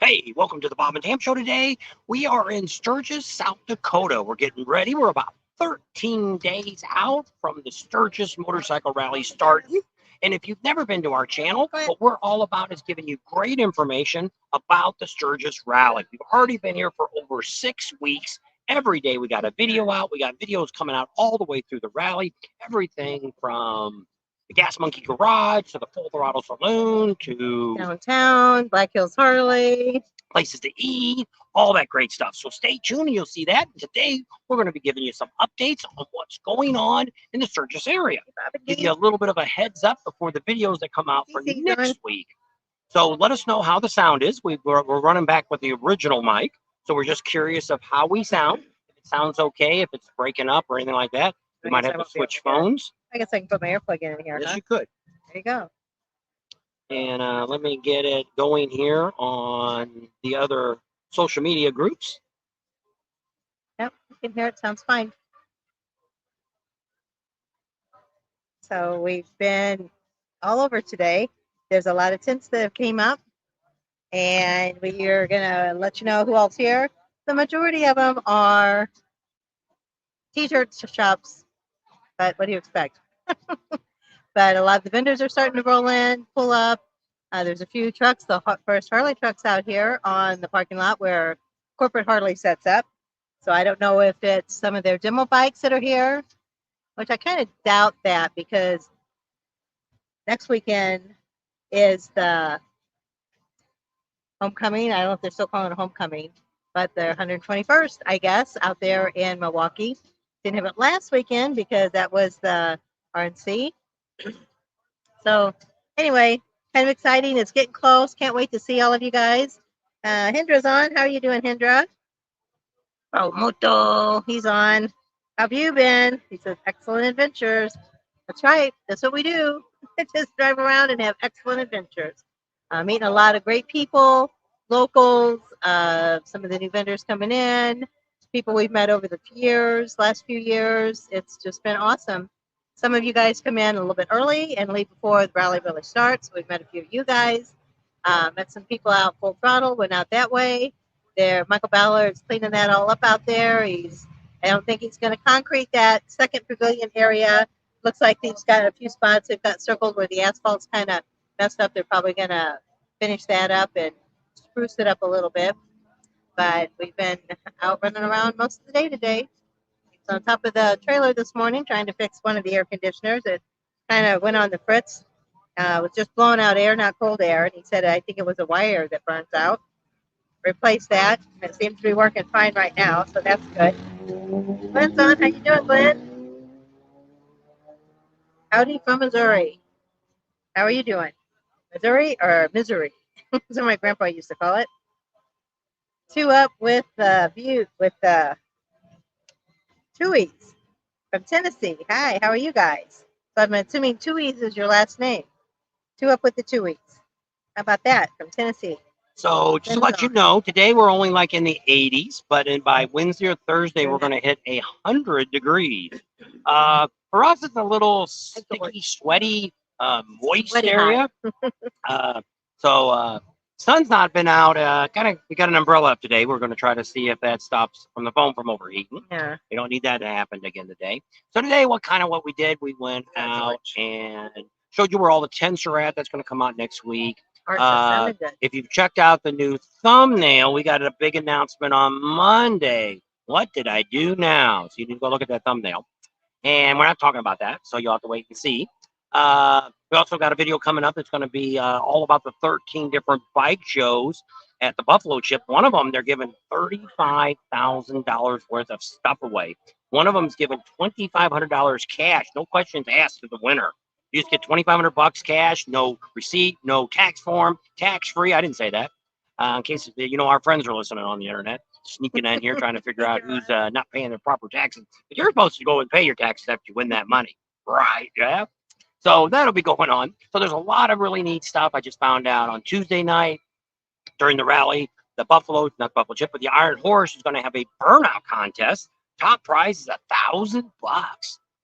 Hey, welcome to the Bob and Tam Show today. We are in Sturgis, South Dakota. We're getting ready. We're about 13 days out from the Sturgis Motorcycle Rally starting. And if you've never been to our channel, what we're all about is giving you great information about the Sturgis Rally. We've already been here for over 6 weeks. Every day we got a video out. We got videos coming out all the way through the rally. Everything from the Gas Monkey Garage to the Full Throttle Saloon to downtown, Black Hills Harley. places to eat, all that great stuff. So stay tuned and you'll see that. And today we're going to be giving you some updates on what's going on in the Sturgis area. Give you a little bit of a heads up before the videos that come out for next week. So let us know how the sound is. We're running back with the original mic. So we're just curious of how we sound. If it sounds okay, if it's breaking up or anything like that, we might have to switch phones. I guess I can put my earplug in here. Yes, you could. There you go. And let me get it going here on the other social media groups. Yep, you can hear it. Sounds fine. So we've been all over today. There's a lot of tents that have came up, and we are going to let you know who else here. The majority of them are t-shirt shops, but what do you expect? But a lot of the vendors are starting to roll in, pull up. There's a few trucks, the first Harley trucks out here on the parking lot where corporate Harley sets up. So I don't know if it's some of their demo bikes that are here, which I kind of doubt that because next weekend is the homecoming. I don't know if they're still calling it homecoming, but the 121st, I guess, out there in Milwaukee. Didn't have it last weekend because that was the RNC. So anyway, kind of exciting. It's getting close. Can't wait to see all of you guys. Hendra's on. How are you doing, Hendra? Oh, Moto. He's on. How have you been? He says, excellent adventures. That's right. That's what we do. Just drive around and have excellent adventures. Meeting a lot of great people, locals, some of the new vendors coming in, people we've met over the last few years. It's just been awesome. Some of you guys come in a little bit early and leave before the rally really starts. We've met a few of you guys. Met some people out full throttle, went out that way. Michael Ballard's cleaning that all up out there. I don't think he's going to concrete that second pavilion area. Looks like he's got a few spots they've got circled where the asphalt's kind of messed up. They're probably going to finish that up and spruce it up a little bit. But we've been out running around most of the day today. So on top of the trailer this morning, trying to fix one of the air conditioners. It kind of went on the fritz. It was just blowing out air, not cold air. And he said, I think it was a wire that burns out. Replace that. It seems to be working fine right now, so that's good. Glenn's on. How you doing, Glenn? Howdy from Missouri. How are you doing? Missouri or misery? That's what my grandpa used to call it. Two up with view with Tuies from Tennessee. Hi, how are you guys? So I'm assuming Tuies is your last name. Two up with the Tuies. How about that from Tennessee? So just to let you know, today we're only like in the 80s, but by Wednesday or Thursday we're going to hit 100 degrees. For us, it's a little sticky, sweaty, moist area. Sun's not been out. We got an umbrella up today. We're going to try to see if that stops from the phone from overheating. Yeah. We don't need that to happen again today. So today, what we did, we went out and showed you where all the tents are at. That's going to come out next week. If you've checked out the new thumbnail, we got a big announcement on Monday. What did I do now? So you need to go look at that thumbnail. And we're not talking about that, so you'll have to wait and see. We also got a video coming up that's going to be all about the 13 different bike shows at the Buffalo Chip. One of them, they're giving $35,000 worth of stuff away. One of them's giving $2,500 cash, no questions asked, to the winner. You just get $2,500 cash, no receipt, no tax form, tax-free. I didn't say that. In case, our friends are listening on the internet, sneaking in here, trying to figure out who's not paying their proper taxes. But you're supposed to go and pay your taxes after you win that money. Right, yeah? So that'll be going on. So there's a lot of really neat stuff. I just found out on Tuesday night during the rally, the Buffalo Chip, but the Iron Horse is going to have a burnout contest. Top prize is $1,000.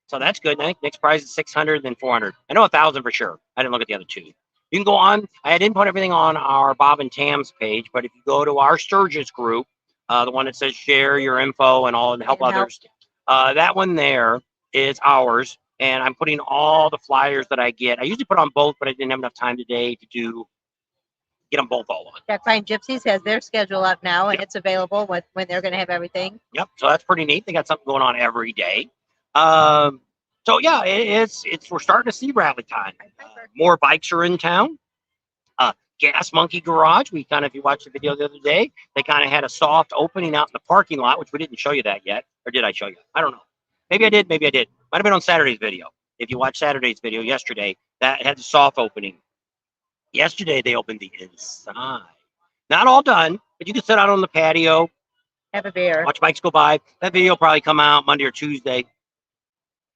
So that's good. Next prize is $600, then $400. I know $1,000 for sure. I didn't look at the other two. You can go on. I didn't put everything on our Bob and Tam's page, but if you go to our Sturgis group, the one that says share your info and all and help others, that one there is ours. And I'm putting all the flyers that I get. I usually put on both, but I didn't have enough time today to get them both all on. That Fine Gypsies has their schedule up now, and it's available when they're going to have everything. Yep. So that's pretty neat. They got something going on every day. So yeah, it's we're starting to see rally time. More bikes are in town. Gas Monkey Garage. We kind of, if you watched the video the other day, they kind of had a soft opening out in the parking lot, which we didn't show you that yet. Or did I show you? I don't know. Maybe I did. Maybe I did. Might have been on Saturday's video. If you watched Saturday's video yesterday, that had the soft opening. Yesterday, they opened the inside. Not all done, but you can sit out on the patio, have a beer, watch bikes go by. That video will probably come out Monday or Tuesday.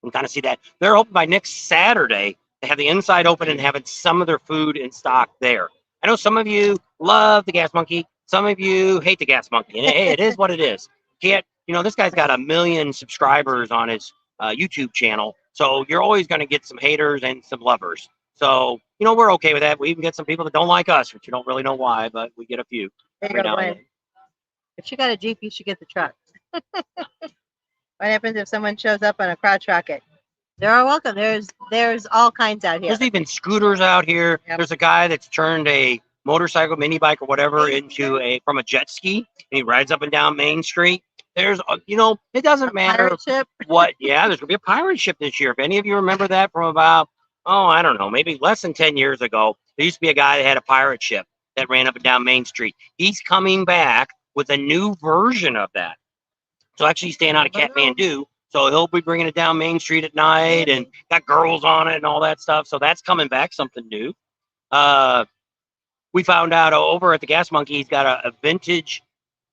And kind of see that. They're open by next Saturday. They have the inside open and having some of their food in stock there. I know some of you love the Gas Monkey. Some of you hate the Gas Monkey. And hey, it is what it is. Can't, this guy's got 1 million subscribers on his YouTube channel. So you're always going to get some haters and some lovers. So, we're okay with that. We even get some people that don't like us, which you don't really know why, but we get a few. Every now and then. If she got a Jeep, you should get the truck. What happens if someone shows up on a crotch rocket? They're all welcome. There's all kinds out here. There's even scooters out here. Yep. There's a guy that's turned a motorcycle, mini bike, or whatever from a jet ski, and he rides up and down Main Street. There's, it doesn't matter what. Yeah, there's gonna be a pirate ship this year. If any of you remember that from about, I don't know, maybe less than 10 years ago, there used to be a guy that had a pirate ship that ran up and down Main Street. He's coming back with a new version of that. So actually, he's staying out of Kathmandu. So he'll be bringing it down Main Street at night and got girls on it and all that stuff. So that's coming back, something new. We found out over at the Gas Monkey, he's got a vintage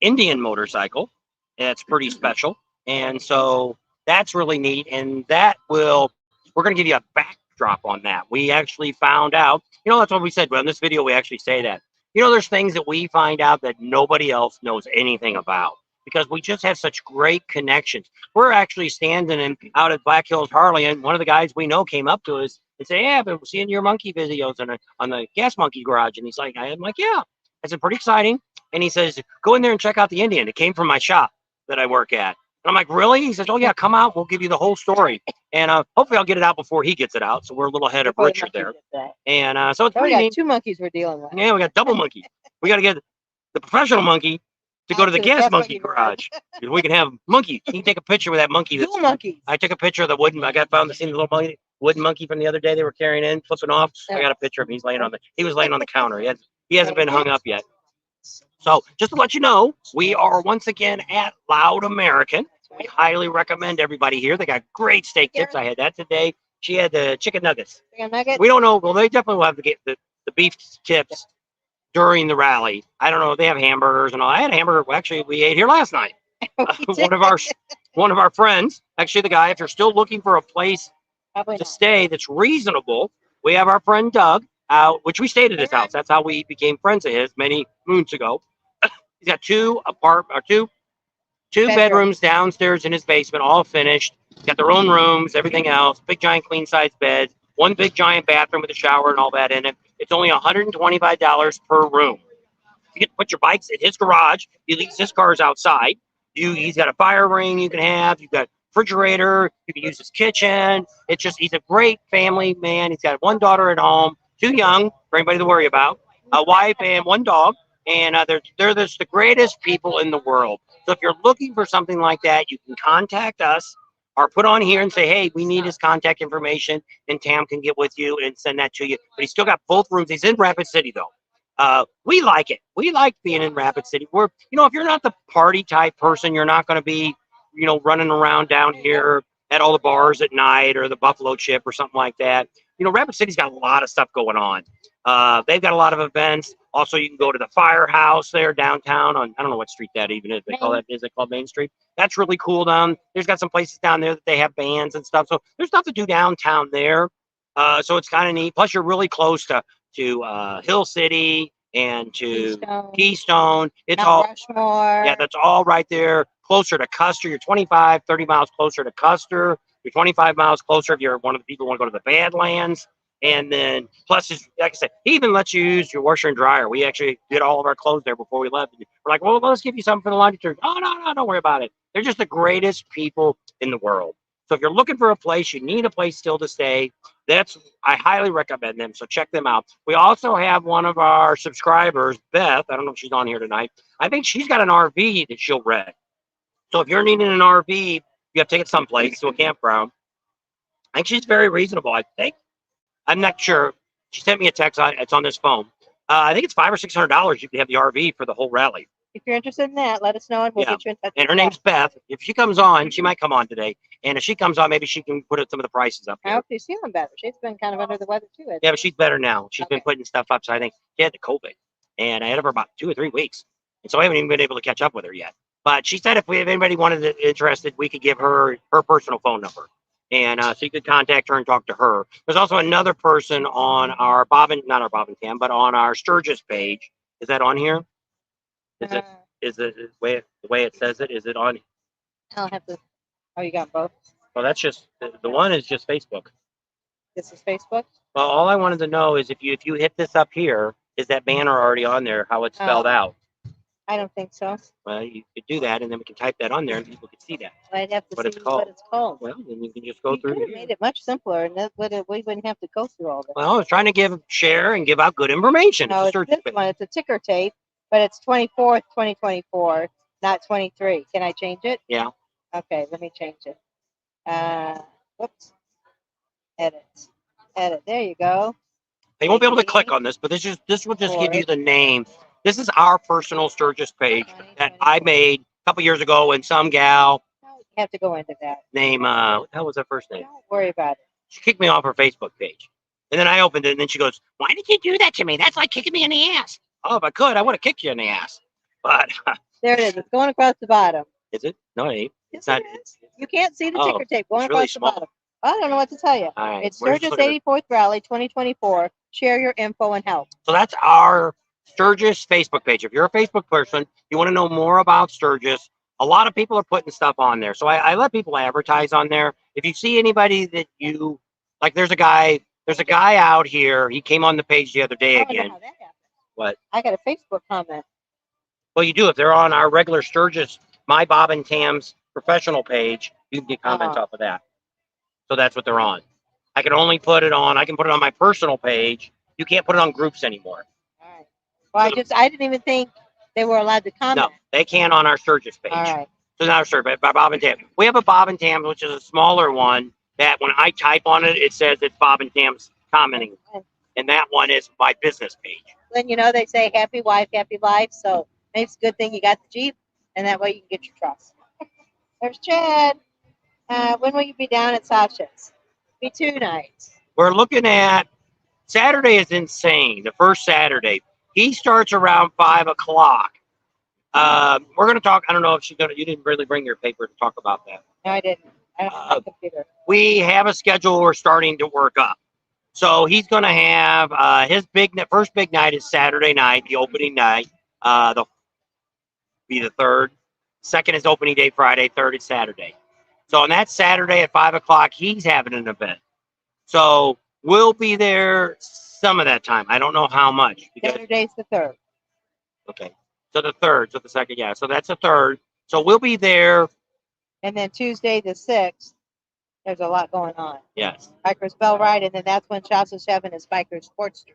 Indian motorcycle. That's pretty special. And so that's really neat. And we're going to give you a backdrop on that. We actually found out, that's what we said. Well, in this video, we actually say that. There's things that we find out that nobody else knows anything about, because we just have such great connections. We're actually standing out at Black Hills Harley, and one of the guys we know came up to us and said, "Yeah, I've been seeing your monkey videos on the Gas Monkey Garage." And he's like, I'm like, "Yeah." I said, "Pretty exciting." And he says, "Go in there and check out the Indian. It came from my shop that I work at." And I'm like, "Really?" He says, "Oh yeah, come out. We'll give you the whole story." And hopefully I'll get it out before he gets it out. So we're a little ahead of Richard there. And so it's pretty neat. 2 monkeys we're dealing with. Yeah, we got double monkey. We got to get the professional monkey to go to the Gas Monkey Garage. We can have monkey. You can take a picture with that monkey. Dual monkeys. I took a picture of the wooden. I found the little wooden monkey from the other day they were carrying in, flipping off. I got a picture of him. He was laying on the counter. He hasn't been hung up yet. So just to let you know, we are once again at Loud American. We highly recommend everybody here. They got great steak tips. I had that today. She had the chicken nuggets. We don't know. Well, they definitely will have to get the beef tips during the rally. I don't know. They have hamburgers and all. I had a hamburger. Actually, we ate here last night. One of our friends, actually the guy, if you're still looking for a place to stay that's reasonable, we have our friend Doug out, which we stayed at his house. That's how we became friends of his many moons ago. He's got two bedrooms downstairs in his basement, all finished. Got their own rooms, everything else. Big giant queen size bed, one big giant bathroom with a shower and all that in it. It's only $125 per room. You get to put your bikes in his garage. He leaves his cars outside. He's got a fire ring you can have. You've got a refrigerator. You can use his kitchen. He's a great family man. He's got one daughter at home, too young for anybody to worry about, a wife and one dog. And they're the greatest people in the world. So if you're looking for something like that, you can contact us or put on here and say, "Hey, we need his contact information," and Tam can get with you and send that to you. But he's still got both rooms. He's in Rapid City, though. We like it. We like being in Rapid City. If you're not the party type person, you're not going to be, running around down here at all the bars at night or the Buffalo Chip or something like that. Rapid City's got a lot of stuff going on. They've got a lot of events. Also, you can go to the Firehouse there downtown on, I don't know what street that even is. Is it called Main Street? That's really cool down. There's got some places down there that they have bands and stuff. So there's stuff to do downtown there. So it's kind of neat. Plus, you're really close to Hill City and to Keystone. It's all Rushmore. Yeah, that's all right there. Closer to Custer. You're 25, 30 miles closer to Custer. You're 25 miles closer if you're one of the people who want to go to the Badlands. And then plus, like I said, he even lets you use your washer and dryer. We actually did all of our clothes there before we left. We're like, well, let's give you something for the laundry detergent. Oh, no, don't worry about it. They're just the greatest people in the world. So if you're looking for a place, you need a place still to stay. I highly recommend them. So check them out. We also have one of our subscribers, Beth. I don't know if she's on here tonight. I think she's got an RV that she'll rent. So if you're needing an RV, you have to take it someplace to a campground. I think she's very reasonable. I think. I'm not sure. She sent me a text. It's on this phone. I think it's $500 or $600. You can have the RV for the whole rally. If you're interested in that, let us know and we'll get you in touch. And her name's Beth. If she comes on, she might come on today. And if she comes on, maybe she can put some of the prices up. I hope she's feeling better. She's been kind of under the weather too. Yeah, but she's better now. She's been putting stuff up. So I think she had the COVID, and I had her for about 2 or 3 weeks, and so I haven't even been able to catch up with her yet. But she said if anybody interested, we could give her personal phone number. And so you could contact her and talk to her. There's also another person on our not our Bob and Cam, but on our Sturgis page. Is that on here? Is it the way it says it? Is it on? I'll have to. Oh, you got both? Well, that's just the one is just Facebook. This is Facebook? Well, all I wanted to know is if you hit this up here, is that banner already on there? How it's spelled out? I don't think so. Well, you could do that, and then we can type that on there, and people can see that. I'd have to see what it's called. Well, then you can just go through. You made it much simpler, and we wouldn't have to go through all this. Well, I was trying to share and give out good information. No, it's this one. It's a ticker tape, but it's 24th, 2024, not 23. Can I change it? Yeah. Okay, let me change it. Whoops. Edit. There you go. You won't be able to click on this, but this will just give you the name. This is our personal Sturgis page that I made a couple years ago, and some gal. No, you have to go into that. Name, what the hell was her first name? Don't worry about it. She kicked me off her Facebook page. And then I opened it, and then she goes, "Why did you do that to me? That's like kicking me in the ass." Oh, if I could, I would have kicked you in the ass. But there it is. It's going across the bottom. Is it? No, it ain't. It's not. You can't see the ticker tape going across the bottom. I don't know what to tell you. Right. It's Sturgis 84th Rally 2024. Share your info and help. So that's our Sturgis Facebook page. If you're a Facebook person, you want to know more about Sturgis, a lot of people are putting stuff on there. So I let people advertise on there. If you see anybody that you like, there's a guy out here. He came on the page the other day again. What? I got a Facebook comment. Well, you do. If they're on our regular Sturgis, my Bob and Tam's professional page, you can get comments off of that. So that's what they're on. I can only put it on. I can put it on my personal page. You can't put it on groups anymore. All right. Well, I didn't even think they were allowed to comment. No, they can on our Sturgis page. All right. So not our Sturgis, but Bob and Tam. We have a Bob and Tam, which is a smaller one. That when I type on it, it says it's Bob and Tam's commenting, and that one is my business page. Then they say happy wife, happy life. So maybe it's a good thing you got the Jeep, and that way you can get your trust. There's Chad. When will you be down at Sasha's? Be 2 nights. We're looking at Saturday is insane. The first Saturday, he starts around 5 o'clock. We're gonna talk. I don't know if she's gonna. You didn't really bring your paper to talk about that. No, I didn't. I don't have a computer. We have a schedule we're starting to work up. So he's gonna have his first big night is Saturday night, the opening night. The 3rd. Second is opening day Friday. 3rd is Saturday. So on that Saturday at 5 o'clock, he's having an event. So we'll be there some of that time. I don't know how much. Saturday's the 3rd. Okay. So the 3rd. So the 2nd, yeah. So that's the 3rd. So we'll be there. And then Tuesday the 6th, there's a lot going on. Yes. Bikers Bell Ride, and then that's when Shasha's having his Bikers Sportster.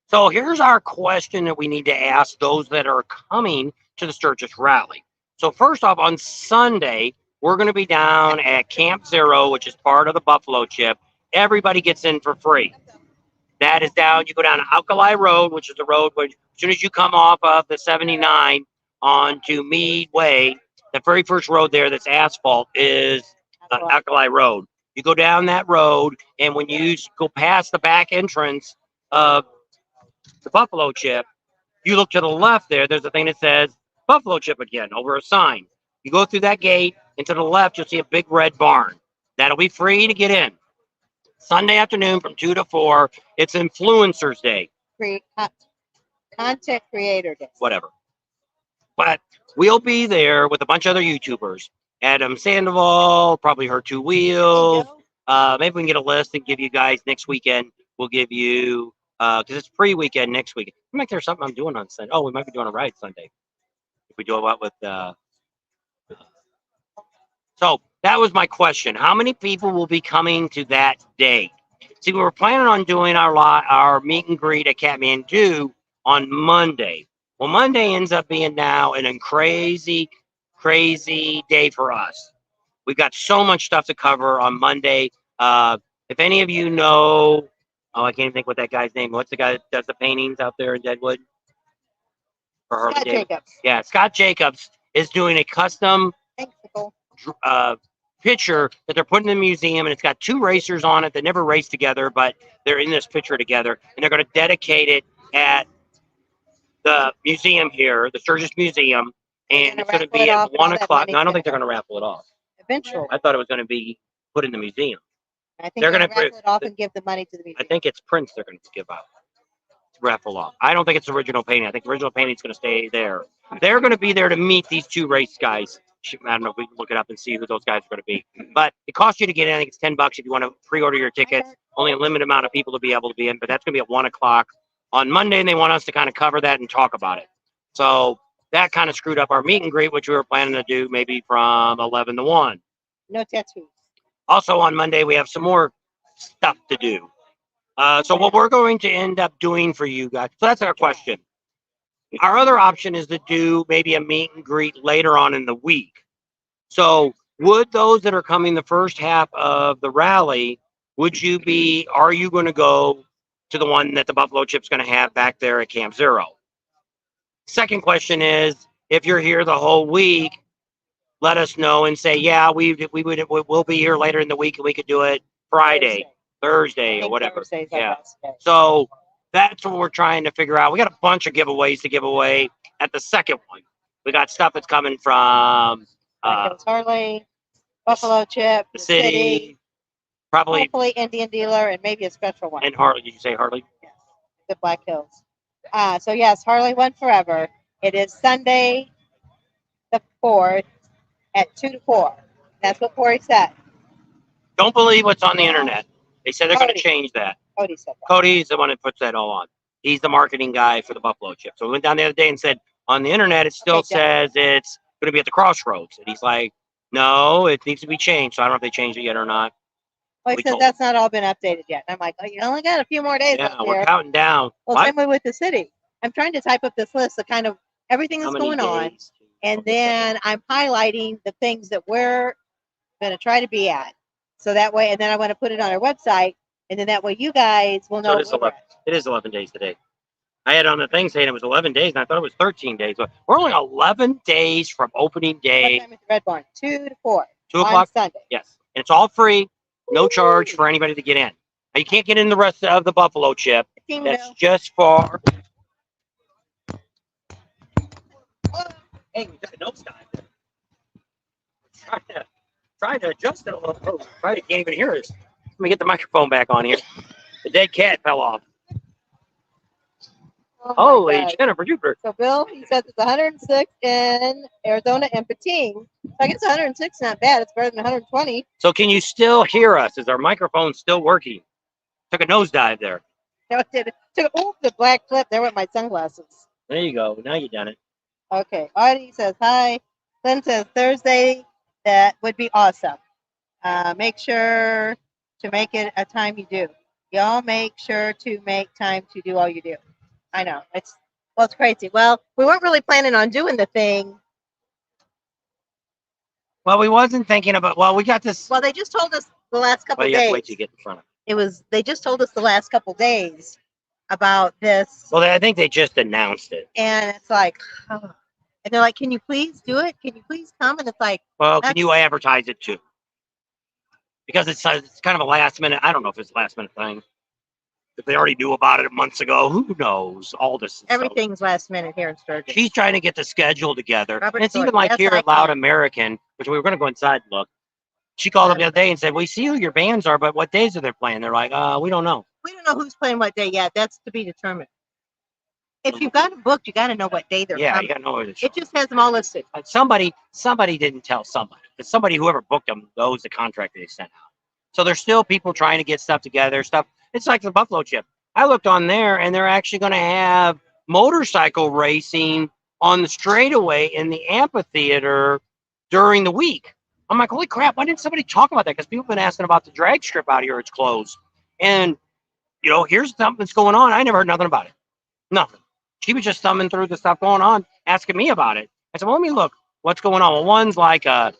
So here's our question that we need to ask those that are coming to the Sturgis Rally. So first off, on Sunday, we're going to be down at Camp Zero, which is part of the Buffalo Chip. Everybody gets in for free. That is down. You go down Alkali Road, which is the road where as soon as you come off of the 79 onto Mead Way, the very first road there that's asphalt is Alkali Road. You go down that road, and when you go past the back entrance of the Buffalo Chip, you look to the left there, there's a thing that says Buffalo Chip again over a sign. You go through that gate, and to the left, you'll see a big red barn. That'll be free to get in. Sunday afternoon from 2 to 4. It's Influencers Day. Content Creator Day. Whatever. But we'll be there with a bunch of other YouTubers. Adam Sandoval, probably Her Two Wheels. Maybe we can get a list and give you guys next weekend we'll give you because it's pre-weekend next week. Might there's something I'm doing on Sunday. Oh, we might be doing a ride Sunday if we do a lot with. So that was my question. How many people will be coming to that date? See, we were planning on doing our meet and greet at Kathmandu on Monday. Well, Monday ends up being now an crazy, crazy day for us. We've got so much stuff to cover on Monday. If any of you know, oh, I can't even think what that guy's name. What's the guy that does the paintings out there in Deadwood? For Scott Jacobs. Yeah, Scott Jacobs is doing a custom picture that they're putting in the museum, and it's got two racers on it that never raced together, but they're in this picture together, and they're going to dedicate it at the museum here, the Sturgis Museum, and it's going to be at 1 o'clock. No, I don't think they're going to raffle it off. Eventually. I thought it was going to be put in the museum. I think they're going to raffle it off and give the money to the museum. I think it's prints they're going to give out. Raffle off. I don't think it's original painting. I think the original painting is going to stay there. They're going to be there to meet these two race guys. I don't know if we can look it up and see who those guys are going to be. But it costs you to get in. I think it's $10 if you want to pre-order your tickets. Only a limited amount of people to be able to be in. But that's going to be at 1 o'clock on Monday, and they want us to kind of cover that and talk about it. So that kind of screwed up our meet and greet, which we were planning to do maybe from 11 to 1. No tattoos. Also on Monday, we have some more stuff to do. So what we're going to end up doing for you guys, so that's our question. Our other option is to do maybe a meet and greet later on in the week. So would those that are coming the first half of the rally, are you going to go to the one that the Buffalo Chip's going to have back there at Camp Zero? Second question is, if you're here the whole week, let us know and say, yeah, we'll be here later in the week and we could do it Friday. Thursday or whatever. Yeah. So that's what we're trying to figure out. We got a bunch of giveaways to give away at the second one. We got stuff that's coming from Harley, Buffalo Chip, the city, probably hopefully Indian Dealer, and maybe a special one. And Harley. Did you say Harley? Yes. The Black Hills. So yes, Harley One Forever. It is Sunday the 4th at 2 to 4. That's what Corey said. Don't believe what's on the internet. They said they're going to change that. Cody said that. Cody's the one that puts that all on. He's the marketing guy for the Buffalo Chip. So we went down the other day and said, on the internet, it still says it's going to be at the Crossroads. And he's like, no, it needs to be changed. So I don't know if they changed it yet or not. Well, he says that's not all been updated yet. And I'm like, oh, you only got a few more days Yeah, we're counting down. Well, same way with the city. I'm trying to type up this list of kind of everything that's going on. And then I'm highlighting the things that we're going to try to be at. So that way, and then I want to put it on our website, and then that way you guys will know. So it is 11 days today. I had on the thing saying it was 11 days, and I thought it was 13 days. But we're only 11 days from opening day. What time at the Red Barn? 2 to 4. 2 o'clock? Sunday. Yes. And it's all free, no charge for anybody to get in. Now, you can't get in the rest of the Buffalo Chip. That's just for... Hey, we got a nose dive. Trying to adjust it a little. Oh, probably can't even hear us. Let me get the microphone back on here. The dead cat fell off. Holy Jennifer Jupiter. So Bill, he says it's 106 in Arizona and Pating. So I guess 106 is not bad. It's better than 120. So can you still hear us? Is our microphone still working? Took a nosedive there. No, it did. Oh, the black flip. There went my sunglasses. There you go. Now you done it. Okay. Audie says hi. Lynn says Thursday. That would be awesome. Make sure to make it a time you do. Y'all make sure to make time to do all you do. I know. It's crazy. Well, we weren't really planning on doing the thing. Well, we wasn't thinking about, well, we got this. Well, they just told us the last couple of days. You have to wait till you get in front of it. They just told us the last couple days about this. Well, I think they just announced it. And it's like, oh. And they're like, can you please do it? Can you please come? And it's like, well, can you advertise it too? Because it's kind of a last minute. I don't know if it's a last minute thing. If they already knew about it months ago, who knows? All this. Everything's last minute here in Sturgis. She's trying to get the schedule together. And it's even like here at Loud American, which we were going to go inside and look. She called up the other day and said, we see who your bands are, but what days are they playing? They're like, we don't know. We don't know who's playing what day yet. That's to be determined. If you've got it booked, you got to know what day they're coming. Yeah, you got to know where they're It just has them all listed. Somebody didn't tell somebody. But whoever booked them knows the contract they sent out. So there's still people trying to get stuff together. It's like the Buffalo Chip. I looked on there, and they're actually going to have motorcycle racing on the straightaway in the amphitheater during the week. I'm like, holy crap! Why didn't somebody talk about that? Because people have been asking about the drag strip out here. It's closed, and here's something that's going on. I never heard nothing about it. Nothing. She was just thumbing through the stuff going on, asking me about it. I said, well, let me look. What's going on? Well, one's like a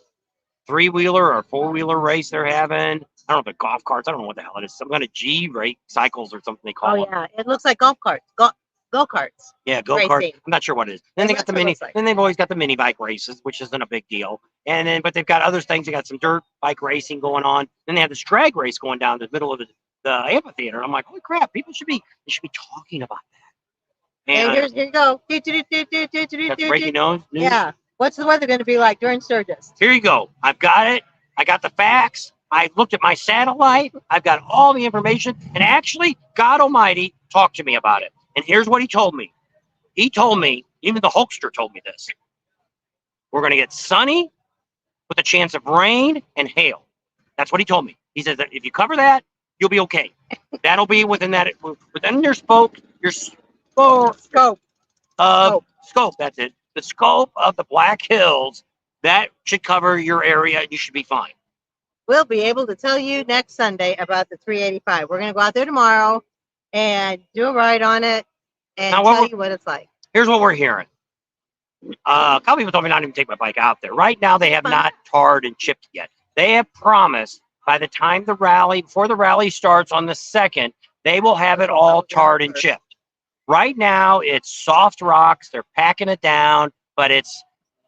three-wheeler or four-wheeler race they're having. I don't know if they're golf carts. I don't know what the hell it is. Some kind of G rate cycles or something they call them. Yeah, it looks like golf carts. Go karts. Yeah, go kart. I'm not sure what it is. Then they got the mini. Then they've always got the mini bike races, which isn't a big deal. And then, but they've got other things. They got some dirt bike racing going on. Then they have this drag race going down the middle of the amphitheater. I'm like, holy crap! They should be talking about that. And here you go. That's breaking news. Yeah. What's the weather going to be like during Sturgis? Here you go. I've got it. I got the facts. I looked at my satellite. I've got all the information. And actually, God Almighty talked to me about it. And here's what he told me. He told me, even the Hulkster told me this. We're going to get sunny with a chance of rain and hail. That's what he told me. He says that if you cover that, you'll be okay. That'll be within your scope. Scope. That's it. The scope of the Black Hills, that should cover your area. You should be fine. We'll be able to tell you next Sunday about the 385. We're going to go out there tomorrow and do a ride on it and tell you what it's like. Here's what we're hearing. A couple people told me not to even take my bike out there. Right now, they have not tarred and chipped yet. They have promised by the time before the rally starts on the 2nd, they will have it all tarred and chipped. Right now, it's soft rocks. They're packing it down, but it's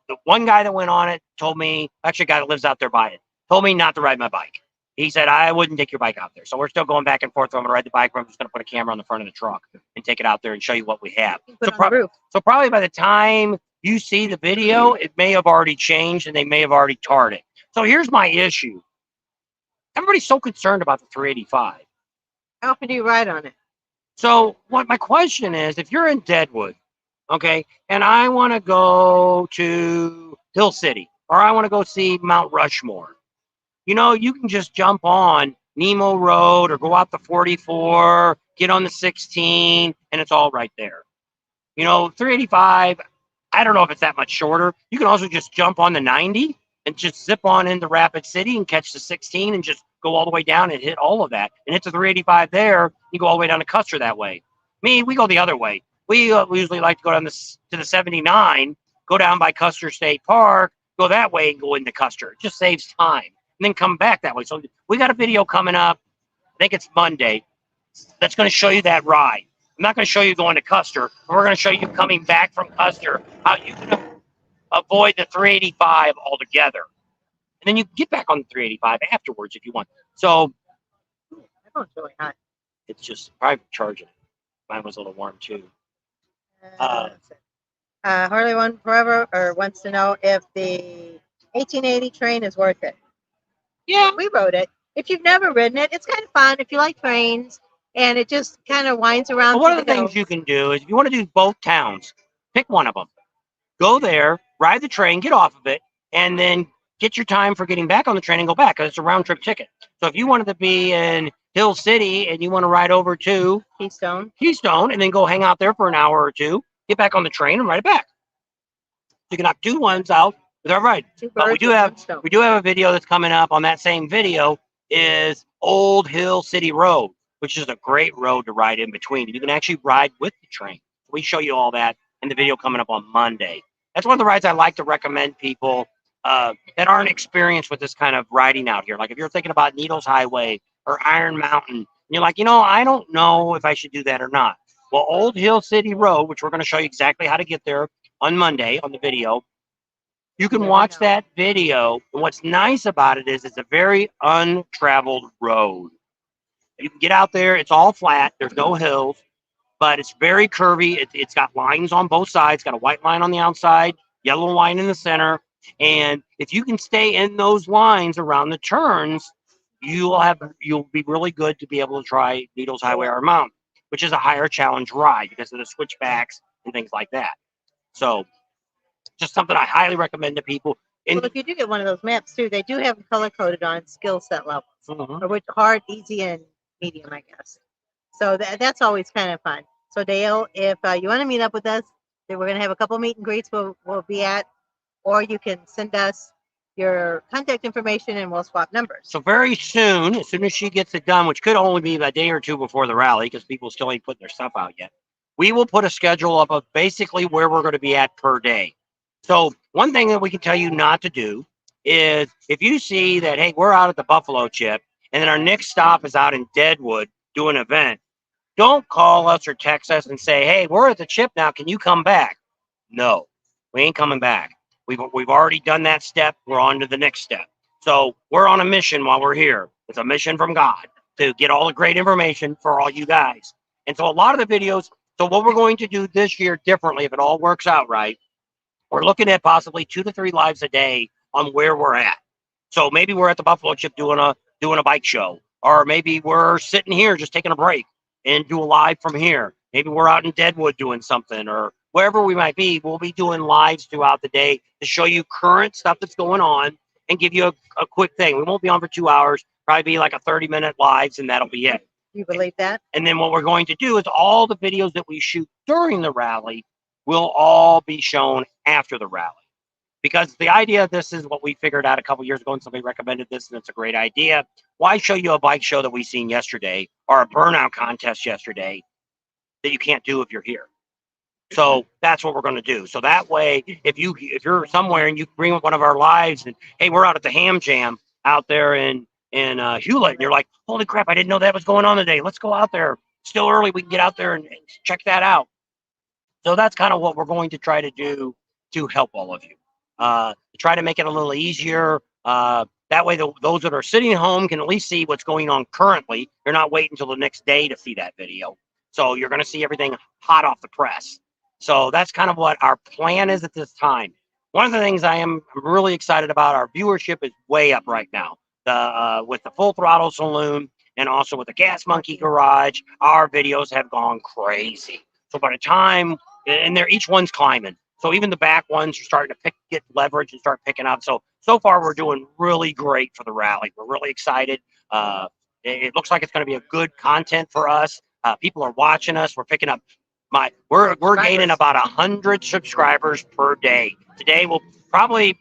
the one guy that went on it told me, actually a guy that lives out there by it, told me not to ride my bike. He said, I wouldn't take your bike out there. So we're still going back and forth. I'm going to ride the bike. I'm just going to put a camera on the front of the truck and take it out there and show you what we have. So probably by the time you see the video, it may have already changed and they may have already tarred it. So here's my issue. Everybody's so concerned about the 385. How often do you ride on it? So what my question is, if you're in Deadwood, okay, and I want to go to Hill City or I want to go see Mount Rushmore, you can just jump on Nemo Road or go out the 44, get on the 16, and it's all right there. 385, I don't know if it's that much shorter. You can also just jump on the 90 and just zip on into Rapid City and catch the 16 and just go all the way down and hit all of that. And hit the 385 there, you go all the way down to Custer that way. Me, we go the other way. We usually like to go down to the 79, go down by Custer State Park, go that way and go into Custer. It just saves time. And then come back that way. So we got a video coming up, I think it's Monday, that's going to show you that ride. I'm not going to show you going to Custer, but we're going to show you coming back from Custer, how you can avoid the 385 altogether. And then you can get back on the 385 afterwards if you want. So that one's really hot. It's just private charging. Mine was a little warm too. Harley One Forever wants to know if the 1880 train is worth it. Yeah, we rode it. If you've never ridden it, it's kind of fun. If you like trains, and it just kind of winds around. Well, one of the things you can do is if you want to do both towns, pick one of them. Go there, ride the train, get off of it, and then get your time for getting back on the train and go back because it's a round trip ticket. So if you wanted to be in Hill City and you want to ride over to Keystone, and then go hang out there for an hour or two, get back on the train and ride it back. You can knock two ones out with our ride. But we do have a video that's coming up. On that same video is Old Hill City Road, which is a great road to ride in between. You can actually ride with the train. We show you all that in the video coming up on Monday. That's one of the rides I like to recommend people that aren't experienced with this kind of riding out here. Like if you're thinking about Needles Highway or Iron Mountain, and you're like, I don't know if I should do that or not. Well, Old Hill City Road, which we're going to show you exactly how to get there on Monday on the video, you can watch that video. And what's nice about it is it's a very untraveled road. You can get out there. It's all flat. There's no hills, but it's very curvy. It's got lines on both sides. It's got a white line on the outside, yellow line in the center. And if you can stay in those lines around the turns, you'll be really good to be able to try Needles Highway or Mountain, which is a higher challenge ride because of the switchbacks and things like that. So just something I highly recommend to people. Well, if you do get one of those maps too, they do have them color coded on skill set levels, or which hard, easy, and medium, I guess. So that's always kind of fun. So Dale, if you want to meet up with us, then we're going to have a couple meet and greets we'll be at, or you can send us your contact information and we'll swap numbers. So very soon, as soon as she gets it done, which could only be a day or two before the rally, because people still ain't putting their stuff out yet, we will put a schedule up of basically where we're going to be at per day. So one thing that we can tell you not to do is if you see that, hey, we're out at the Buffalo Chip, and then our next stop is out in Deadwood doing an event, don't call us or text us and say, hey, we're at the Chip now. Can you come back? No, we ain't coming back. We've already done that step. We're on to the next step. So we're on a mission while we're here. It's a mission from God to get all the great information for all you guys. And so a lot of the videos, so what we're going to do this year differently, if it all works out right, we're looking at possibly 2 to 3 lives a day on where we're at. So maybe we're at the Buffalo Chip doing a bike show, or maybe we're sitting here just taking a break and do a live from here. Maybe we're out in Deadwood doing something, or wherever we might be. We'll be doing lives throughout the day to show you current stuff that's going on and give you a quick thing. We won't be on for 2 hours, probably be like a 30-minute lives, and that'll be it. You believe that? And then what we're going to do is all the videos that we shoot during the rally will all be shown after the rally. Because the idea of this is what we figured out a couple years ago, and somebody recommended this, and it's a great idea. Why show you a bike show that we seen yesterday or a burnout contest yesterday that you can't do if you're here? So that's what we're going to do. So that way, if you're somewhere and you bring up one of our lives, and hey, we're out at the Ham Jam out there in Hewlett, and you're like, holy crap, I didn't know that was going on today. Let's go out there. Still early, we can get out there and check that out. So that's kind of what we're going to try to do to help all of you. Try to make it a little easier. That way, those that are sitting at home can at least see what's going on currently. You're not waiting until the next day to see that video. So you're going to see everything hot off the press. So that's kind of what our plan is at this time. One of the things I'm really excited about, our viewership is way up right now. With the Full Throttle Saloon and also with the Gas Monkey Garage, our videos have gone crazy. So by the time, and each one's climbing. So even the back ones are starting to get leverage and start picking up. So far we're doing really great for the rally. We're really excited. It looks like it's going to be a good content for us. People are watching us. We're picking up we're gaining about 100 subscribers per day. Today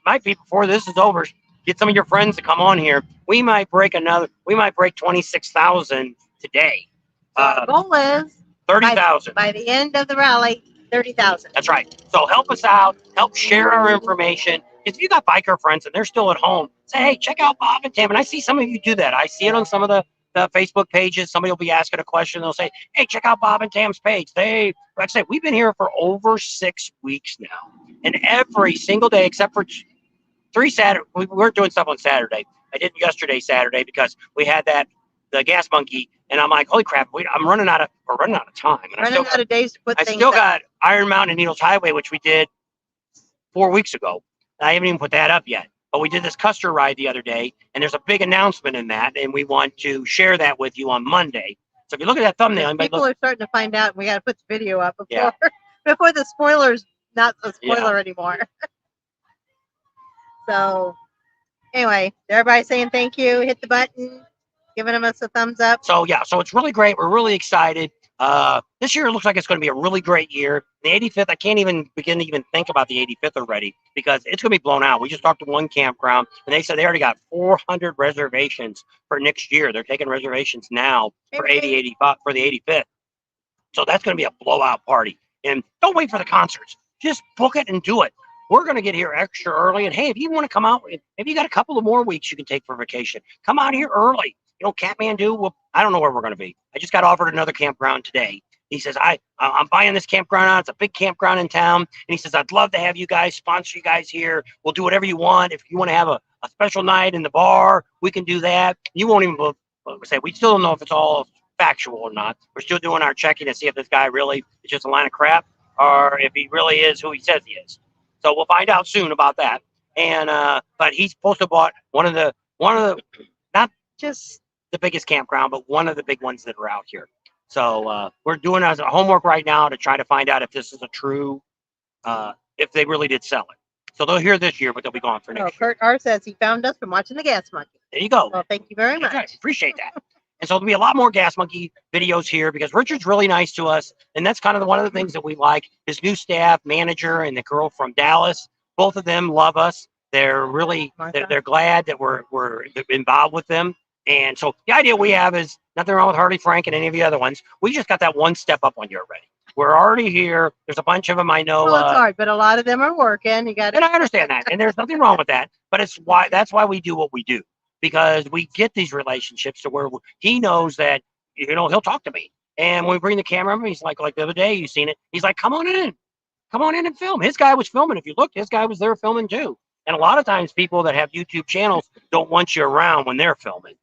might be before this is over. Get some of your friends to come on here. We might break 26,000 today. The goal is 30,000 by the end of the rally. 30,000. That's right. So help us out. Help share our information. If you got biker friends and they're still at home, say, hey, check out Bob and Tam. And I see some of you do that. I see it on some of the Facebook pages. Somebody will be asking a question. They'll say, hey, check out Bob and Tam's page. Like I said, we've been here for over 6 weeks now. And every single day, except for 3 Saturday, we weren't doing stuff on Saturday. I did yesterday, Saturday, because we had the Gas Monkey. And I'm like, holy crap, we're running out of time. And running out of days to put things I still got Iron Mountain and Needles Highway, which we did 4 weeks ago. I haven't even put that up yet. But we did this Custer ride the other day, and there's a big announcement in that, and we want to share that with you on Monday. So if you look at that thumbnail, people are starting to find out, and we got to put the video up before the spoiler's not a spoiler anymore. So anyway, everybody saying thank you. Hit the button. Giving us a thumbs up. So it's really great. We're really excited. This year looks like it's going to be a really great year. The 85th, I can't even begin to even think about the 85th already because it's going to be blown out. We just talked to one campground, and they said they already got 400 reservations for next year. They're taking reservations now for 85 for the 85th. So that's going to be a blowout party. And don't wait for the concerts. Just book it and do it. We're going to get here extra early. And hey, if you want to come out, if you got a couple of more weeks you can take for vacation, come out here early. Kathmandu, I don't know where we're going to be. I just got offered another campground today. He says, I'm buying this campground out. It's a big campground in town. And he says, I'd love to have you guys, sponsor you guys here. We'll do whatever you want. If you want to have a special night in the bar, we can do that. You won't even say, we still don't know if it's all factual or not. We're still doing our checking to see if this guy really is just a line of crap or if he really is who he says he is. So we'll find out soon about that. And, but he's supposed to bought one of the, not just the biggest campground, but one of the big ones that are out here. So we're doing our homework right now to try to find out if this is a true, if they really did sell it. So they'll hear this year, but they'll be gone for next year. Kurt R says he found us from watching the Gas Monkey. There you go. Well, thank you very much. Right. Appreciate that. And so there'll be a lot more Gas Monkey videos here because Richard's really nice to us. And that's kind of one of the things that we like. His new staff manager and the girl from Dallas, both of them love us. They're really, they're glad that we're involved with them. And so the idea we have is nothing wrong with Harley Frank and any of the other ones. We just got that one step up on you already. We're already here. There's a bunch of them I know. Well, it's hard, but a lot of them are working. You got and I understand that, and there's nothing wrong with that. But that's why we do what we do, because we get these relationships to where he knows that he'll talk to me, and when we bring the camera up, he's like the other day, you seen it. He's like, come on in and film. His guy was filming. If you look, his guy was there filming too. And a lot of times, people that have YouTube channels don't want you around when they're filming,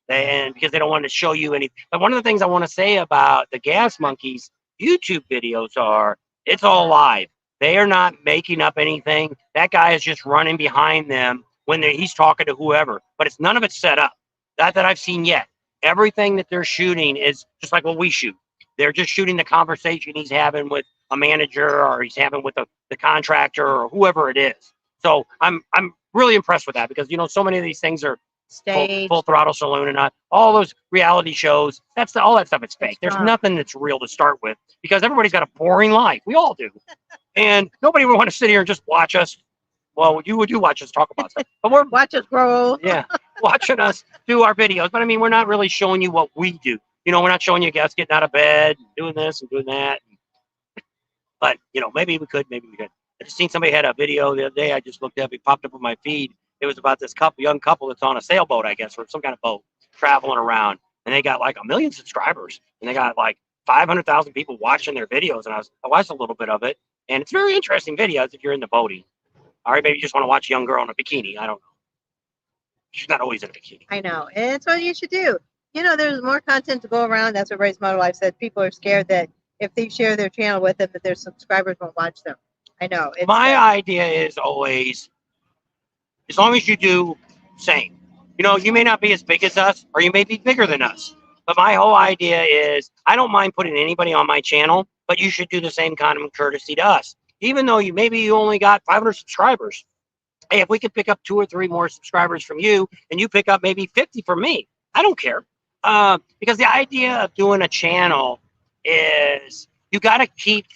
and because they don't want to show you anything. But one of the things I want to say about the Gas Monkeys YouTube videos are, it's all live. They are not making up anything. That guy is just running behind them when he's talking to whoever, but it's none of it's set up. Not that I've seen yet. Everything that they're shooting is just like what we shoot. They're just shooting the conversation he's having with a manager, or he's having with the contractor, or whoever it is. So I'm really impressed with that, because so many of these things are full throttle saloon, and all those reality shows. All that stuff. It's fake. There's nothing that's real to start with, because everybody's got a boring life. We all do, and nobody would want to sit here and just watch us. Well, you would watch us talk about stuff, but we're watch us grow. Yeah, watching us do our videos. But I mean, we're not really showing you what we do. We're not showing you guys getting out of bed, doing this and doing that. But maybe we could. I just seen somebody had a video the other day. I just looked up. It popped up on my feed. It was about this young couple that's on a sailboat, I guess, or some kind of boat traveling around. And they got like 1 million subscribers. And they got like 500,000 people watching their videos. And I watched a little bit of it. And it's very interesting videos if you're into boating. All right, maybe you just want to watch a young girl in a bikini. I don't know. She's not always in a bikini. I know. And it's what you should do. There's more content to go around. That's what Ray's Motor Life said. People are scared that if they share their channel with them, that their subscribers won't watch them. I know. My idea is always, as long as you do same. You may not be as big as us, or you may be bigger than us. But my whole idea is, I don't mind putting anybody on my channel, but you should do the same kind of courtesy to us. Even though you only got 500 subscribers. Hey, if we could pick up 2 or 3 more subscribers from you, and you pick up maybe 50 from me, I don't care. Because the idea of doing a channel is you got to keep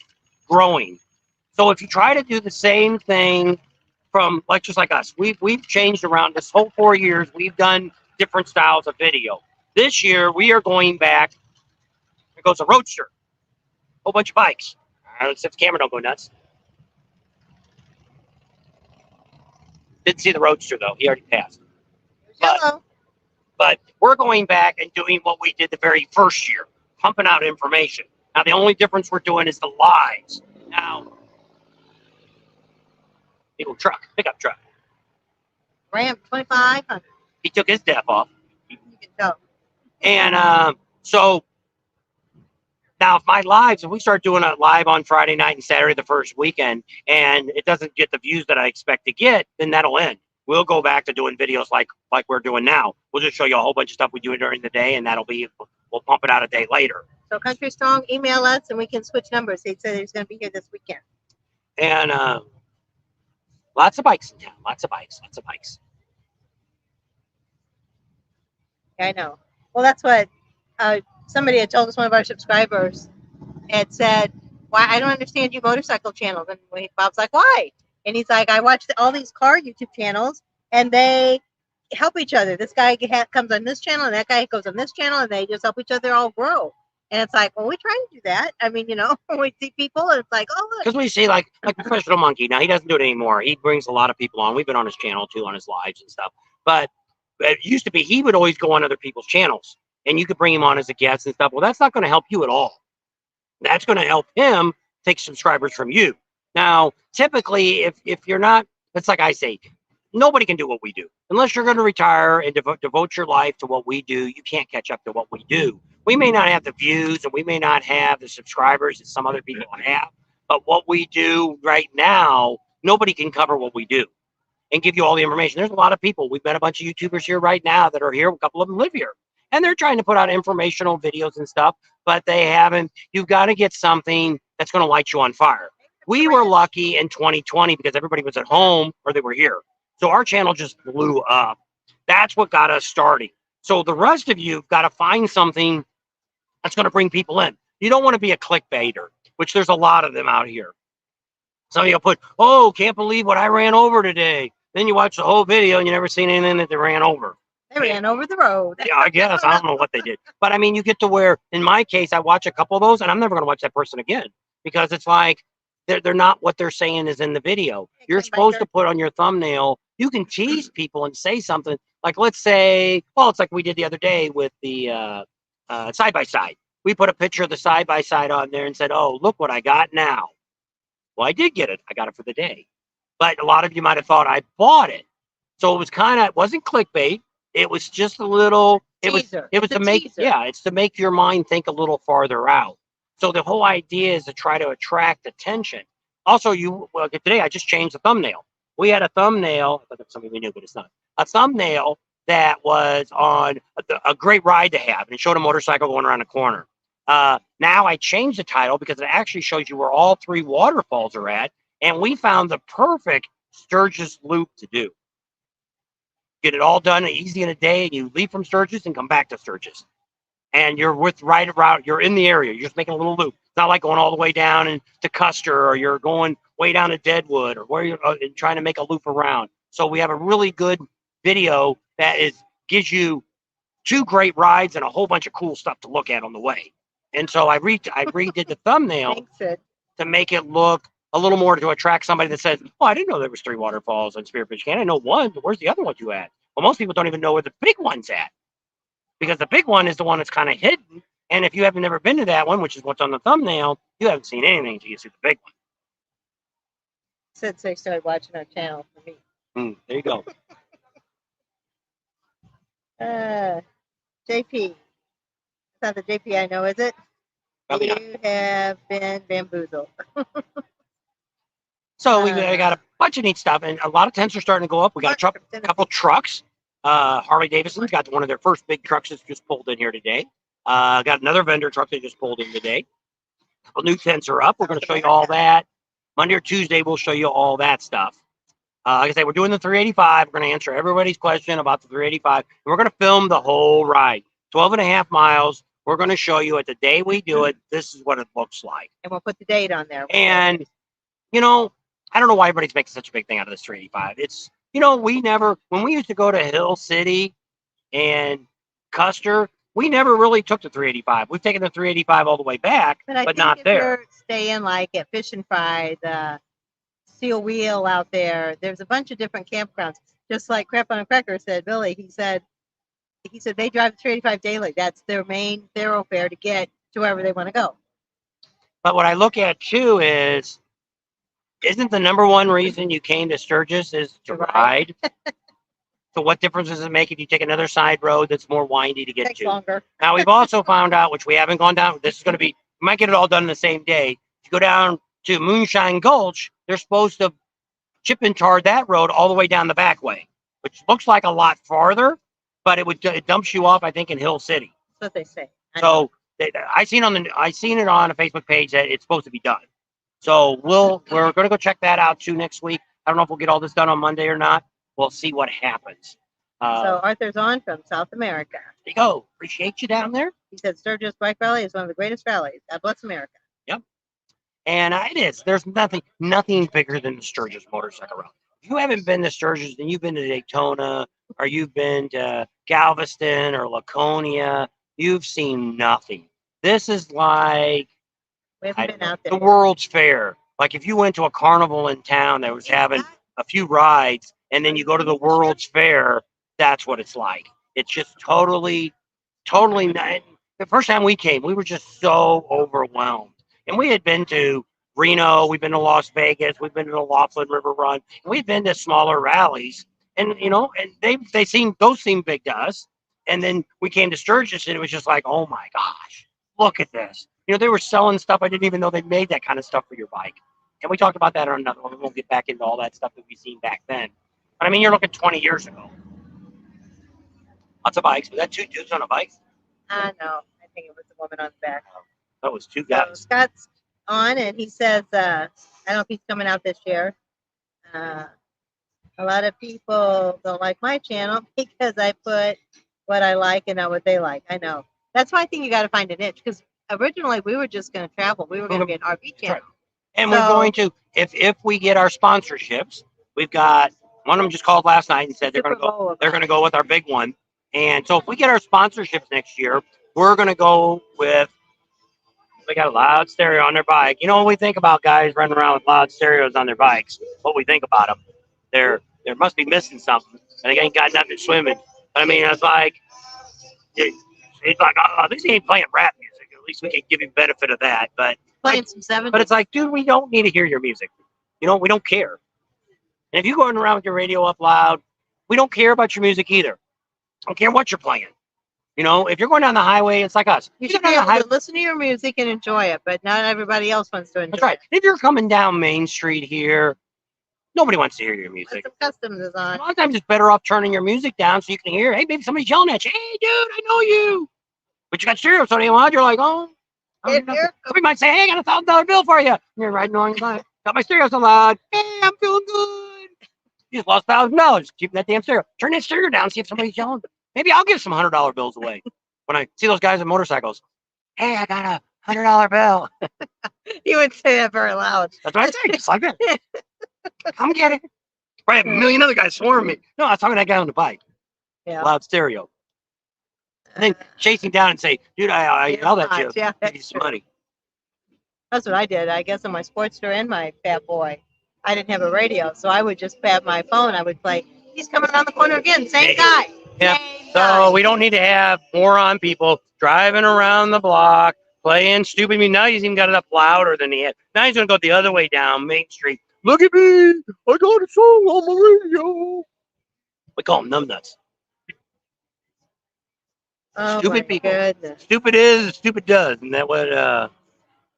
growing. So if you try to do the same thing from just like us, we've changed around this whole 4 years. We've done different styles of video. This year we are going back. There goes a Roadster, whole bunch of bikes. Let's see if the camera don't go nuts. Didn't see the Roadster though. He already passed. But we're going back and doing what we did the very first year, pumping out information. Now the only difference we're doing is the lives. Now, big old pickup truck. Ram 2500. He took his def off. You can tell. And so now, if we start doing a live on Friday night and Saturday the first weekend, and it doesn't get the views that I expect to get, then that'll end. We'll go back to doing videos like we're doing now. We'll just show you a whole bunch of stuff we do during the day, and we'll pump it out a day later. So Country Strong, email us, and we can switch numbers. He said he's going to be here this weekend. And lots of bikes in town. Lots of bikes. I know. Well, that's what somebody had told us, one of our subscribers had said, why I don't understand your motorcycle channels. And Bob's like, why? And he's like, I watch all these car YouTube channels, and they help each other. This guy comes on this channel, and that guy goes on this channel, and they just help each other all grow. And it's like, well, we try to do that. I mean, we see people, and it's like, oh, look. Because we see like Professional Monkey. Now, he doesn't do it anymore. He brings a lot of people on. We've been on his channel, too, on his lives and stuff. But it used to be he would always go on other people's channels, and you could bring him on as a guest and stuff. Well, that's not going to help you at all. That's going to help him take subscribers from you. Now, typically, if you're not, it's like I say, nobody can do what we do. Unless you're going to retire and devote your life to what we do, you can't catch up to what we do. We may not have the views, and we may not have the subscribers that some other people have, but what we do right now, nobody can cover what we do and give you all the information. There's a lot of people. We've met a bunch of YouTubers here right now that are here. A couple of them live here, and they're trying to put out informational videos and stuff, but they haven't. You've got to get something that's going to light you on fire. We were lucky in 2020 because everybody was at home or they were here. So our channel just blew up. That's what got us starting. So the rest of you've got to find something that's going to bring people in. You don't want to be a clickbaiter, which there's a lot of them out here. Some of you put, oh, can't believe what I ran over today. Then you watch the whole video and you never seen anything that they ran over. They ran over the road. Yeah, I guess. I don't know what they did. But I mean, you get to where, in my case, I watch a couple of those and I'm never going to watch that person again because it's like they're not what they're saying is in the video. You're supposed to put on your thumbnail, you can tease people and say something like, let's say, well, it's like we did the other day with the side-by-side. We put a picture of the side-by-side on there and said, oh, look what I got now. Well, I did get it. I got it for the day. But a lot of you might have thought I bought it. So it was it wasn't clickbait. It was just a little, it was to make, it's to make your mind think a little farther out. So the whole idea is to try to attract attention. Also, today I just changed the thumbnail. We had a thumbnail, I thought that was something we knew, but it's not. A thumbnail that was on a great ride to have, and it showed a motorcycle going around a corner. Now I changed the title because it actually shows you where all 3 waterfalls are at, and we found the perfect Sturgis loop to do. Get it all done easy in a day, and you leave from Sturgis and come back to Sturgis. And you're right around, you're in the area. You're just making a little loop. It's not like going all the way down to Custer, or you're going way down to Deadwood, or where you're trying to make a loop around. So we have a really good video that gives you 2 great rides and a whole bunch of cool stuff to look at on the way. And so I redid the thumbnail to make it look a little more to attract somebody that says, oh, I didn't know there was 3 waterfalls in Spearfish Canyon. I know one, but where's the other one you at? Well, most people don't even know where the big one's at, because the big one is the one that's kind of hidden. And if you haven't never been to that one, which is what's on the thumbnail, you haven't seen anything until you see the big one. Since they started watching our channel for me. There you go. JP. It's not the JP I know, is it? Probably you not. Have been bamboozled. So we got a bunch of neat stuff, and a lot of tents are starting to go up. We got a couple trucks. Harley Davidson's got one of their first big trucks that's just pulled in here today. Got another vendor truck that just pulled in today. A couple new tents are up. We're going to show you all that. Monday or Tuesday, we'll show you all that stuff. Like I say, we're doing the 385. We're going to answer everybody's question about the 385. And we're going to film the whole ride. 12.5 miles. We're going to show you at the day we do it, this is what it looks like. And we'll put the date on there. And, you know, I don't know why everybody's making such a big thing out of this 385. It's, you know, when we used to go to Hill City and Custer, we never really took the 385. We've taken the 385 all the way back, but not there. You're staying like at Fish and Fry, the Steel Wheel out there, there's a bunch of different campgrounds. Just like Crap on a Cracker said, Billy, he said they drive 385 daily. That's their main thoroughfare to get to wherever they want to go. But what I look at too is, isn't the number one reason you came to Sturgis is to ride? So what difference does it make if you take another side road that's more windy to get to? Longer. Now we've also found out, which we haven't gone down, this is going to be, we might get it all done the same day. If you go down to Moonshine Gulch, they're supposed to chip and tar that road all the way down the back way, which looks like a lot farther, but it dumps you off, I think, in Hill City. That's what they say. So I seen it on a Facebook page that it's supposed to be done. So we're going to go check that out too next week. I don't know if we'll get all this done on Monday or not. We'll see what happens. So Arthur's on from South America. There you go. Appreciate you down there. He said Sturgis Bike Rally is one of the greatest rallies. God bless America. Yep. And it is. There's nothing bigger than the Sturgis Motorcycle Rally. If you haven't been to Sturgis, then you've been to Daytona, or you've been to Galveston or Laconia. You've seen nothing. This is like we haven't been out there. The World's Fair. Like if you went to a carnival in town that was having a few rides, and then you go to the World's Fair, that's what it's like. It's just totally not. The first time we came, we were just so overwhelmed. And we had been to Reno, we've been to Las Vegas, we've been to the Laughlin River Run, and we've been to smaller rallies. And, you know, and those seemed big to us. And then we came to Sturgis, and it was just like, oh my gosh, look at this. You know, they were selling stuff. I didn't even know they made that kind of stuff for your bike. And we talked about that on another one. We won't get back into all that stuff that we've seen back then. But I mean, you're looking 20 years ago. Lots of bikes. Was that 2 dudes on a bike? No, I think it was a woman on the back. That was 2 guys. So Scott's on, and he says, I don't know if he's coming out this year. A lot of people don't like my channel because I put what I like and not what they like. I know. That's why I think you got to find a niche because originally we were just going to travel. We were going to be an RV channel. And we're going to, if we get our sponsorships, we've got one of them just called last night and said they're going to go. They're going to go with our big one. And so if we get our sponsorships next year, we're going to go with. They got a loud stereo on their bike. You know what we think about guys running around with loud stereos on their bikes? What we think about them? They must be missing something, and they ain't got nothing swimming. I mean, it's like it's like at least he ain't playing rap music. At least we can give him benefit of that. But playing some 70s. But it's like, dude, we don't need to hear your music. You know, we don't care. And if you're going around with your radio up loud, we don't care about your music either. I don't care what you're playing. You know, if you're going down the highway, it's like us. You should be able to listen to your music and enjoy it, but not everybody else wants to enjoy That's right. it. If you're coming down Main Street here, nobody wants to hear your music. Some customs is on. A lot of times it's better off turning your music down so you can hear, hey, maybe somebody's yelling at you. Hey, dude, I know you. But you got stereo so damn loud, you're like, oh. Somebody might say, hey, I got $1,000 bill for you. And you're riding along your bike. Got my stereo so loud. Hey, I'm feeling good. You just lost $1,000 keeping that damn stereo. Turn that stereo down, see if somebody's yelling. Maybe I'll give some $100 bills away. When I see those guys on motorcycles, hey, I got a $100 bill. You would say that very loud. That's what I say, just like that. Come get it. Probably a million other guys swarming me. No, I was talking to that guy on the bike. Yeah. Loud stereo. And then chase him down and say, dude, I yelled at you. Yeah, Give you some money. That's what I did. I guess on my Sportster and my Fat Boy, I didn't have a radio, so I would just have my phone. I would play, he's coming around the corner again, same guy. Yeah. Same So guy. we don't need to have moron people driving around the block, playing stupid music. Now he's even got it up louder than he had. Now he's going to go the other way down Main Street. Look at me. I got a song on my radio. We call them numbnuts. Oh Stupid my people. Goodness. Stupid is, stupid does. Isn't that what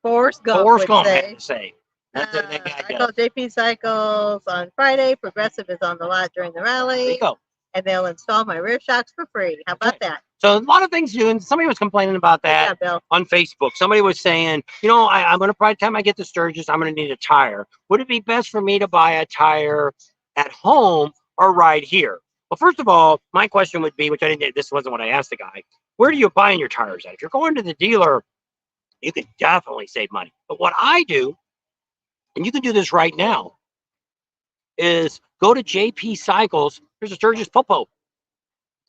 Forrest Gump Forrest would Gump say. had to say? That's what that guy I does. called JP Cycles on Friday. Progressive is on the lot during the There rally. you go. And they'll install my rear shocks for free. How about that? So a lot of things doing. Somebody was complaining about that Yeah, Bill. on Facebook. Somebody was saying, you know, I'm going to, by the time I get to Sturgis, I'm going to need a tire. Would it be best for me to buy a tire at home or right here? Well, first of all, my question would be, which I didn't, this wasn't what I asked the guy, where do you buy your tires at? If you're going to the dealer, you can definitely save money. But what I do, and you can do this right now, is go to JP Cycles. There's a Sturgis Popo.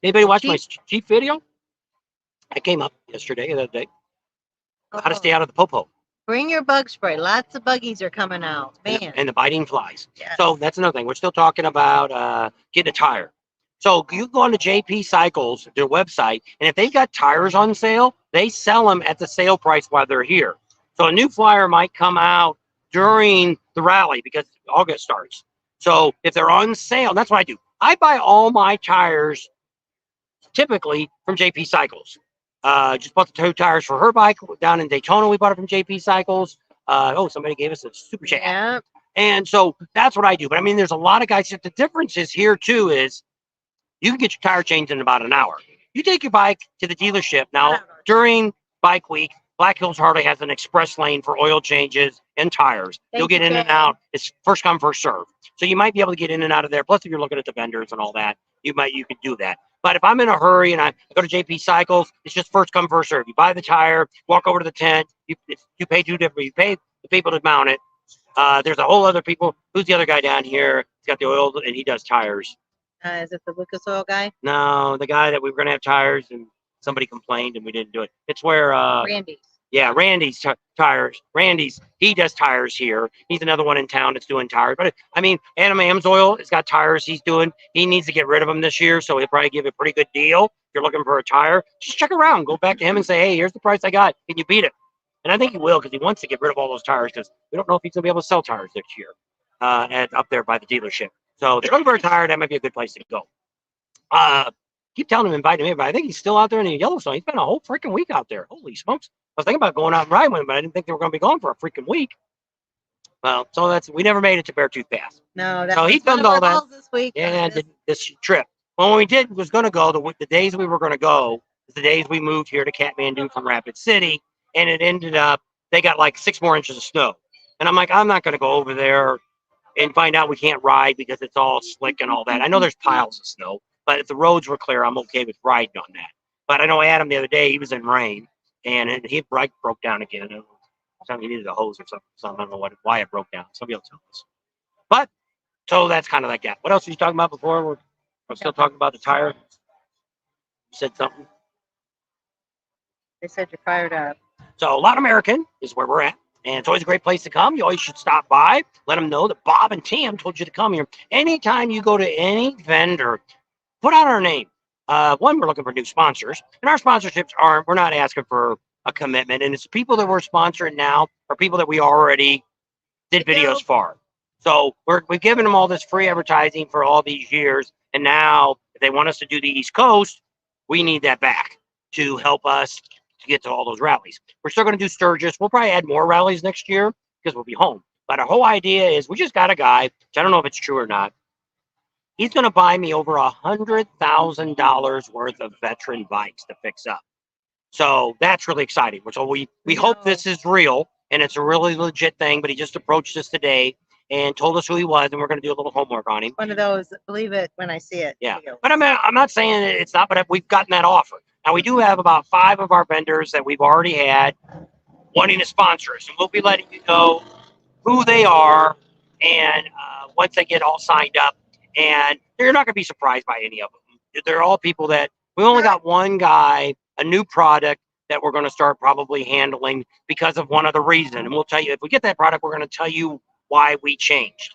Anybody watch my Jeep video? I came up yesterday, the other day. How to stay out of the Popo. Bring your bug spray. Lots of buggies are coming out. Man. And the biting flies. Yes. So that's another thing. We're still talking about getting a tire. So you go on to JP Cycles, their website, and if they've got tires on sale, they sell them at the sale price while they're here. So a new flyer might come out during the rally because August starts. So if they're on sale, that's what I do. I buy all my tires typically from JP Cycles. Just bought the two tires for her bike down in Daytona. We bought it from JP Cycles. Somebody gave us a super chat. Yeah. And so that's what I do. But I mean, there's a lot of guys. The difference is here too is you can get your tire changed in about an hour. You take your bike to the dealership now during bike week. Black Hills Harley has an express lane for oil changes and tires. You'll get in and out. It's first come, first serve. So you might be able to get in and out of there. Plus, if you're looking at the vendors and all that, you could do that. But if I'm in a hurry and I go to JP Cycles, it's just first come, first serve. You buy the tire, walk over to the tent. You pay two different. You pay the people to mount it. There's a whole other people. Who's the other guy down here? He's got the oil and he does tires. Is it the Lucas Oil guy? No, the guy that we were going to have tires and somebody complained and we didn't do it. It's where Randy's. Yeah, Randy's tires. He does tires here. He's another one in town that's doing tires. But I mean, Adam Amsoil has got tires he's doing. He needs to get rid of them this year, so he'll probably give a pretty good deal. If you're looking for a tire, just check around. Go back to him and say, hey, here's the price I got. Can you beat it? And I think he will because he wants to get rid of all those tires because we don't know if he's going to be able to sell tires next year up there by the delership. So if you're looking for a tire, that might be a good place to go. Keep telling him, invite him in, but I think he's still out there in the Yellowstone. He's been a whole freaking week out there. Holy smokes. I was thinking about going out and riding with him, but I didn't think they were going to be gone for a freaking week. Well, so we never made it to Beartooth Pass. No, so he filmed all that this week. Yeah, this trip. Well, when we was going to go, the days we were going to go, the days we moved here to Kathmandu from Rapid City, and it ended up, they got like 6 more inches of snow. And I'm like, I'm not going to go over there and find out we can't ride because it's all slick and all that. I know there's piles of snow, But if the roads were clear, I'm okay with riding on that. But I know Adam the other day, he was in rain, and his bike broke down again. Something he needed a hose or something. I don't know why it broke down. Somebody else tell us. But so that's kind of like that. What else were you talking about before? We're still talking about the tire. You said something. They said you're fired up. So Latin American is where we're at. And it's always a great place to come. You always should stop by. Let them know that Bob and Tam told you to come here. Anytime you go to any vendor, put out our name. One, we're looking for new sponsors. And our sponsorships we're not asking for a commitment. And it's people that we're sponsoring now are people that we already did videos for. So we've given them all this free advertising for all these years. And now if they want us to do the East Coast, we need that back to help us to get to all those rallies. We're still going to do Sturgis. We'll probably add more rallies next year because we'll be home. But our whole idea is we just got a guy, which I don't know if it's true or not. He's going to buy me over $100,000 worth of veteran bikes to fix up. So that's really exciting. So we hope this is real and it's a really legit thing. But he just approached us today and told us who he was, and we're going to do a little homework on him. One of those, believe it when I see it. Yeah, but I'm not saying it's not, but we've gotten that offer. Now, we do have about 5 of our vendors that we've already had wanting to sponsor us, and we'll be letting you know who they are and once they get all signed up. And you're not going to be surprised by any of them. They're all people that we only got one guy, a new product that we're going to start probably handling because of one other reason. And we'll tell you, if we get that product, we're going to tell you why we changed.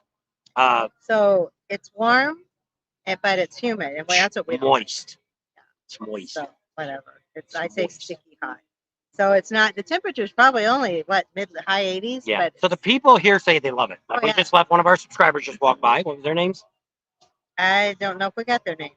So it's warm, but it's humid, and that's what we moist. It's moist. So whatever. I say sticky hot. So it's not, the temperature is probably only high 80s. Yeah. But so the people here say they love it. We just left one of our subscribers just walk by. What was their names? I don't know if we got their names.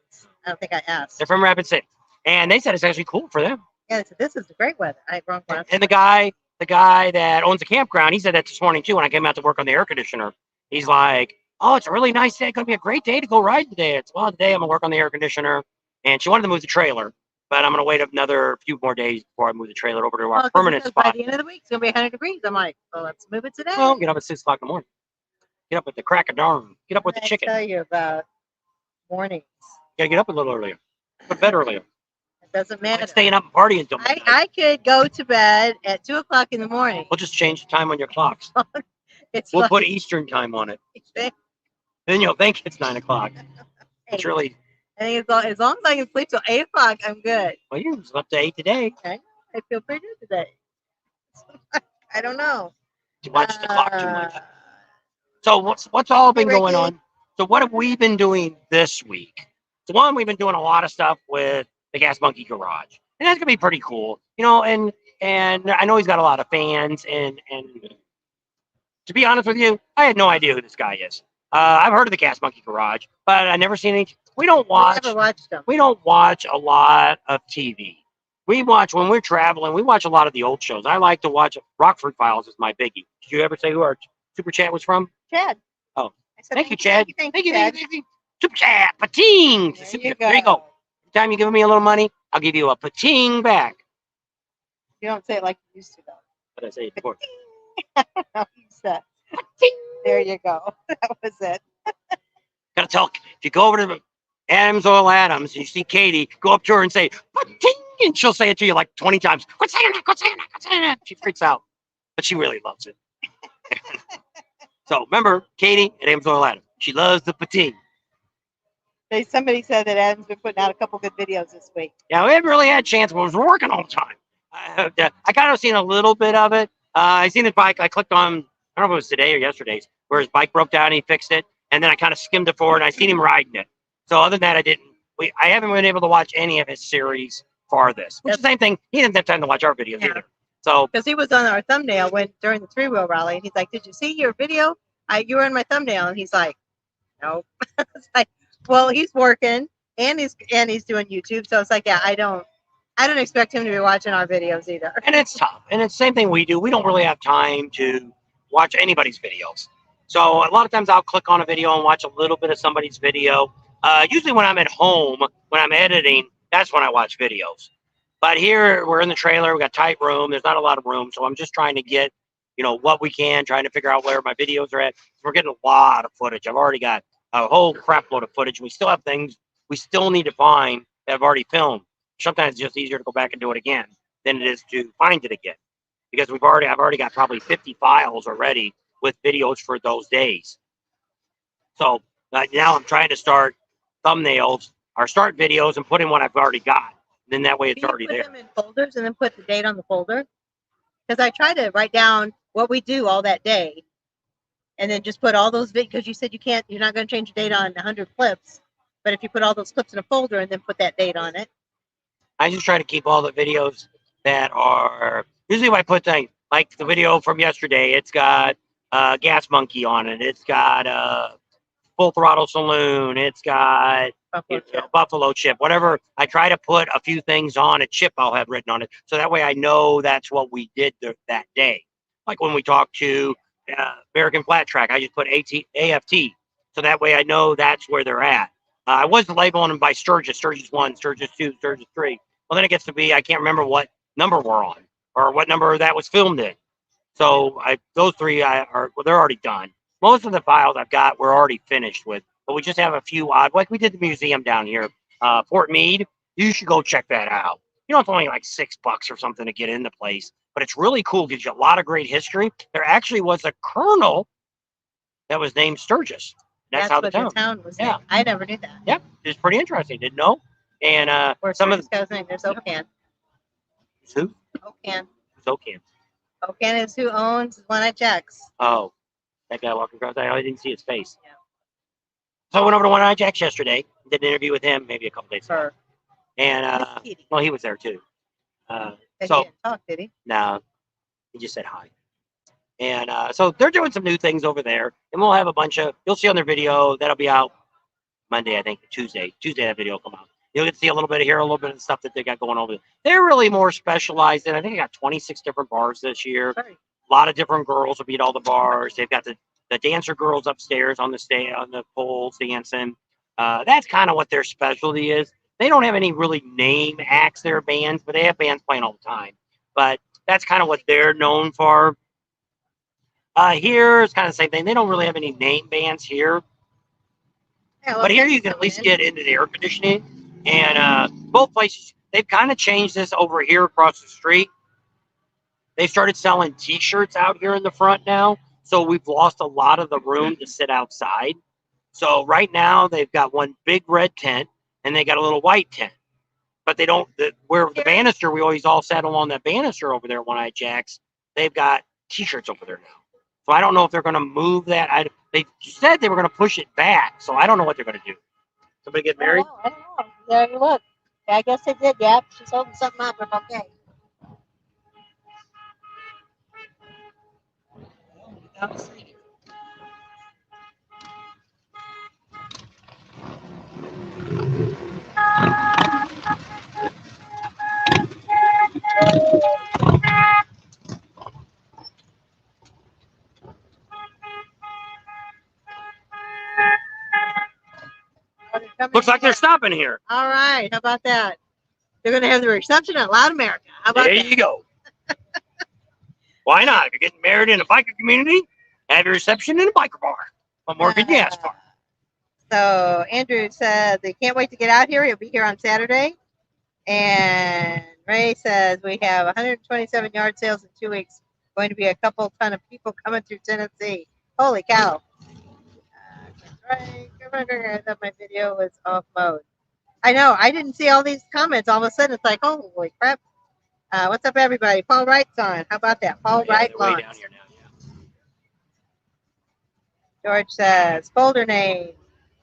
I don't think I asked. They're from Rapid City, and they said it's actually cool for them. Yeah, they said this is the great weather. And the guy that owns the campground, he said that this morning too. When I came out to work on the air conditioner, he's like, "Oh, it's a really nice day. It's gonna be a great day to go ride today." Today I'm gonna work on the air conditioner, and she wanted to move the trailer. But I'm going to wait another few more days before I move the trailer over to our permanent spot. By the end of the week, it's going to be 100 degrees. I'm like, well, let's move it today. Well, get up at 6 o'clock in the morning. Get up at the crack of dawn. Get up with the chicken. I tell you about mornings. You got to get up a little earlier. Go to bed earlier. It doesn't matter. I'm staying up and partying until midnight. I could go to bed at 2 o'clock in the morning. We'll just change the time on your clocks. We'll put Eastern time on it. Then you'll think it's 9 o'clock. It's really... I think as long as I can sleep till 8 o'clock, I'm good. Well, you slept to 8 today. Okay. I feel pretty good today. I don't know. You watch the clock too much. So what's all been going on? So what have we been doing this week? So one, we've been doing a lot of stuff with the Gas Monkey Garage, and that's gonna be pretty cool, And I know he's got a lot of fans, and to be honest with you, I had no idea who this guy is. I've heard of the Gas Monkey Garage, but I never seen any. We never watched them. We don't watch a lot of TV. We watch when we're traveling. We watch a lot of the old shows. I like to watch Rockford Files is my biggie. Did you ever say who our super chat was from? Chad. Oh, thank you, Chad. Thank you, Chad. Super chat, pating. There you go. Every time you give me a little money, I'll give you a pating back. You don't say it like you used to, though. What did I say before? I don't know. You said. Pating. There you go. That was it. Gotta tell. If you go over to Adams Oil Adams, and you see Katie, go up to her and say, "Pating," and she'll say it to you like 20 times. Quit saying that, quit saying that, quit saying that. She freaks out, but she really loves it. So remember, Katie at Adams Oil Adams, she loves the pating. Somebody said that Adam's been putting out a couple good videos this week. Yeah, we haven't really had a chance, but we're working all the time. I kind of seen a little bit of it. I seen his bike. I clicked on, I don't know if it was today or yesterday's, where his bike broke down and he fixed it. And then I kind of skimmed it forward and I seen him riding it. So other than that, I haven't been able to watch any of his series for this. Which is the same thing. He didn't have time to watch our videos either. So because he was on our thumbnail during the 3-wheel rally, and he's like, "Did you see your video? You were in my thumbnail." And he's like, "No." It's like, well, he's working and he's doing YouTube, so it's like, yeah, I don't expect him to be watching our videos either. And it's tough. And it's the same thing we do. We don't really have time to watch anybody's videos. So a lot of times I'll click on a video and watch a little bit of somebody's video. Usually when I'm at home, when I'm editing, that's when I watch videos. But here we're in the trailer. We got tight room. There's not a lot of room. So I'm just trying to get, what we can, trying to figure out where my videos are at. We're getting a lot of footage. I've already got a whole crap load of footage. We still have things we still need to find that have already filmed. Sometimes it's just easier to go back and do it again than it is to find it again, because I've already got probably 50 files already with videos for those days. So now I'm trying to start thumbnails or start videos and put in what I've already got. Then that way it's already there. Put them in folders and then put the date on the folder. Because I try to write down what we do all that day, and then just put all those videos. Because you said you're not going to change the date on 100 clips, but if you put all those clips in a folder and then put that date on it. I just try to keep all the videos that are usually if I put things like the video from yesterday. It's got Gas Monkey on it. It's got Full Throttle Saloon. It's got Buffalo Chip, whatever. I try to put a few things on a chip I'll have written on it, so that way I know that's what we did that day. Like when we talked to American Flat Track, I just put AFT, so that way I know that's where they're at. I was labeling them by Sturgis 1, Sturgis 2, Sturgis 3. Well, then it gets to be I can't remember what number we're on or what number that was filmed in. So those three they're already done. Most of the files I've got we're already finished with, but we just have a few odd, like we did the museum down here, Fort Meade. You should go check that out. You know, it's only like $6 or something to get in the place, but it's really cool. Gives you a lot of great history. There actually was a colonel that was named Sturgis. That's how the town was named. I never knew that. Yep, it's pretty interesting. Didn't know. And some of the guy's name. There's Ocan. Who? Ocan. Who's Ocan? Ocan is who owns One-Eyed Jacks. Oh, that guy walking across. I didn't see his face. Yeah. So I went over to One-Eyed Jacks yesterday. Did an interview with him maybe a couple days ago. And well, he was there too. So he didn't talk, did he? No, he just said hi. And so they're doing some new things over there, and we'll have a bunch of. You'll see on their video that'll be out Monday, I think. Tuesday that video will come out. You'll get to see a little bit of here, a little bit of the stuff that they got going over there. They're really more specialized in. I think they got 26 different bars this year. Right. A lot of different girls will be at all the bars. They've got the dancer girls upstairs on the poles dancing. That's kind of what their specialty is. They don't have any really name acts, their bands, but they have bands playing all the time. But that's kind of what they're known for. Here it's kind of the same thing. They don't really have any name bands here. Yeah, well, but here you can at least get into the air conditioning. And both places, they've kind of changed this over here across the street. They started selling T-shirts out here in the front now. So we've lost a lot of the room to sit outside. So right now they've got one big red tent and they got a little white tent. But they don't, where the banister, we always all sat along that banister over there, One-Eyed Jacks. They've got T-shirts over there now. So I don't know if they're going to move that. They said they were going to push it back. So I don't know what they're going to do. Somebody get married? I don't know. There you look. Yeah, I guess they did. Yep. She's holding something up, but okay. Looks like they're stopping here. All right. How about that? They're going to have the reception at Loud America. How about there that? You go. Why not? If you're getting married in a biker community, have your reception in a biker bar. What more could you ask for? So Andrew said they can't wait to get out here. He'll be here on Saturday. And Ray says we have 127 yard sales in 2 weeks. Going to be a couple ton of people coming through Tennessee. Holy cow. Right. I thought my video was off mode. I know. I didn't see all these comments. All of a sudden, it's like, holy crap. What's up, everybody? Paul Wright's on. How about that? Paul Wright on. Way down here now, yeah. George says, folder name,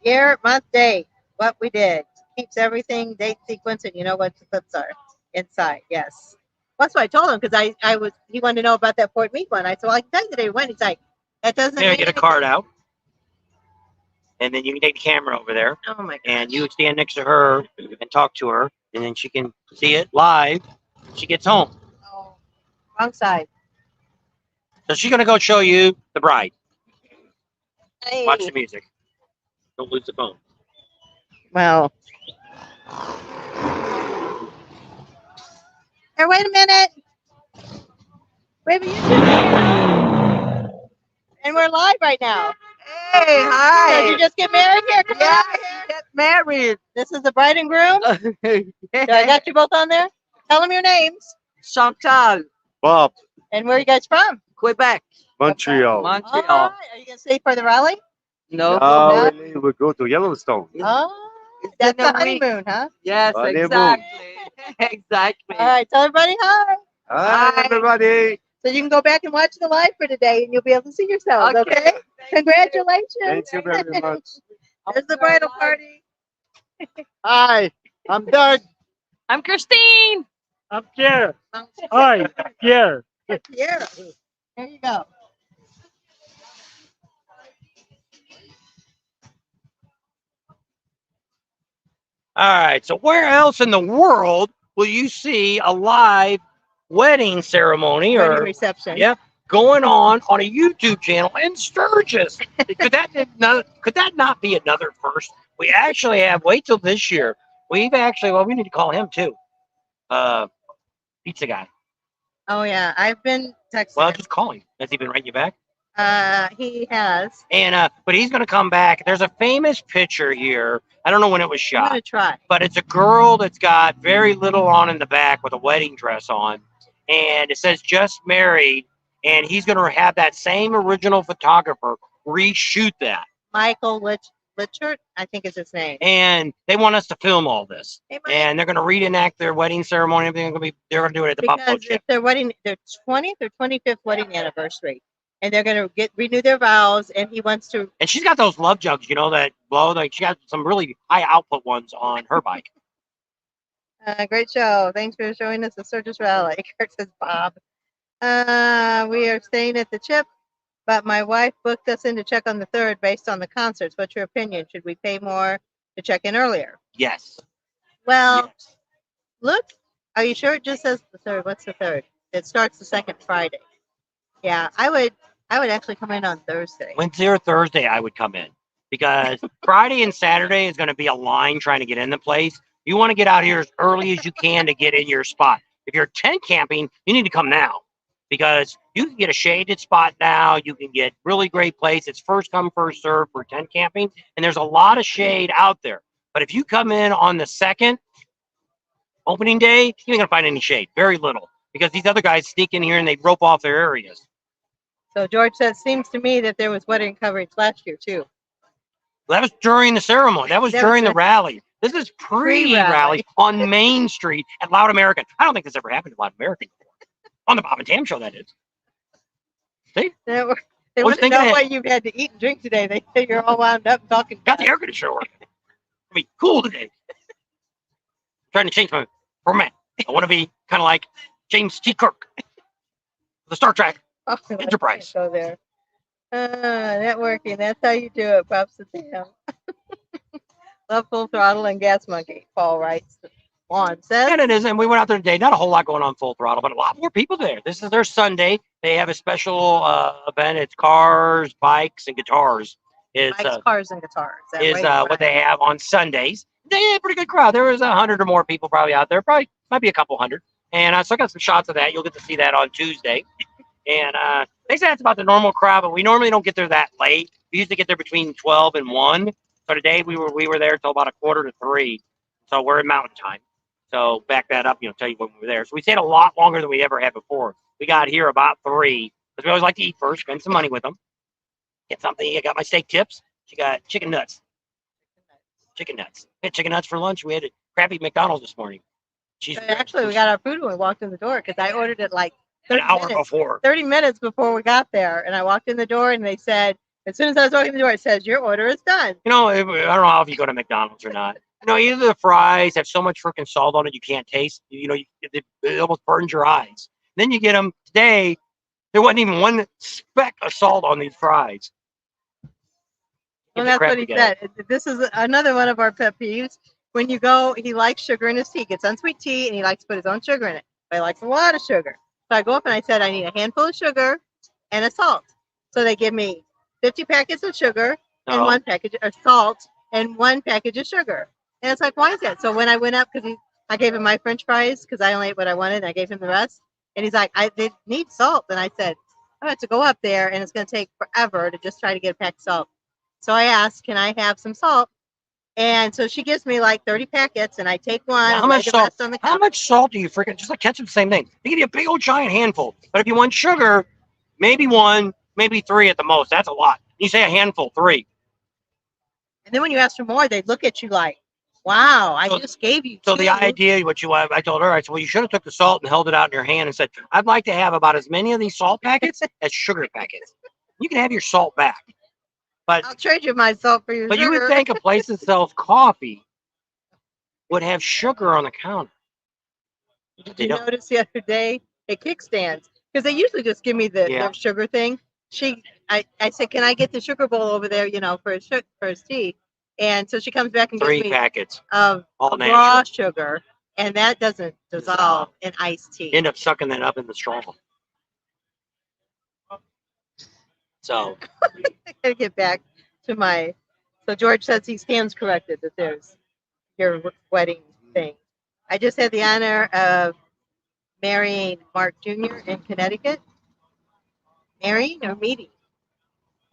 year, month, date, what we did. Keeps everything, date, sequence, and you know what the clips are inside. Yes. That's what I told him because he wanted to know about that Fort Meade one. I said, well, I can tell you that he went. He's like, that doesn't mean get a card out. And then you can take the camera over there. Oh my God. And you would stand next to her and talk to her. And then she can see it live. She gets home. Oh, wrong side. So she's going to go show you the bride. Hey. Watch the music. Don't lose the phone. Well. Hey, wait a minute. Wait a minute. And we're live right now. Hey, Did hi. you just get married here? Come Yeah, on over here. get married. This is the bride and groom. So I got you both on there. Tell them your names Chantal, Bob, and where you guys from. Quebec, Montreal. All Montreal. right. Are you gonna stay for the rally? No. Now we go to Yellowstone. Oh, It's that's been the a week. honeymoon, huh? Yes, Honeymoon. exactly. Exactly. All right. Tell everybody hi. Hi, Hi. everybody. So you can go back and watch the live for today, and you'll be able to see yourselves. Okay. Okay. Congratulations. Thank you very much. There's the bridal party. Hi, I'm Doug. I'm Christine. I'm Pierre. Hi, Pierre. Yeah. There you go. All right. So where else in the world will you see a live wedding ceremony Wedding or reception. going on a YouTube channel in Sturgis? Could that not be another first? We actually have. Wait till this year. We need to call him too. Pizza guy. Oh yeah, I've been texting. Well, him. just call him. Has he been writing you back? He has. And but he's gonna come back. There's a famous picture here. I don't know when it was I'm shot, gonna try. but it's a girl that's got very little on in the back with a wedding dress on, and it says just married. And he's gonna have that same original photographer reshoot that. Michael Litchert, I think is his name. And they want us to film all this, Hey, Mike. and they're gonna reenact their wedding ceremony. They're gonna do it at the Buffalo Because Chip. it's their 20th or 25th wedding anniversary, and they're gonna renew their vows. And he wants to. And she's got those love jugs, that blow. Like she got some really high output ones on her bike. Great show. Thanks for showing us the Sturgis Rally. Kurt says Bob. We are staying at the Chip, but my wife booked us in to check on the 3rd based on the concerts. What's your opinion? Should we pay more to check in earlier? Yes. Well, Yes. look. Are you sure it just says the 3rd? What's the 3rd? It starts the 2nd Friday. Yeah, I would actually come in on Thursday. Wednesday or Thursday, I would come in because Friday and Saturday is going to be a line trying to get in the place. You want to get out here as early as you can to get in your spot. If you're tent camping, you need to come now because you can get a shaded spot now. You can get really great place. It's first come, first serve for tent camping, and there's a lot of shade out there. But if you come in on the 2nd, opening day, you ain't going to find any shade. Very little because these other guys sneak in here and they rope off their areas. So George says, seems to me that there was wedding coverage last year too. That was during the ceremony. That was during the rally. This is pre-rally on Main Street at Loud American. I don't think this ever happened at Loud American before. On the Bob and Tam show, that is. See? They want to know what you've had to eat and drink today. They say you're all wound up talking. Got the air conditioner working. I mean, cool today. Trying to change my format. I want to be kind of like James T. Kirk, the Star Trek Enterprise. Go there. Networking. That's how you do it. Props to them. Love Full Throttle and Gas Monkey. Paul writes. Juan says. And it is. And we went out there today. Not a whole lot going on Full Throttle, but a lot more people there. This is their Sunday. They have a special event. It's cars, bikes, and guitars. Bikes, cars, and guitars. Is what they have on Sundays. They had a pretty good crowd. There was 100 or more people probably out there. Probably might be a couple hundred. And so I got some shots of that. You'll get to see that on Tuesday. And they said it's about the normal crowd, but we normally don't get there that late. We usually get there between 12 and 1. So today we were there till about 2:45. So we're in mountain time. So back that up, tell you when we were there. So we stayed a lot longer than we ever had before. We got here about 3 because we always like to eat first, spend some money with them. Get something. I got my steak tips. She got chicken nuts. Chicken nuts. We had chicken nuts for lunch. We had a crappy McDonald's this morning. Actually, we got our food when we walked in the door because I ordered it like an hour before. 30 minutes before we got there. And I walked in the door and they said, as soon as I was walking in the door, it says, your order is done. I don't know if you go to McDonald's or not. Either the fries have so much freaking salt on it you can't taste. It almost burns your eyes. Then you get them today. There wasn't even one speck of salt on these fries. Well, that's what he said. This is another one of our pet peeves. When you go, he likes sugar in his tea. He gets unsweet tea, and he likes to put his own sugar in it. But he likes a lot of sugar. So I go up and I said, I need a handful of sugar and a salt. So they give me 50 packets of sugar and 1 package of salt and 1 package of sugar. And it's like, why is that? So when I went up, because I gave him my French fries because I only ate what I wanted, and I gave him the rest. And he's like, they need salt. And I said, I have to go up there, and it's going to take forever to just try to get a pack of salt. So I asked, can I have some salt? And so she gives me like 30 packets, and I take one. Now, and how lay much the salt? rest on the How counter. much salt do you freaking just like ketchup? Same thing. They give you a big old giant handful, but if you want sugar, maybe one, maybe three at the most. That's a lot. You say a handful, three. And then when you ask for more, they look at you like, "Wow, I So- just gave you." So two. the idea, I told her, I said, well, you should have took the salt and held it out in your hand and said, I'd like to have about as many of these salt packets as sugar packets. You can have your salt back, but I'll trade you my salt for your but sugar. you would think a place that sells coffee would have sugar on the counter. Did They you don't. notice the other day at kickstands? Because they usually just give me the Yeah. their sugar thing. I said, can I get the sugar bowl over there, for his tea? And so she comes back and gives Three me packets, of all raw natural. sugar, and that doesn't dissolve in iced tea. End up sucking that up in the straw. So I gotta get back to my. So George says he stands corrected that there's your wedding thing. I just had the honor of marrying Mark Jr. in Connecticut. Marrying or meeting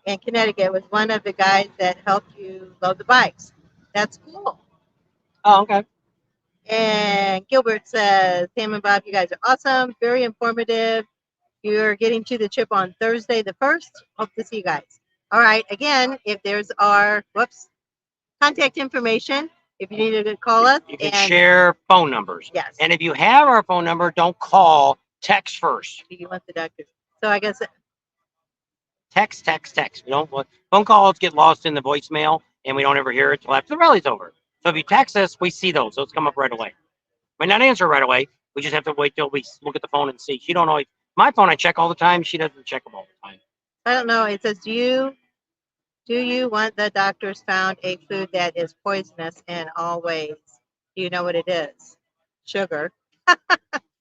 in Connecticut was one of the guys that helped you load the bikes. That's cool. oh, okay. And Gilbert says, Sam and Bob, you guys are awesome, very informative. You're getting to the trip on Thursday the 1st. Hope to see you guys. All right. Again, if there's our contact information, if you need to call us. You can and share phone numbers. Yes. And if you have our phone number, don't call, text first. Do you want the doctor? So I guess Text. We don't want phone calls get lost in the voicemail and we don't ever hear it till after the rally's over. So if you text us, we see those. Those come up right away. Might not answer right away. We just have to wait till we look at the phone and see. She don't always. My phone I check all the time. She doesn't check them all the time. I don't know. It says, do you want the doctors found a food that is poisonous in all ways? Do you know what it is? Sugar.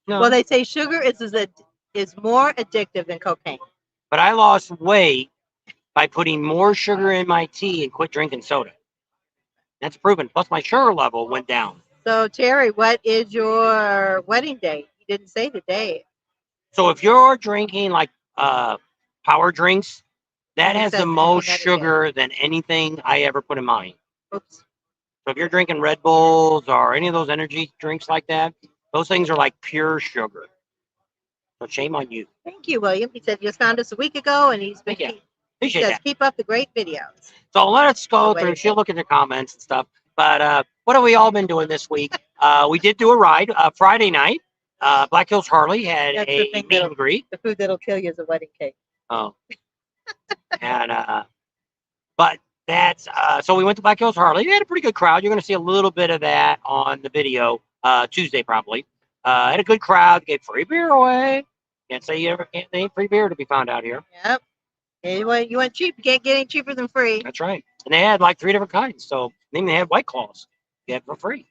No. Well, they say sugar is more addictive than cocaine. But I lost weight by putting more sugar in my tea and quit drinking soda. That's proven. Plus my sugar level went down. So Terry, what is your wedding date? You didn't say the date. So if you're drinking like power drinks, that It has says the most Connecticut. sugar than anything I ever put in mine. Oops. So if you're drinking Red Bulls or any of those energy drinks like that, those things are like pure sugar. So shame on you. Thank you, William. He said he just found us a week ago, and he's been. Thank you. He Appreciate says that. keep up the great videos. So let us go The through. wedding She'll look at the comments and stuff. But what have we all been doing this week? We did do a ride Friday night. Black Hills Harley had That's the a thing meet and greet. The food that'll kill you is a wedding cake. Oh. And but that's so we went to Black Hills Harley. We had a pretty good crowd. You're going to see a little bit of that on the video Tuesday probably. Had a good crowd. Gave free beer away. Can't say there ain't free beer to be found out here. Yep. You went cheap. You can't get any cheaper than free. That's right. And they had like 3 different kinds. So then they had White Claws. You had for free.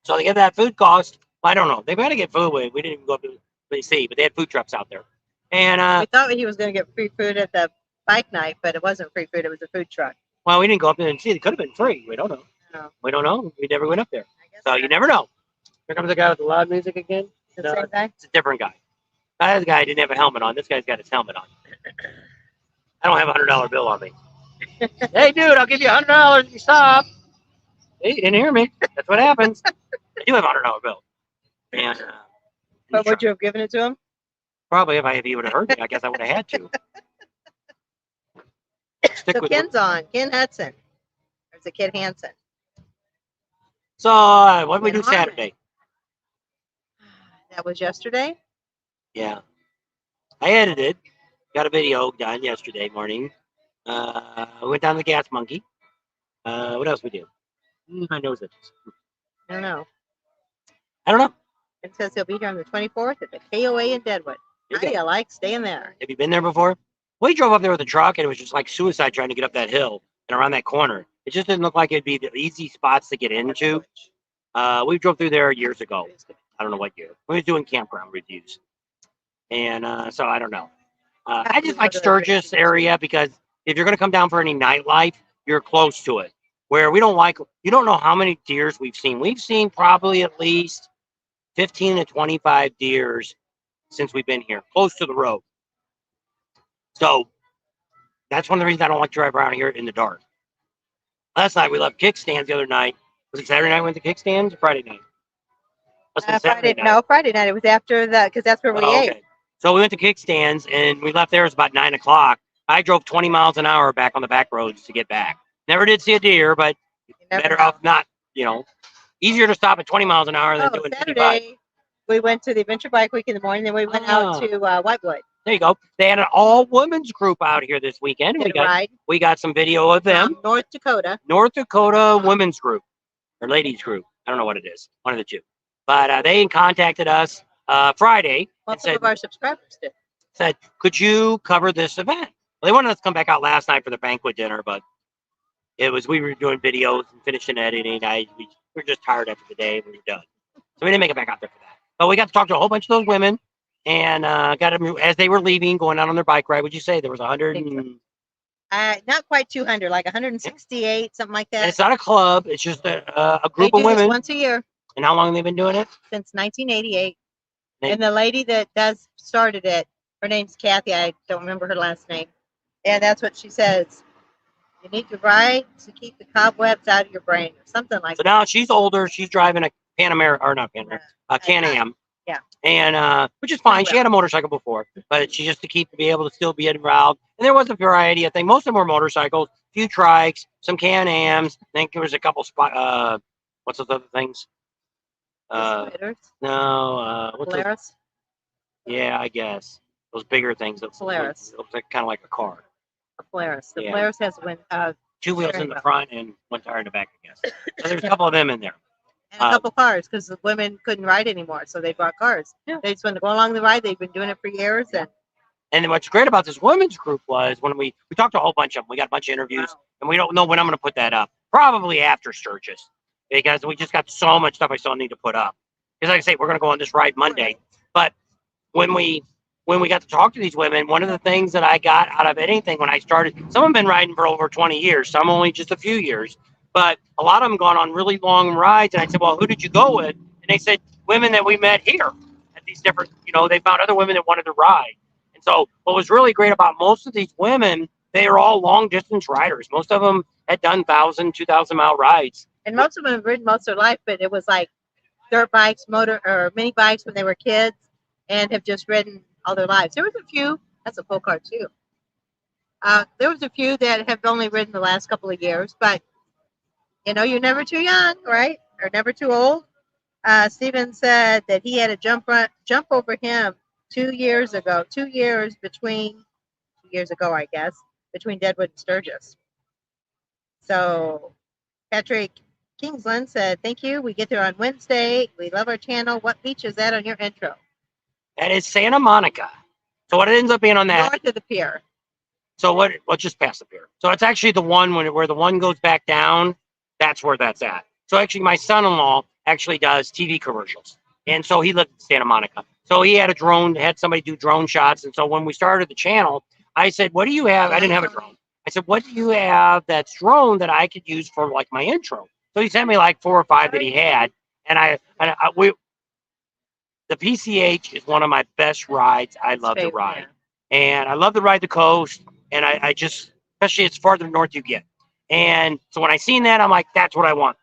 So they get that food cost. I don't know. They might have get food away. We didn't even go up to see, but they had food trucks out there. And We thought he was going to get free food at the bike night, but it wasn't free food. It was a food truck. well, we didn't go up there and see. It could have been free. We don't know. No. We don't know. We never went up there. I guess So you never know. Here comes the guy with the loud music again. the No, same guy. it's a different guy. That guy didn't have a helmet on. This guy's got his helmet on. I don't have $100 bill on me. Hey, dude, I'll give you $100 if you stop. Hey, you didn't hear me. That's what happens. I do have $100 bill. And But would you have given it to him? probably if he would have heard me, I guess I would have had to. Stick So with Ken's on. Ken Hudson. Or is it Ken Hansen? So what did we do Ken Harmon. Saturday? That was yesterday. Yeah, I edited. Got a video done yesterday morning. I went down to the Gas Monkey. What else we do? My nose itches. I don't know. I don't know. It says he'll be here on the 24th at the KOA in Deadwood. There How you do go. you like staying there? Have you been there before? We drove up there with a truck and it was just like suicide trying to get up that hill and around that corner. It just didn't look like it'd be the easy spots to get into. We drove through there years ago. I don't know what year. We was doing campground reviews. And so I don't know. I just like Sturgis area because if you're going to come down for any nightlife, you're close to it. Where we don't like, you don't know how many deers we've seen. We've seen probably at least 15 to 25 deers since we've been here, close to the road. So that's one of the reasons I don't like to drive around here in the dark. Last night we left kickstands the other night. Was it Saturday night we went to kickstands or Friday night? Must have been Saturday night. No, Friday night. It was after that because that's where we Oh, ate. okay. So we went to kickstands and we left there. It was about 9 o'clock. I drove 20 miles an hour back on the back roads to get back. Never did see a deer, but You never better know. off not, easier to stop at 20 miles an hour than Oh, doing 55. Saturday, we went to the Adventure Bike Week in the morning. Then we went out to Whitewood. There you go. They had an all women's group out here this weekend. Did a ride We got some video of them. from North Dakota. North Dakota women's group or ladies group. I don't know what it is. One of the two. But they contacted us Friday Well, and some of our subscribers did. said, could you cover this event? Well, they wanted us to come back out last night for the banquet dinner, but we were doing videos and finishing editing. We were just tired after the day. We were done. So we didn't make it back out there for that. But we got to talk to a whole bunch of those women and got them as they were leaving, going out on their bike ride. Would you say there was 100? Not quite 200, like 168, something like that. It's not a club. It's just a They group do of this women. once a year And how long have they been doing it? since 1988. They- And the lady that started it, her name's Kathy. I don't remember her last name. And that's what she says. You need to ride to keep the cobwebs out of your brain or something like So that. now she's older. She's driving a Pan America, or not Pan America, a Can-Am. Yeah. And which is fine. She had a motorcycle before, but she just to be able to still be involved. And there was a variety of things. Most of them were motorcycles, a few trikes, some Can-Ams. I think there was a couple what's those other things? Spitters, What's those? Polaris. Yeah, I guess those bigger things. That Polaris. looks like kind of like a car. A Polaris. The Yeah. Polaris has Two wheels Very in the well. front and one tire in the back, I guess. So there's a couple of them in there. and a couple cars because the women couldn't ride anymore, so they brought cars. Yeah. They just wanted to go along the ride. They've been doing it for years, and And then what's great about this women's group was when we talked to a whole bunch of them. We got a bunch of interviews, and we don't know when I'm going to put that up. Probably after Sturgis, because we just got so much stuff I still need to put up. Because like I say, we're going to go on this ride Monday. But when we got to talk to these women, one of the things that I got out of anything when I started, some have been riding for over 20 years, some only just a few years, but a lot of them gone on really long rides. And I said, well, who did you go with? And they said, women that we met here at these different, they found other women that wanted to ride. And so what was really great about most of these women, they are all long distance riders. Most of them had done 1,000, 2,000 mile rides. most of them have ridden most of their life, but it was like dirt bikes, mini bikes when they were kids, and have just ridden all their lives. There was a few. That's a full car too. There was a few that have only ridden the last couple of years, but you're never too young, right? Or never too old. Steven said that he had a jump over him 2 years ago. 2 years between 2 years ago, I guess, between Deadwood and Sturgis. So Patrick Kingsland said, "Thank you. We get there on Wednesday. We love our channel. What beach is that on your intro?" That is Santa Monica. So what it ends up being on that. North of the pier. So just past the pier. So it's actually the one where the one goes back down. That's where that's at. So actually, my son-in-law actually does TV commercials, and so he lived in Santa Monica. So he had had somebody do drone shots. And so when we started the channel, I said, "What do you have?" I didn't have a drone. I said, "What do you have that's drone that I could use for like my intro?" So he sent me like 4 or 5 that he had, and the PCH is one of my best rides. I love to ride. And I love to ride the coast. And I just, especially it's farther north you get. And so when I seen that, I'm like, that's what I want.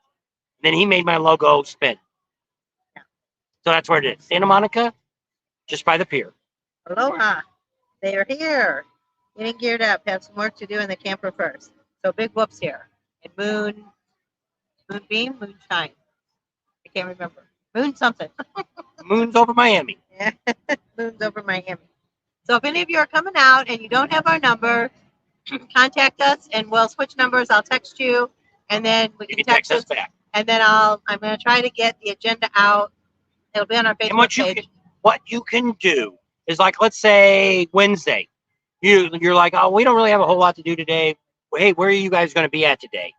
Then he made my logo spin. Yeah. So that's where it is. Santa Monica, just by the pier. Aloha. They are here. Getting geared up. Have some work to do in the camper first. So big whoops here. And Moonbeam, Moonshine. I can't remember. Moon something. Moon's over Miami. Yeah. Moon's over Miami. So if any of you are coming out and you don't have our number, contact us and we'll switch numbers. I'll text you and then we You can can text us back. And then I'm going to try to get the agenda out. It'll be on our And Facebook page. what you can do is like, let's say Wednesday, you're like, oh, we don't really have a whole lot to do today. Hey, where are you guys going to be at today?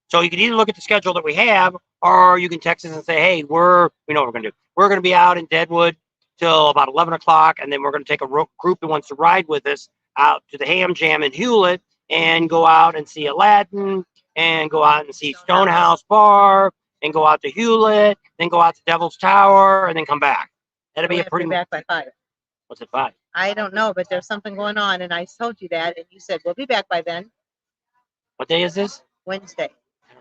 So you can either look at the schedule that we have, or you can text us and say, hey, we know what we're going to do. We're going to be out in Deadwood till about 11 o'clock, and then we're going to take a group that wants to ride with us out to the Ham Jam in Hewlett and go out and see Aladdin and go out and see Stonehouse Bar and go out to Hewlett, then go out to Devil's Tower, and then come back. That'll be a pretty back by 5. What's it, 5? I don't know, but there's something going on, and I told you that, and you said we'll be back by then. What day is this? Wednesday.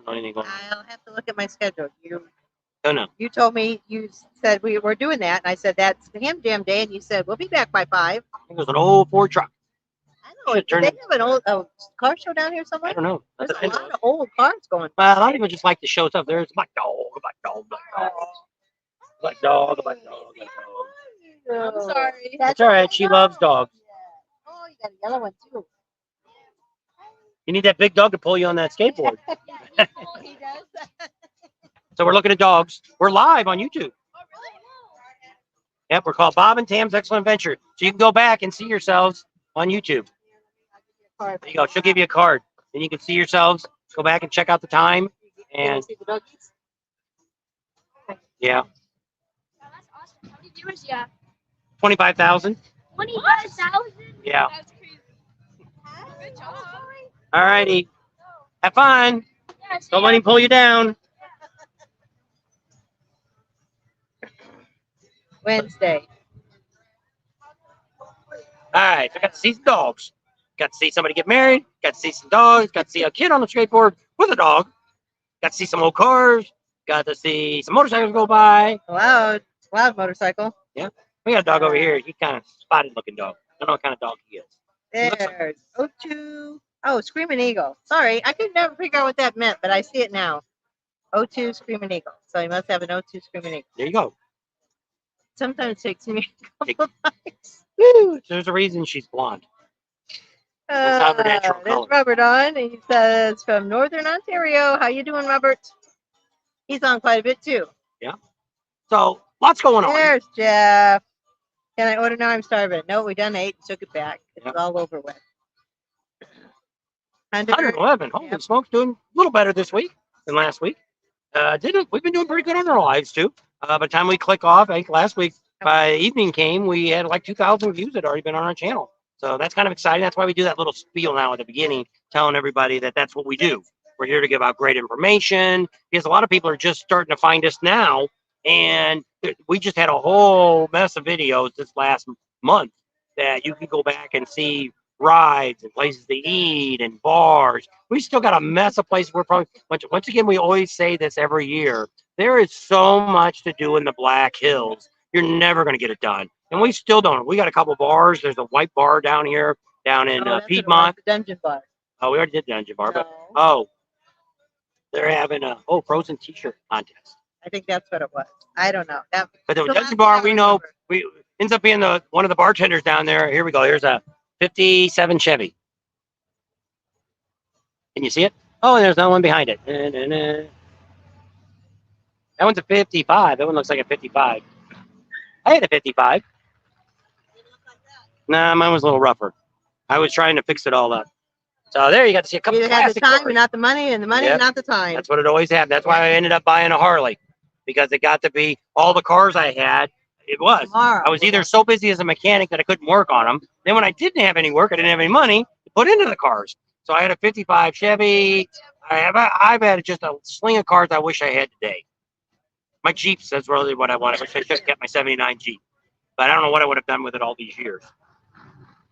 don't know anything going on. I'll have to look at my schedule. Don't know. You told me, you said we were doing that, and I said that's the Ham Jam Day, and you said we'll be back by 5. I think it was an old Ford truck. I don't know. Should turn Do it- they have an old car show down here I somewhere? don't know. There's a lot of old cars going. Well, a lot of people just like to show stuff. There's my dog, my dog, my dog. My dog, my dog, my dog. I'm sorry. That's all right. She loves dogs. Oh, you got a yellow one too. You need that big dog to pull you on that skateboard. He does. So we're looking at dogs. We're live on YouTube. Yep, we're called Bob and Tam's Excellent Adventure. So you can go back and see yourselves on YouTube. There you go. She'll give you a card. Then you can see yourselves. Go back and check out the time. And See the doggies? yeah, Oh, that's awesome. How many viewers do you have? 25,000. 25,000? Yeah. That's crazy. Good job. All righty. Have fun. Yeah, Don't let him pull you down. Wednesday. All right. So I got to see some dogs. Got to see somebody get married. Got to see some dogs. Got to see a kid on a skateboard with a dog. Got to see some old cars. Got to see some motorcycles go by. Loud motorcycle. We got a dog over here. He's kind of spotted looking dog. I don't know what kind of dog he is. looks like- There's O2. Oh, Screaming Eagle. Sorry, I could never figure out what that meant, but I see it now. O2 Screaming Eagle. So he must have an O2 Screaming Eagle. There you go. Sometimes it takes me a Take- couple of months. Woo! There's a reason she's blonde. That's not her natural There's color. Robert on. And he says from Northern Ontario. How you doing, Robert? He's on quite a bit too. So lots going on. There's Jeff. Can I order now? I'm starving. No, we done ate and took it back. It's Yep. all over with. 111. Holy Yep. smokes, doing a little better this week than last week. We've been doing pretty good on our lives too. By the time we click off, I think last week by evening came, we had like 2,000 views that had already been on our channel. So that's kind of exciting. That's why we do that little spiel now at the beginning, telling everybody that that's what we do. We're here to give out great information because a lot of people are just starting to find us now. And we just had a whole mess of videos this last month that you can go back and see rides and places to eat and bars. We still got a mess of places. We're probably once again, we always say this every year. There is so much to do in the Black Hills. You're never going to get it done. And we still don't. We got a couple bars. There's a white bar down here, down in that's what it was, Piedmont. the Dungeon Bar. Oh, we already did Dungeon Bar, but No, they're having a frozen T-shirt contest. I think that's what it was. I don't know. That, But the the last Dungeon Bar, thing I we know, remember. we ends up being one of the bartenders down there. Here we go. Here's a 57 Chevy. Can you see it? Oh, and there's another one behind it. That one's a 55. That one looks like a 55. I had a 55. Nah, mine was a little rougher. I was trying to fix it all up. So there you got to see a couple You either had the classic time cars. and not the money, and the money Yep. and not the time. That's what it always had. That's why I ended up buying a Harley, because it got to be all the cars I had. It was. Tomorrow. I was either so busy as a mechanic that I couldn't work on them. Then when I didn't have any work, I didn't have any money to put into the cars. So I had a 55 Chevy. I've had just a sling of cars I wish I had today. My Jeeps, that's really what I want. I wish I should have kept my 79 Jeep. But I don't know what I would have done with it all these years.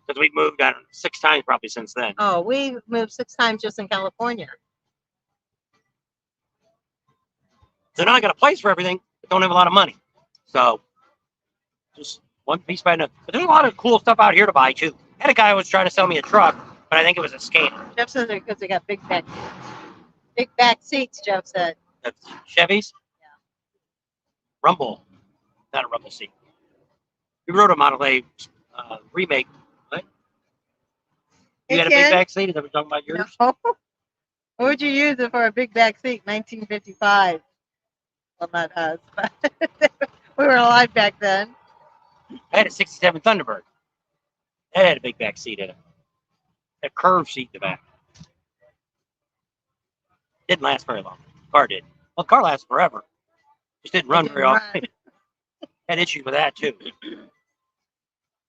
Because we've moved, I don't know, 6 times probably since then. Oh, we moved 6 times just in California. So now I got a place for everything, but don't have a lot of money. So just one piece by another. But there's a lot of cool stuff out here to buy too. I had a guy who was trying to sell me a truck, but I think it was a scam. Jeff says because they got big back seats. Jeff said. That's Chevys. Rumble, not a Rumble seat. We wrote a Model A remake. What? You Hey, had a big Ken. back seat? Is that what we're talking about yours? No. What would you use it for a big back seat? 1955. Well, not us, but we were alive back then. I had a 67 Thunderbird. That had a big back seat in it. A curved seat in the back. Didn't last very long. Car did. Well, the car lasted forever. Just didn't run very often. Had issues with that too.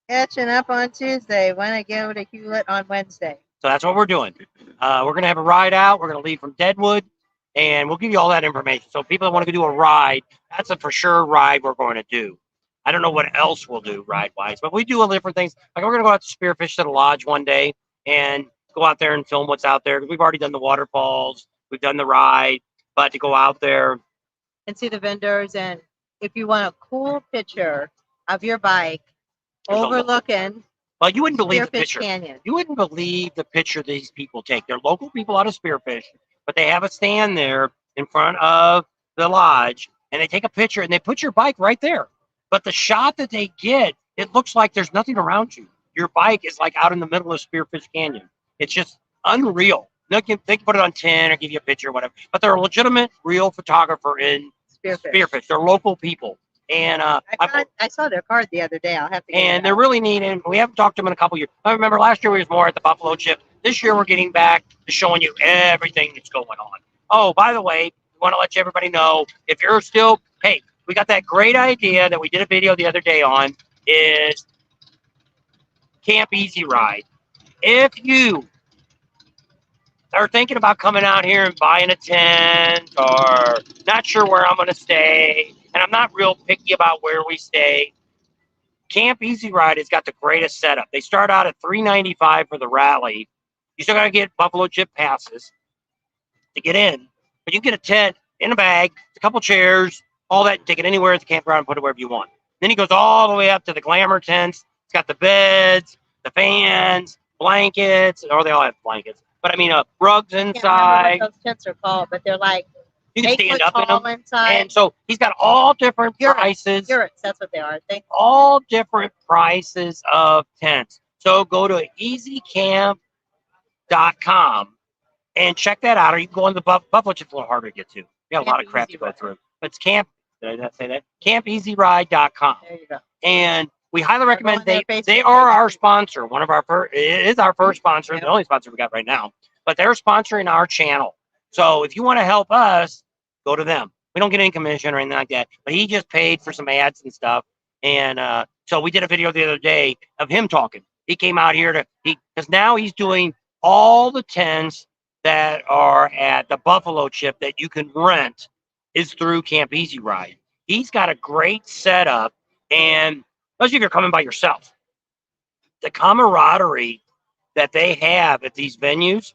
Catching up on Tuesday. When I go to Hewlett on Wednesday. So that's what we're doing. We're going to have a ride out. We're going to leave from Deadwood, and we'll give you all that information. So people that want to do a ride, that's a for sure ride we're going to do. I don't know what else we'll do ride-wise, but we do a different things. Like we're going to go out to Spearfish to the lodge one day and go out there and film what's out there. We've already done the waterfalls. We've done the ride, but to go out there, And see the vendors. And if you want a cool picture of your bike There's a lo- overlooking well, you wouldn't believe the Spearfish picture. Canyon. You wouldn't believe the picture these people take. They're local people out of Spearfish, but they have a stand there in front of the lodge, and they take a picture and they put your bike right there. But the shot that they get, it looks like there's nothing around you. Your bike is like out in the middle of Spearfish Canyon. It's just unreal. They can put it on 10 or give you a picture or whatever, but they're a legitimate, real photographer in Spearfish. They're local people. And I saw their card the other day. I'll have to get and it they're out. really neat. And we haven't talked to them in a couple years. I remember last year we was more at the Buffalo Chip. This year we're getting back to showing you everything that's going on. Oh, by the way, we want to let everybody know if you're still, hey, we got that great idea that we did a video the other day on is Camp Easy Ride. If you are thinking about coming out here and buying a tent or not sure where I'm going to stay, and I'm not real picky about where we stay, Camp Easy Ride has got the greatest setup. They start out at $395 for the rally. You still got to get Buffalo Chip passes to get in, but you can get a tent in a bag, a couple chairs, all that. Take it anywhere at the campground and put it wherever you want. Then he goes all the way up to the glamour tents. It's got the beds, the fans, blankets, or they all have blankets. But I mean, rugs I can't remember inside. what those tents are called, but they're like You can 8 stand foot up in tall them. inside. And so he's got all different prices. Yurts, that's what they are. All different prices of tents. So go to easycamp.com and check that out. Or you can go on the Buffalo Chip's a little harder to get to. You got a lot of crap to go through. But it's Camp, did I not say that? CampEasyRide.com. There you go. And we highly recommend on their they Facebook are our page. sponsor. One of our first, it is our first sponsor, the only sponsor we got right now. But they're sponsoring our channel. So if you want to help us, go to them. We don't get any commission or anything like that. But he just paid for some ads and stuff. And so we did a video the other day of him talking. He came out here because now he's doing all the tents that are at the Buffalo Chip that you can rent is through Camp Easy Ride. He's got a great setup, and especially if you're coming by yourself, the camaraderie that they have at these venues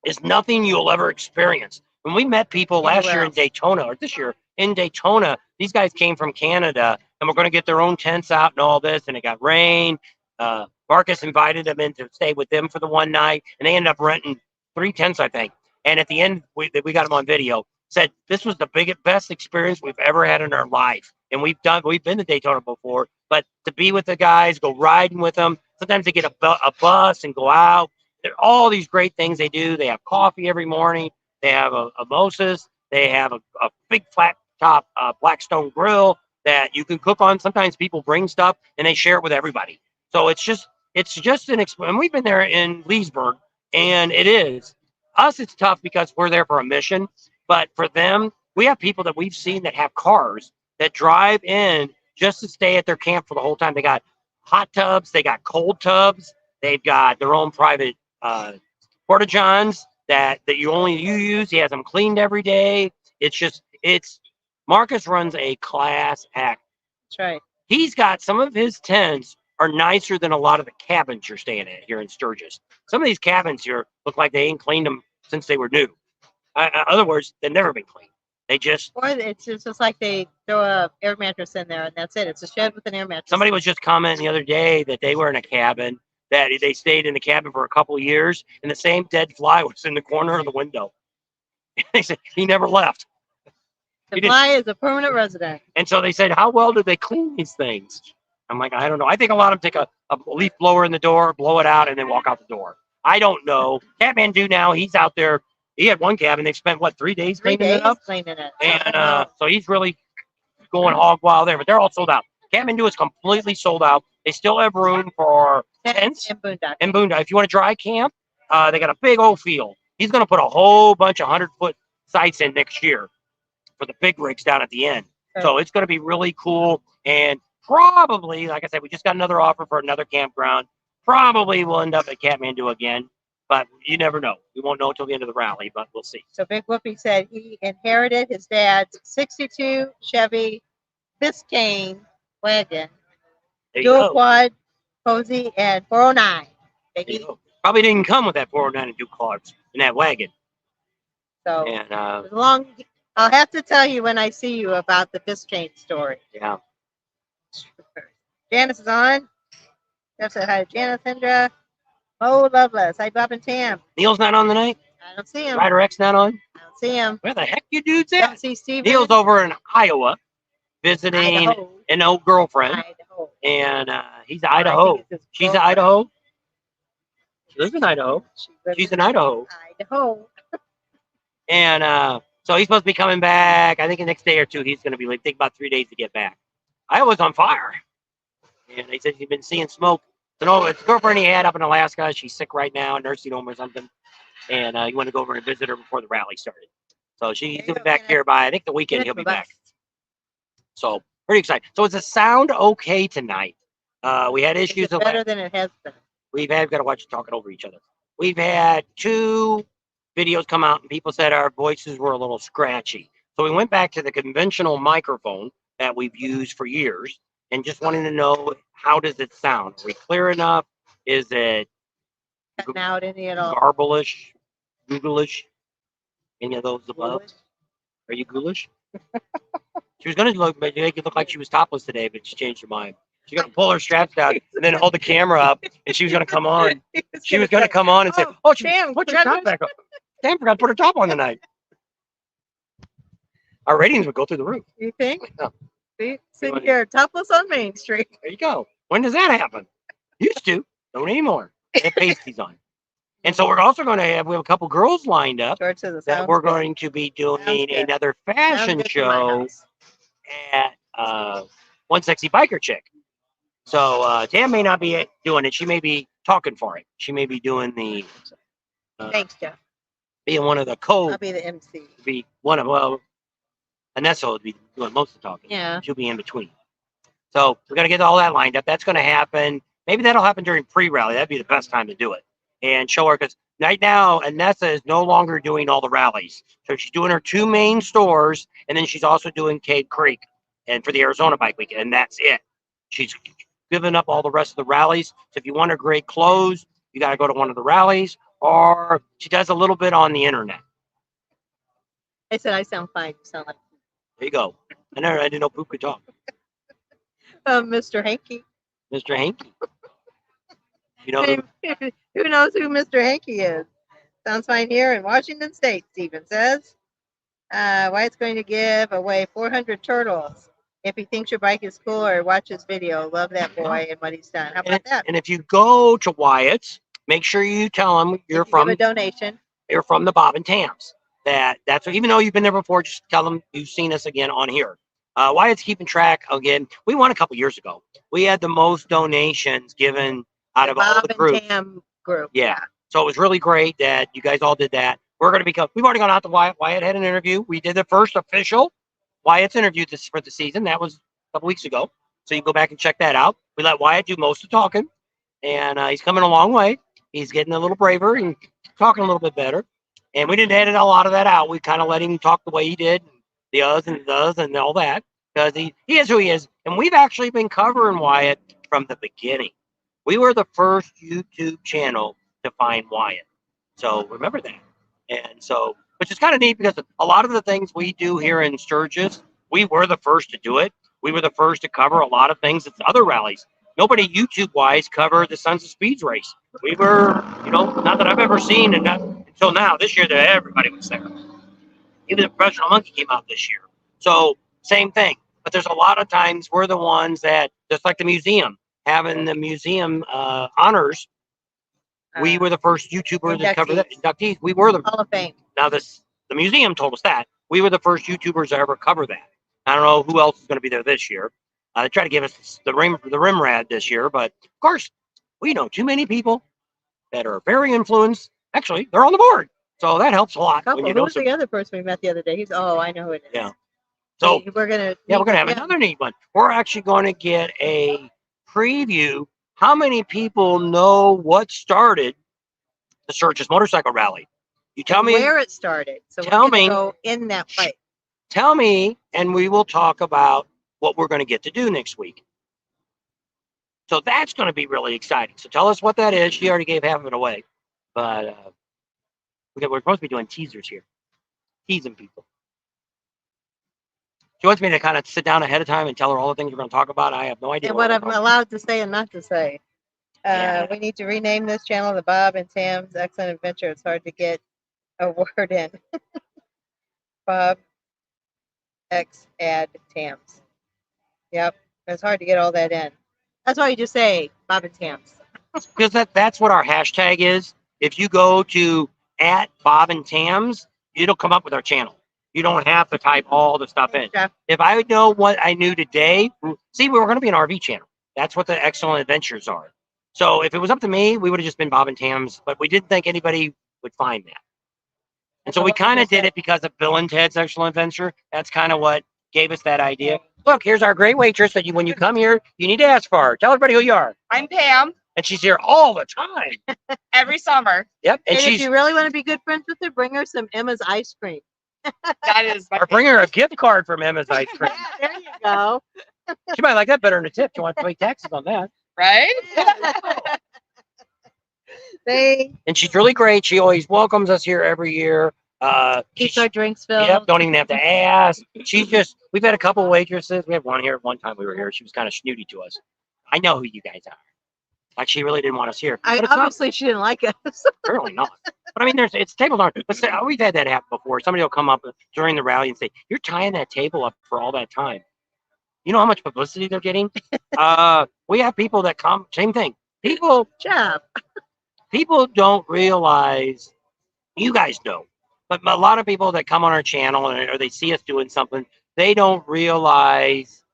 is nothing you'll ever experience. When we met people last year in Daytona, or this year in Daytona, these guys came from Canada and we're going to get their own tents out and all this, and it got rain. Marcus invited them in to stay with them for the one night, and they ended up renting 3 tents, I think. And at the end, we got them on video. Said this was the best experience we've ever had in our life. And we've been to Daytona before, but to be with the guys, go riding with them. Sometimes they get a bus and go out. There are all these great things they do. They have coffee every morning. They have a mimosas. They have a big flat top Blackstone grill that you can cook on. Sometimes people bring stuff and they share it with everybody. So it's just an experience. And we've been there in Leesburg, and it is. Us, it's tough because we're there for a mission. But for them, we have people that we've seen that have cars that drive in just to stay at their camp for the whole time. They got hot tubs. They got cold tubs. They've got their own private porta-johns that you use. He has them cleaned every day. Marcus runs a class act. That's right. He's got some of his tents are nicer than a lot of the cabins you're staying at here in Sturgis. Some of these cabins here look like they ain't cleaned them since they were new. In other words, they've never been cleaned. Or it's just like they throw a air mattress in there and that's it. It's a shed with an air mattress. Somebody was just commenting the other day that they were in a cabin, that they stayed in the cabin for a couple of years, and the same dead fly was in the corner of the window. They said he never left. The fly is a permanent resident. And so they said, how well did they clean these things? I'm like, I don't know. I think a lot of them take a leaf blower in the door, blow it out, and then walk out the door. I don't know. Kathmandu now, he's out there. He had one cabin. They spent, 3 days cleaning it up? Cleaning it. And so he's really going hog wild there. But they're all sold out. Kathmandu is completely sold out. They still have room for tents and boondock. And boondock. If you want to dry camp, they got a big old field. He's going to put a whole bunch of 100-foot sites in next year for the big rigs down at the end. Okay. So it's going to be really cool. And probably, like I said, we just got another offer for another campground. Probably we'll end up at Kathmandu again, but you never know. We won't know until the end of the rally, but we'll see. So Big Whoopi said he inherited his dad's 62 Chevy Biscayne wagon, There you dual go. quad, cozy, and 409. There you go. Probably didn't come with that 409 and dual quads in that wagon. So And it was a long. I'll have to tell you when I see you about the Biscayne story. yeah, Janice is on. Jeff said hi to Janice, Hendra. Oh, Loveless. Hi, Bob and Tam. Neil's not on tonight. I don't see him. Ryder X not on. I don't see him. Where the heck you dudes Don't at? see Steven. Neil's over in Iowa visiting Idaho. an old girlfriend, Idaho. and he's Or I Idaho. think it's his She's in girlfriend. Idaho. She lives in Idaho. lives She's in Idaho. Idaho. And so he's supposed to be coming back. I think the next day or two he's going to be like, take about 3 days to get back. Iowa's on fire. And he said he's been seeing smoke. So no, his girlfriend he had up in Alaska. She's sick right now, nursing home or something. And he wanted to go over and visit her before the rally started. So she's going to be back here by, I think, the weekend he'll be back. So pretty excited. So is the sound okay tonight? We had issues. It's better than it has been. We've got to watch talking over each other. We've had 2 videos come out and people said our voices were a little scratchy. So we went back to the conventional microphone that we've used for years and just wanting to know, how does it sound? Are we clear enough? Is it Cutting out any at all. garblish, googleish? Any of those above? Are you ghoulish? She was going to make it look like she was topless today, but she changed her mind. She's going to pull her straps down and then hold the camera up, and she was going to come on. She was going to come on and say, "Oh, Tam, put your top back up." Tam forgot to put her top on tonight. Our ratings would go through the roof. You think? Yeah. See, sitting here topless on Main Street. There you go. When does that happen? Used to. Don't anymore. They have pasties on. And so we're also going to we have a couple girls lined up George says it that sounds we're good. going to be doing Sounds good. another Sounds fashion good for my show house. at One Sexy Biker Chick. So Tam may not be doing it. She may be talking for it. She may be doing the Thanks, Jeff. being one of the I'll be the MC. be one of Anessa would be doing most of the talking. Yeah. She'll be in between. So we got to get all that lined up. That's going to happen. Maybe that'll happen during pre-rally. That'd be the best time to do it and show her, because right now Anessa is no longer doing all the rallies. So she's doing her 2 main stores, and then she's also doing Cave Creek and for the Arizona Bike Week, and that's it. She's given up all the rest of the rallies. So if you want her great clothes, you got to go to one of the rallies, or she does a little bit on the internet. I said I sound fine. You sound like There you go. I didn't know Poop could talk. Mr. Hanky. Mr. Hanky. You know, Who knows who Mr. Hanky is? Sounds fine here in Washington State, Stephen says. Wyatt's going to give away 400 turtles. If he thinks your bike is cool or watch his video, love that boy and what he's done. How about that? and if you go to Wyatt's, make sure you tell him Give a donation. you're from the Bob and Tams. That's what, even though you've been there before, just tell them you've seen us again on here. Wyatt's keeping track again. We won a couple years ago. We had the most donations given out of all the groups. Bob and Tam group. Yeah. So it was really great that you guys all did that. We're going to become, we've already gone out to Wyatt. Wyatt had an interview. We did the first official Wyatt's interview for the season. That was a couple weeks ago. So you can go back and check that out. We let Wyatt do most of the talking, and he's coming a long way. He's getting a little braver and talking a little bit better. And we didn't edit a lot of that out. We kind of let him talk the way he did, the us and does and all that, because he is who he is. And we've actually been covering Wyatt from the beginning. We were the first YouTube channel to find Wyatt. So remember that. And so, which is kind of neat, because a lot of the things we do here in Sturgis, we were the first to do it. We were the first to cover a lot of things at other rallies. Nobody YouTube-wise covered the Sons of Speeds race. We were, not that I've ever seen, and not until now, this year, that everybody was there. Even the Professional Monkey came out this year. So, same thing. But there's a lot of times we're the ones that, just like the museum, having the museum honors, we were the first YouTubers to cover that. Inductees. We were the Hall of Fame. Now, the museum told us that. We were the first YouTubers to ever cover that. I don't know who else is going to be there this year. They try to give us the Rimrad this year, but of course, we know too many people that are very influenced. Actually, they're on the board, so that helps a lot. When you Who know was the other person we met the other day? I know who it is. Yeah. So we're gonna have another neat one. We're actually going to get a preview. How many people know what started the Sturgis Motorcycle Rally? You tell me where it started. So Tell we're gonna me. go in that fight. Tell me, and we will talk about what we're going to get to do next week. So that's going to be really exciting. So tell us what that is. She already gave half of it away, but we're supposed to be doing teasers here. teasing people. She wants me to kind of sit down ahead of time and tell her all the things we're going to talk about. I have no idea. And what we're I'm gonna talk allowed to say and not to say. Yeah. We need to rename this channel the Bob and Sam's Excellent Adventure. It's hard to get a word in. Bob X add Tams. Yep. It's hard to get all that in. That's why you just say Bob and Tams. because that's what our hashtag is. If you go to @BobandTams, it'll come up with our channel. You don't have to type all the stuff in. Jeff. If I would know what I knew today, see, we were going to be an RV channel. That's what the Excellent Adventures are. So if it was up to me, we would have just been Bob and Tams, but we didn't think anybody would find that. And so we kind of did it because of Bill and Ted's Excellent Adventure. That's kind of what gave us that idea. Look, here's our great waitress that when you come here, you need to ask for her. Tell everybody who you are. I'm Pam. And she's here all the time. Every summer. Yep. And And if she's you really want to be good friends with her, bring her some Emma's ice cream. That is my or bring her a gift card from Emma's Ice Cream. There you go. She might like that better than a tip. You want to pay taxes on that. right? They And she's really great. She always welcomes us here every year. keep She's, our drinks filled. yep, don't even have to ask. She's just, we've had a couple waitresses. We had one here at one time we were here. She was kind of snooty to us. I know who you guys are. Like she really didn't want us here. I, But it's not, obviously, she didn't like us. apparently not. But I mean, it's tables aren't. But we've had that happen before. Somebody will come up during the rally and say, "You're tying that table up for all that time." You know how much publicity they're getting? We have people that come. Same thing. Job. People don't realize. You guys know, but a lot of people that come on our channel or they see us doing something, they don't realize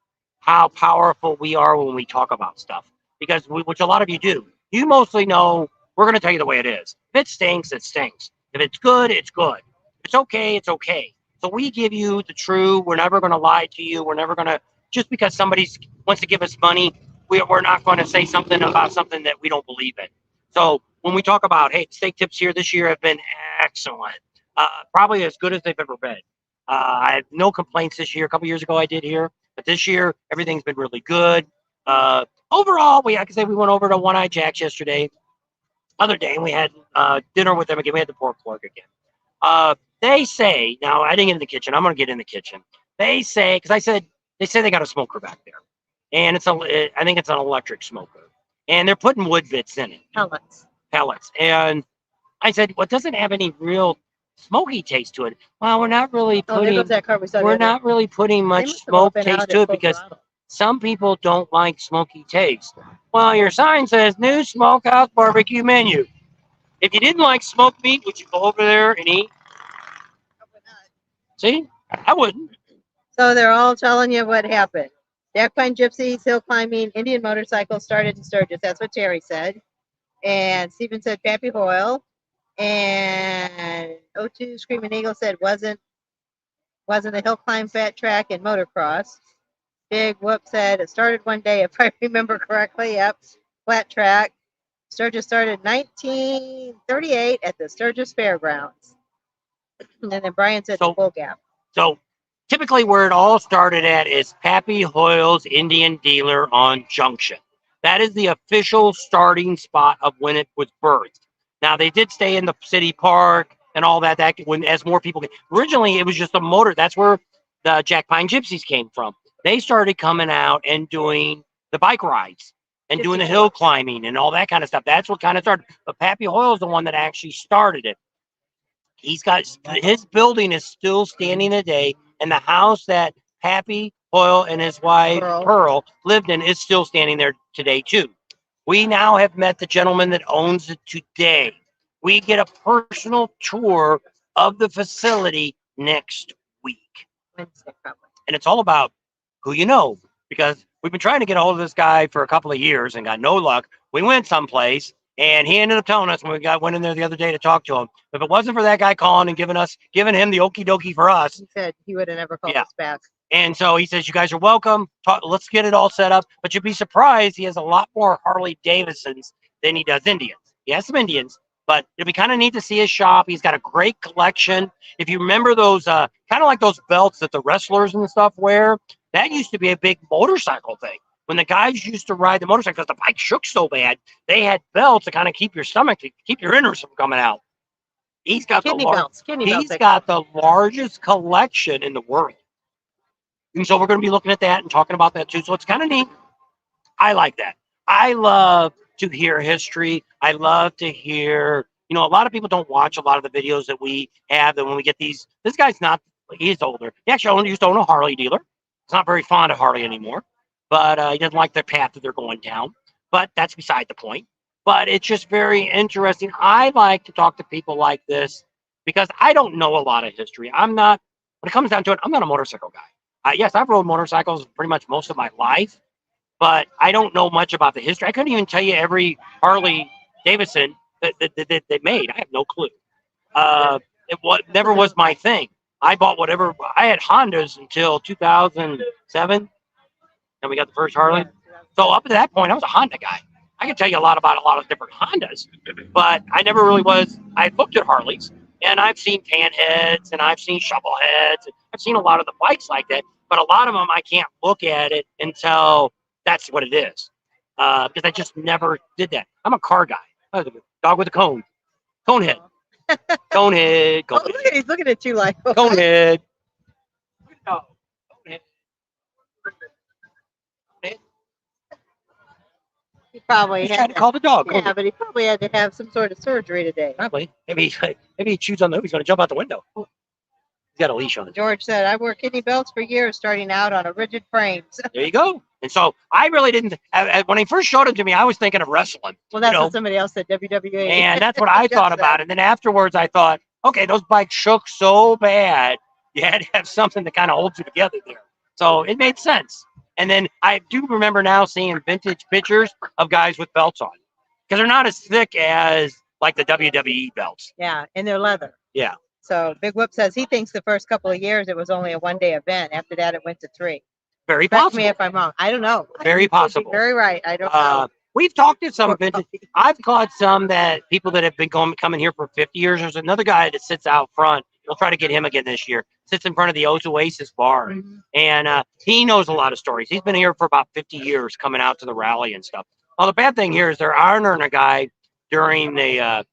how powerful we are when we talk about stuff. Because which a lot of you do. You mostly know we're going to tell you the way it is. If it stinks, it stinks. If it's good, it's good. If it's okay, it's okay. So we give you the true. We're never going to lie to you. We're never going to, just because somebody wants to give us money, we're not going to say something about something that we don't believe in. So when we talk about, hey, steak tips here this year have been excellent. Probably as good as they've ever been. I have no complaints this year. A couple years ago I did here. But this year, everything's been really good. Overall, I can say we went over to One Eye Jack's yesterday. Other day, and we had dinner with them again. We had the pork plug again. They say, now I didn't get in the kitchen. I'm going to get in the kitchen. They say, because I said, they say they got a smoker back there. And I think it's an electric smoker. And they're putting wood bits in it. Pellets. And I said, well, it doesn't have any real smoky taste to it. Well, we're not really Oh, there putting, goes that car we saw the we're other- not really putting They much must have all smoke been taste out to at it full because throttle. some people don't like smoky taste. Well, your sign says new smokehouse barbecue menu. If you didn't like smoked meat, would you go over there and eat? See, I wouldn't. So they're all telling you what happened. Jack Pine Gypsies, hill climbing, Indian motorcycle started in Sturgis. That's what Terry said. And Stephen said Pappy Hoyle. And O2 Screaming Eagle said wasn't a hill climb fat track and motocross. Big Whoop said it started one day, if I remember correctly. Yep, flat track. Sturgis started 1938 at the Sturgis Fairgrounds. And then Brian said So- Full Gap. So typically where it all started at is Pappy Hoyle's Indian Dealer on Junction. That is the official starting spot of when it was birthed. Now they did stay in the city park and all that. As more people originally it was just a motor. That's where the Jack Pine Gypsies came from. They started coming out and doing the bike rides and doing the hill climbing and all that kind of stuff. That's what kind of started. But Pappy Hoyle's the one that actually started it. He's got his building is still standing today, and the house that Pappy Hoyle and his wife Pearl lived in is still standing there today too. We now have met the gentleman that owns it today. We get a personal tour of the facility next week. Wednesday, probably. And it's all about who you know, because we've been trying to get a hold of this guy for a couple of years and got no luck. We went someplace and he ended up telling us when we went in there the other day to talk to him. If it wasn't for that guy calling and giving him the okie dokie for us. He said he would have never called Yeah. us back. And so he says, you guys are welcome. Let's get it all set up. But you'd be surprised. He has a lot more Harley Davidsons than he does Indians. He has some Indians, but it'd be kind of neat to see his shop. He's got a great collection. If you remember those, kind of like those belts that the wrestlers and stuff wear, that used to be a big motorcycle thing. When the guys used to ride the motorcycle, because the bike shook so bad, they had belts to kind of keep your stomach, to keep your innards from coming out. He's got Kidney the belts. Kidney belts. he's got the largest collection in the world. And so we're going to be looking at that and talking about that too. So it's kind of neat. I like that. I love to hear history. I love to hear, a lot of people don't watch a lot of the videos that we have. That when we get these, this guy's not, he's older. He actually used to own a Harley dealer. He's not very fond of Harley anymore, but he doesn't like the path that they're going down. But that's beside the point. But it's just very interesting. I like to talk to people like this because I don't know a lot of history. When it comes down to it, I'm not a motorcycle guy. Yes, I've rode motorcycles pretty much most of my life, but I don't know much about the history. I couldn't even tell you every Harley Davidson that they made. I have no clue. Never was my thing. I bought whatever. I had Hondas until 2007, and we got the first Harley. So up to that point, I was a Honda guy. I can tell you a lot about a lot of different Hondas, but I never really was. I looked at Harleys, and I've seen pan heads, and I've seen shovel heads, and I've seen a lot of the bikes like that. But a lot of them, I can't look at it until that's what it is, because I just never did that. I'm a car guy. Dog with a cone head, cone head, Oh, look at he's looking at you like cone head. He probably He's had trying to call the dog. Yeah, but he probably had to have some sort of surgery today. Probably. Maybe he chews on the hoop. He's going to jump out the window. He's got a leash on it. George said, "I wore kidney belts for years, starting out on a rigid frame." There you go. And so I really didn't. When he first showed it to me, I was thinking of wrestling. Well, that's what somebody else said. WWE. And that's what I thought about. And then afterwards, I thought, okay, those bikes shook so bad, you had to have something to kind of hold you together there. So it made sense. And then I do remember now seeing vintage pictures of guys with belts on, because they're not as thick as like the WWE belts. Yeah, and they're leather. Yeah. So Big Whoop says he thinks the first couple of years it was only a one-day event. After that, it went to 3. Very Correct possible. me if I'm wrong. I don't know. Very You could be possible. Very right. I don't know. We've talked to some vintage. I've caught some that people that have been coming here for 50 years. There's another guy that sits out front. We'll try to get him again this year. Sits in front of the Oasis bar, and he knows a lot of stories. He's been here for about 50 years, coming out to the rally and stuff. Well, the bad thing here is they're honoring a guy during the.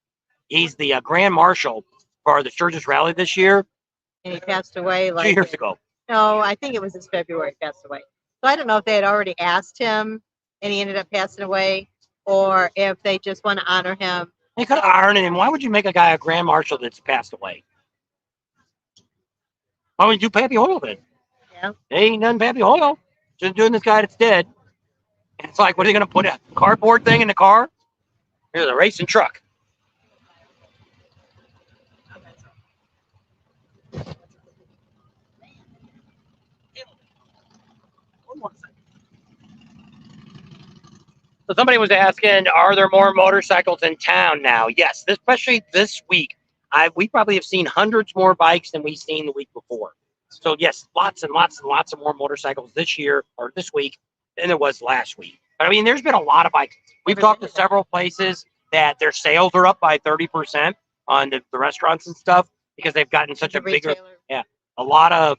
He's the Grand Marshal for the Sturgis Rally this year. And he passed away 2 like years ago. No, I think it was this February he passed away. So I don't know if they had already asked him and he ended up passing away, or if they just want to honor him. They could iron him. Why would you make a guy a Grand Marshal that's passed away? Why would you do Pappy Hoyle then? Yeah. They ain't nothing Pappy Hoyle. Just doing this guy that's dead. And it's like, what are they going to put a cardboard thing in the car? Here's a racing truck. So somebody was asking, are there more motorcycles in town now? Yes, especially this week. We probably have seen hundreds more bikes than we've seen the week before. So yes, lots and lots and lots of more motorcycles this year or this week than there was last week. But I mean, there's been a lot of bikes. We've talked to several places that their sales are up by 30% on the restaurants and stuff, because they've gotten such a bigger. Retailer. Yeah, a lot of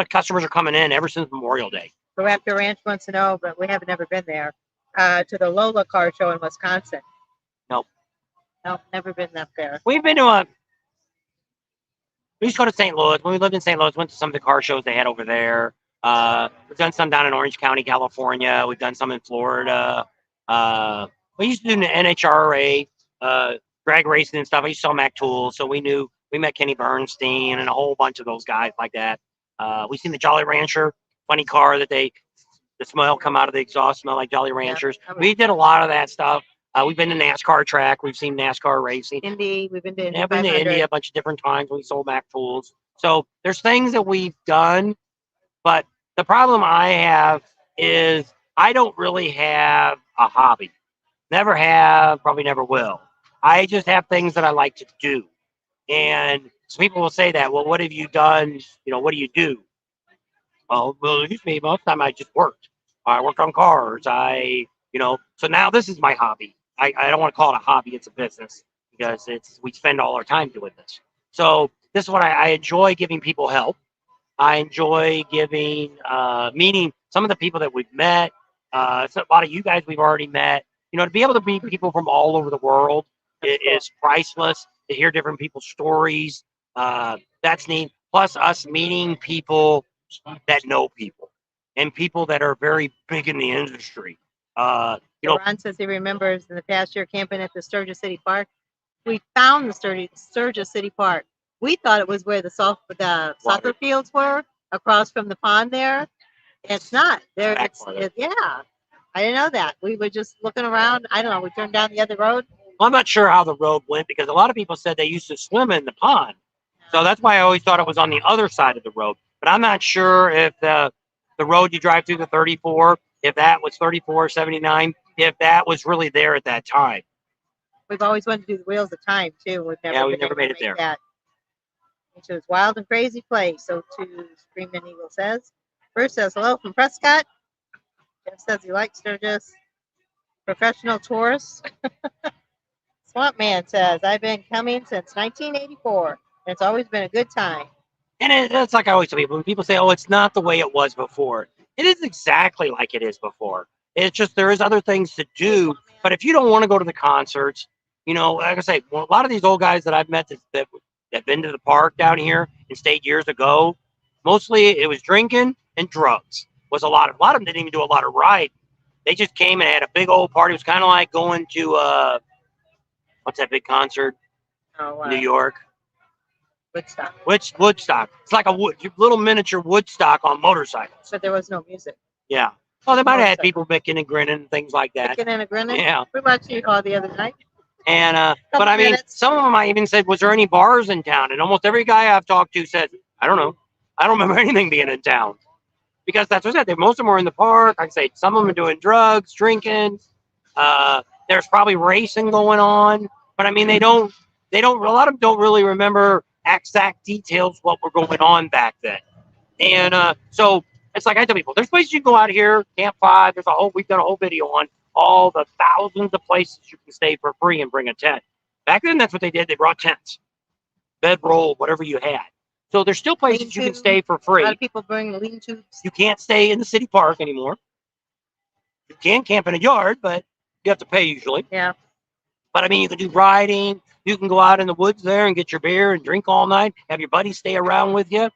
customers are coming in ever since Memorial Day. The Raptor Ranch wants to know, but we haven't never been there, to the Lola car show in Wisconsin. Nope. Nope, never been up there. We've been to we used to go to St. Louis. When we lived in St. Louis, went to some of the car shows they had over there. We've done some down in Orange County, California. We've done some in Florida. We used to do the NHRA drag racing and stuff. I used to sell Mac tools, so we met Kenny Bernstein and a whole bunch of those guys like that. We seen the Jolly Rancher, funny car that the smell come out of the exhaust, smell like Jolly Ranchers. Yeah. We did a lot of that stuff. We've been to NASCAR track. We've seen NASCAR racing. Indy, we've been to Indy I've been to 500. India a bunch of different times. We sold Mac tools. So there's things that we've done, but the problem I have is I don't really have a hobby. Never have, probably never will. I just have things that I like to do. And some people will say that, well, what have you done? What do you do? Well, it used to be most of the time I just worked. I worked on cars. So now this is my hobby. I don't want to call it a hobby. It's a business, because we spend all our time doing this. So this is what I enjoy, giving people help. I enjoy meeting some of the people that we've met. A lot of you guys we've already met. To be able to meet people from all over the world is priceless. to hear different people's stories. That's neat. Plus, us meeting people that know people and people that are very big in the industry. You know, Ron says he remembers in the past year camping at the Sturgis City Park. We found the Sturgis City Park. We thought it was where the soccer fields were across from the pond there. It's not. There Back it's farther. yeah. I didn't know that. We were just looking around. I don't know. We turned down the other road. I'm not sure how the road went because a lot of people said they used to swim in the pond. So that's why I always thought it was on the other side of the road. But I'm not sure if the road you drive through the 34, if that was 34, 79, if that was really there at that time. We've always wanted to do the Wheels of Time too. We've never, We've never been able made to it make there. that. Which is wild and crazy place. So too, Screaming Eagle says. Bruce says hello from Prescott. Jeff says he likes Sturgis. Professional tourists. Swamp Man says I've been coming since 1984. And it's always been a good time. And that's like I always tell people when people say, "Oh, it's not the way it was before." It is exactly like it is before. It's just there is other things to do. But if you don't want to go to the concerts, you know, like I say, well, a lot of these old guys that I've met that been to the park down here and stayed years ago, mostly it was drinking and drugs. Was a lot of them didn't even do a lot of riding. They just came and had a big old party. It was kind of like going to what's that big concert? Oh, New York. Woodstock. Woodstock. It's like a little miniature Woodstock on motorcycles. But there was no music. Yeah. Well, they might have had Motorcycle. people bicking and grinning and things like that. Kicking and a grinning. Yeah. We watched you all the other night. And but Couple I mean, minutes. some of them I even said, "Was there any bars in town?" And almost every guy I've talked to said, "I don't know. I don't remember anything being in town." Because that's what I said. Most of them were in the park. Like I say, some of them are doing drugs, drinking. There's probably racing going on. But I mean, they don't. A lot of them don't really remember exact details what were going on back then. And so it's like I tell people, there's places you can go out here, Camp 5. We've done a whole video on all the thousands of places you can stay for free and bring a tent. Back then, that's what they did. They brought tents, bedroll, whatever you had. So there's still places you can Lean-to. stay for A free. lot of people bring the lean tubes. You can't stay in the city park anymore. You can camp in a yard, but you have to pay usually. Yeah. But I mean, you can do riding. You can go out in the woods there and get your beer and drink all night. Have your buddies stay around with you.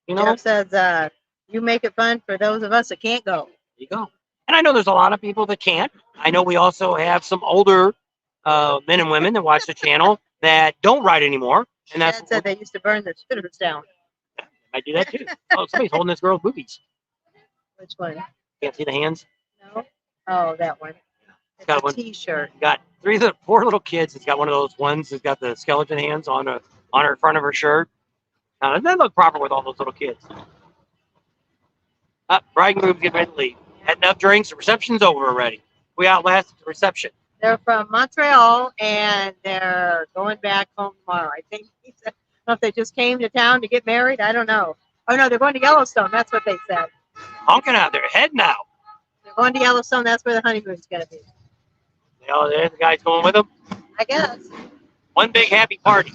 You know, Jeff says you make it fun for those of us that can't go. there you go. And I know there's a lot of people that can't. I know we also have some older men and women that watch the channel that don't ride anymore. And that's Dad said they used to burn the spitters down. I do that too. Oh, somebody's holding this girl's boobies. Which one? Can't see the hands. No. Oh, that one. It's Got a one. T-shirt. Got four little kids. It's got one of those ones that's got the skeleton hands on her front of her shirt. Now, doesn't that look proper with all those little kids? Bride and groom getting ready to leave. Had enough drinks. The reception's over already. We outlasted the reception. They're from Montreal and they're going back home tomorrow. I think he said, I don't know if they just came to town to get married. I don't know. Oh no, they're going to Yellowstone. That's what they said. Honking out there, heading out. They're going to Yellowstone. That's where the honeymoon's going to be. You know, there's the guys going with them. I guess. One big happy party.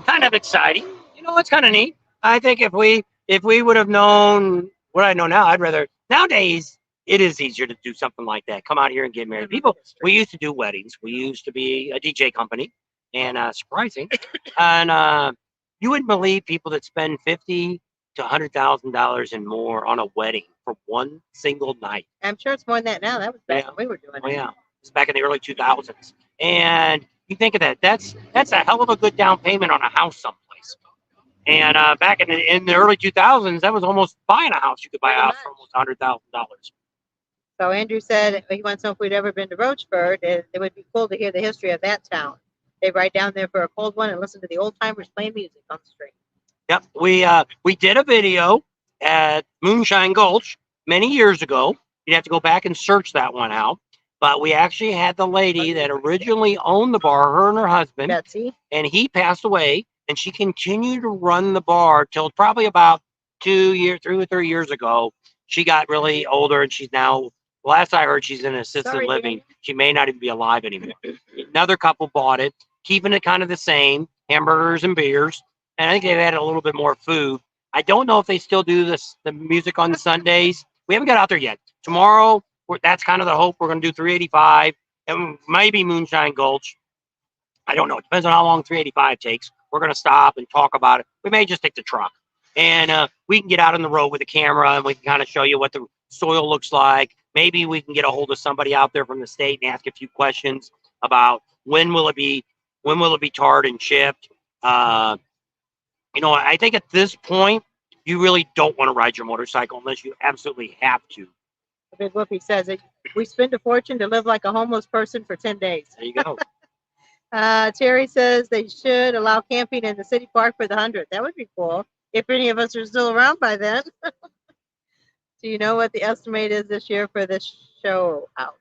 Kind of exciting. You know, it's kind of neat. I think if we would have known what I know now, I'd rather nowadays it is easier to do something like that. Come out here and get married. People, we used to do weddings. We used to be a DJ company, and surprising, and you wouldn't believe people that spend $50,000 to $100,000 and more on a wedding for one single night. I'm sure it's more than that now. That was back Yeah. when we were doing Oh it. yeah, it's back in the early 2000s, and you think of that. That's a hell of a good down payment on a house someplace. And back in the early 2000s, that was almost buying a house. You could buy a house for almost $100,000. So Andrew said he wants to know if we'd ever been to Roachford. It would be cool to hear the history of that town. They ride down there for a cold one and listen to the old timers playing music on the street. Yep, we did a video at Moonshine Gulch many years ago. You'd have to go back and search that one out. But we actually had the lady that originally owned the bar, her and her husband, Betsy. and he passed away. And she continued to run the bar till probably about 3 or 4 years ago. She got really older, and she's now, last I heard, she's in assisted Sorry, living. Daniel. She may not even be alive anymore. Another couple bought it, keeping it kind of the same, hamburgers and beers. and I think they've added a little bit more food. I don't know if they still do the music on Sundays. We haven't got out there yet. Tomorrow, that's kind of the hope. We're going to do 385 and maybe Moonshine Gulch. I don't know. It depends on how long 385 takes. We're going to stop and talk about it. We may just take the truck, and we can get out on the road with a camera, and we can kind of show you what the soil looks like. Maybe we can get a hold of somebody out there from the state and ask a few questions about when will it be tarred and chipped. I think at this point, you really don't want to ride your motorcycle unless you absolutely have to. Big Whoopi says it. We spend a fortune to live like a homeless person for 10 days. There you go. Terry says they should allow camping in the city park for the 100th. That would be cool if any of us are still around by then. Do you know what the estimate is this year for this show out?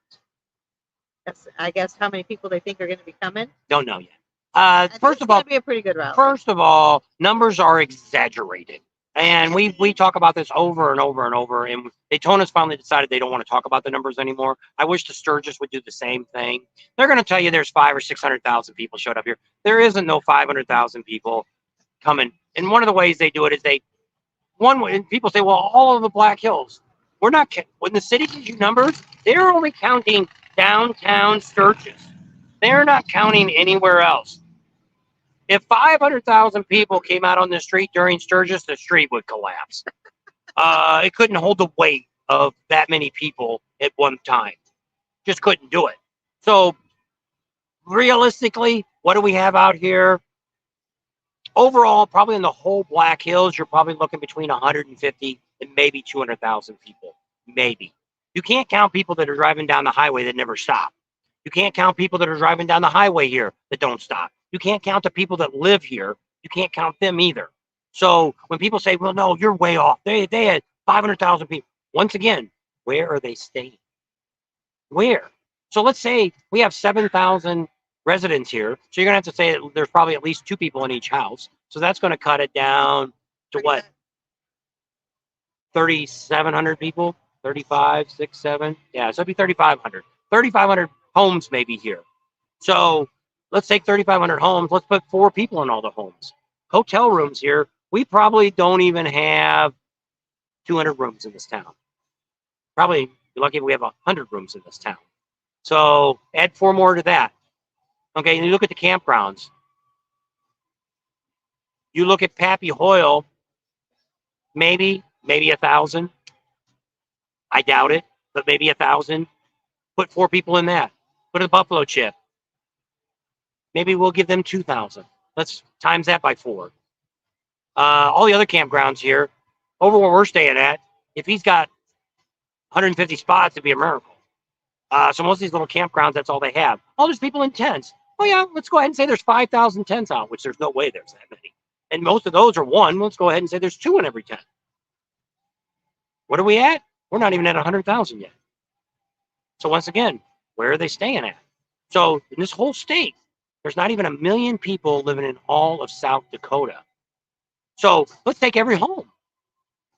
I guess how many people they think are going to be coming. Don't know yet. I think First it's of all, gonna be a pretty good route. First of all, numbers are exaggerated. And we talk about this over and over and over. And Daytona's finally decided they don't want to talk about the numbers anymore. I wish the Sturgis would do the same thing. They're going to tell you there's 500,000 or 600,000 people showed up here. There isn't no 500,000 people coming. And one of the ways they do it is people say, well, all of the Black Hills. We're not, when the city gives you numbers, they're only counting downtown Sturgis. They're not counting anywhere else. If 500,000 people came out on the street during Sturgis, the street would collapse. It couldn't hold the weight of that many people at one time. Just couldn't do it. So realistically, what do we have out here? Overall, probably in the whole Black Hills, you're probably looking between 150 and maybe 200,000 people. Maybe. You can't count people that are driving down the highway that never stop. You can't count people that are driving down the highway here that don't stop. You can't count the people that live here. You can't count them either. So when people say, well, no, you're way off. They had 500,000 people. Once again, where are they staying? Where? So let's say we have 7,000 residents here. So you're going to have to say that there's probably at least 2 people in each house. So that's going to cut it down to what? 3,700 people? 35, 6, 7? Yeah, so it'd be 3,500. 3,500 homes maybe here. So let's take 3,500 homes. Let's put 4 people in all the homes. Hotel rooms here, we probably don't even have 200 rooms in this town. Probably you're lucky if we have 100 rooms in this town. So add 4 more to that. Okay, and you look at the campgrounds. You look at Pappy Hoyle, maybe 1,000. I doubt it, but maybe 1,000. Put 4 people in that. Put a Buffalo Chip. Maybe we'll give them 2,000. Let's times that by 4. All the other campgrounds here, over where we're staying at, if he's got 150 spots, it'd be a miracle. So most of these little campgrounds, that's all they have. Oh, there's people in tents. Oh yeah, let's go ahead and say there's 5,000 tents out, which there's no way there's that many. And most of those are 1. Let's go ahead and say there's 2 in every tent. What are we at? We're not even at 100,000 yet. So once again, where are they staying at? So in this whole state, there's not even 1 million people living in all of South Dakota. So let's take every home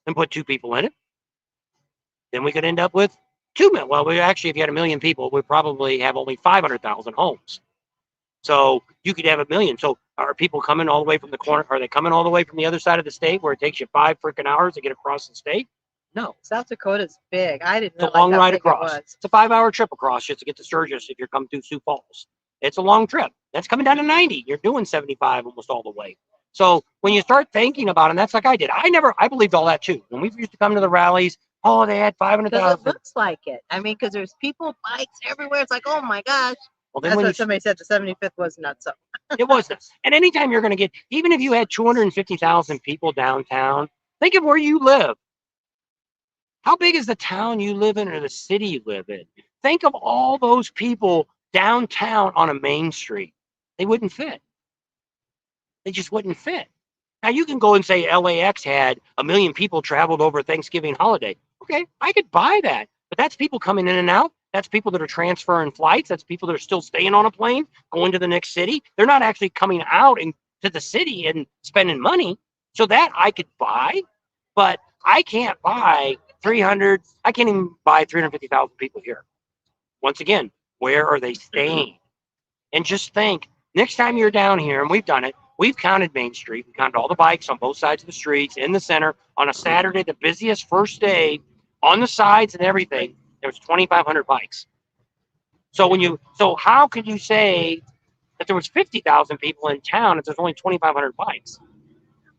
and put 2 people in it. Then we could end up with 2 million. Well, we actually, if you had 1 million people, we'd probably have only 500,000 homes. So you could have 1 million. So are people coming all the way from the corner? Are they coming all the way from the other side of the state where it takes you 5 freaking hours to get across the state? No. South Dakota's big. I didn't know It's a long ride across. it was. It's a 5-hour trip across just to get to Sturgis if you're coming through Sioux Falls. It's a long trip. That's coming down to 90. You're doing 75 almost all the way. So when you start thinking about it, and that's like I did. I believed all that too. When we used to come to the rallies, oh, they had 500,000. It looks like it. I mean, because there's people, bikes everywhere. It's like, oh my gosh. Well, then That's when what somebody said. The 75th was nuts. So it was nuts. And anytime you're going to get, even if you had 250,000 people downtown, think of where you live. How big is the town you live in or the city you live in? Think of all those people downtown on a main street. They wouldn't fit. They just wouldn't fit. Now you can go and say LAX had 1 million people traveled over Thanksgiving holiday. Okay, I could buy that. But that's people coming in and out. That's people that are transferring flights. That's people that are still staying on a plane, going to the next city. They're not actually coming out to the city and spending money. So that I could buy, but I can't buy 300. I can't even buy 350,000 people here. Once again, where are they staying? And just think, next time you're down here, and we've done it, we've counted Main Street. We counted all the bikes on both sides of the streets, in the center, on a Saturday, the busiest first day, on the sides and everything. There was 2,500 bikes. So how can you say that there was 50,000 people in town if there's only 2,500 bikes?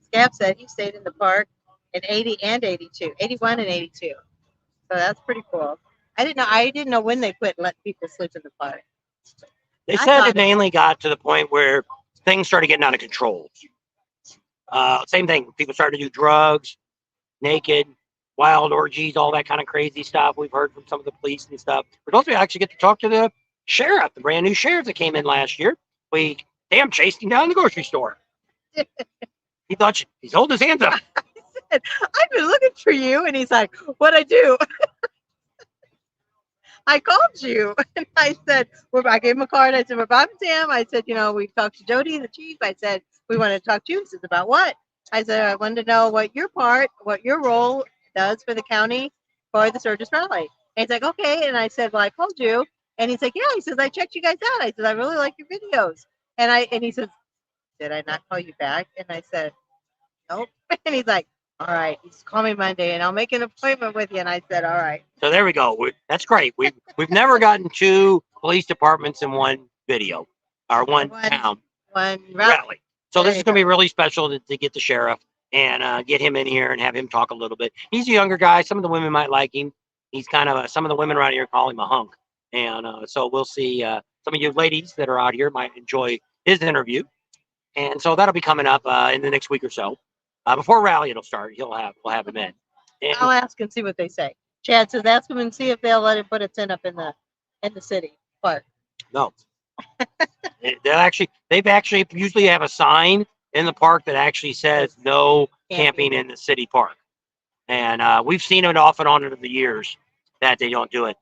Scab said he stayed in the park in 80 and 82, 81 and 82. So that's pretty cool. I didn't know when they quit letting people sleep in the park. They I said thought it mainly got to the point where things started getting out of control. Same thing. People started to do drugs, naked, wild orgies, all that kind of crazy stuff. We've heard from some of the police and stuff. We're supposed to actually get to talk to the sheriff, the brand new sheriff that came in last year. We chased him down in the grocery store. He thought he's holding his hands up. I've been looking for you, and he's like, "What'd I do?" I called you, and I said, I gave him a card. I said, "We're Bob and Sam." I said, we talked to Jody, the chief. I said, "We want to talk to you." He says, "About what?" I said, "I wanted to know what your role does for the county for the Sturgis Rally." And he's like, "Okay." And I said, "Well, I called you." And he's like, "Yeah." He says, "I checked you guys out." I said, "I really like your videos." And he says, "Did I not call you back?" And I said, "Nope." And he's like, "All right, just call me Monday and I'll make an appointment with you." And I said, "All right." So there we go. That's great. We've never gotten two police departments in one video or one town One rally. So There this you is going to be really special to get the sheriff and get him in here and have him talk a little bit. He's a younger guy. Some of the women might like him. He's kind of some of the women around here call him a hunk. And so we'll see. Some of you ladies that are out here might enjoy his interview. And so that'll be coming up in the next week or so. Before rally it'll start, we'll have him in. And I'll ask and see what they say. Chad says, "Ask them and see if they'll let him put a tent up in the city park." no, they've actually usually have a sign in the park that actually says no camping in the city park. And we've seen it off and on over the years that they don't do it.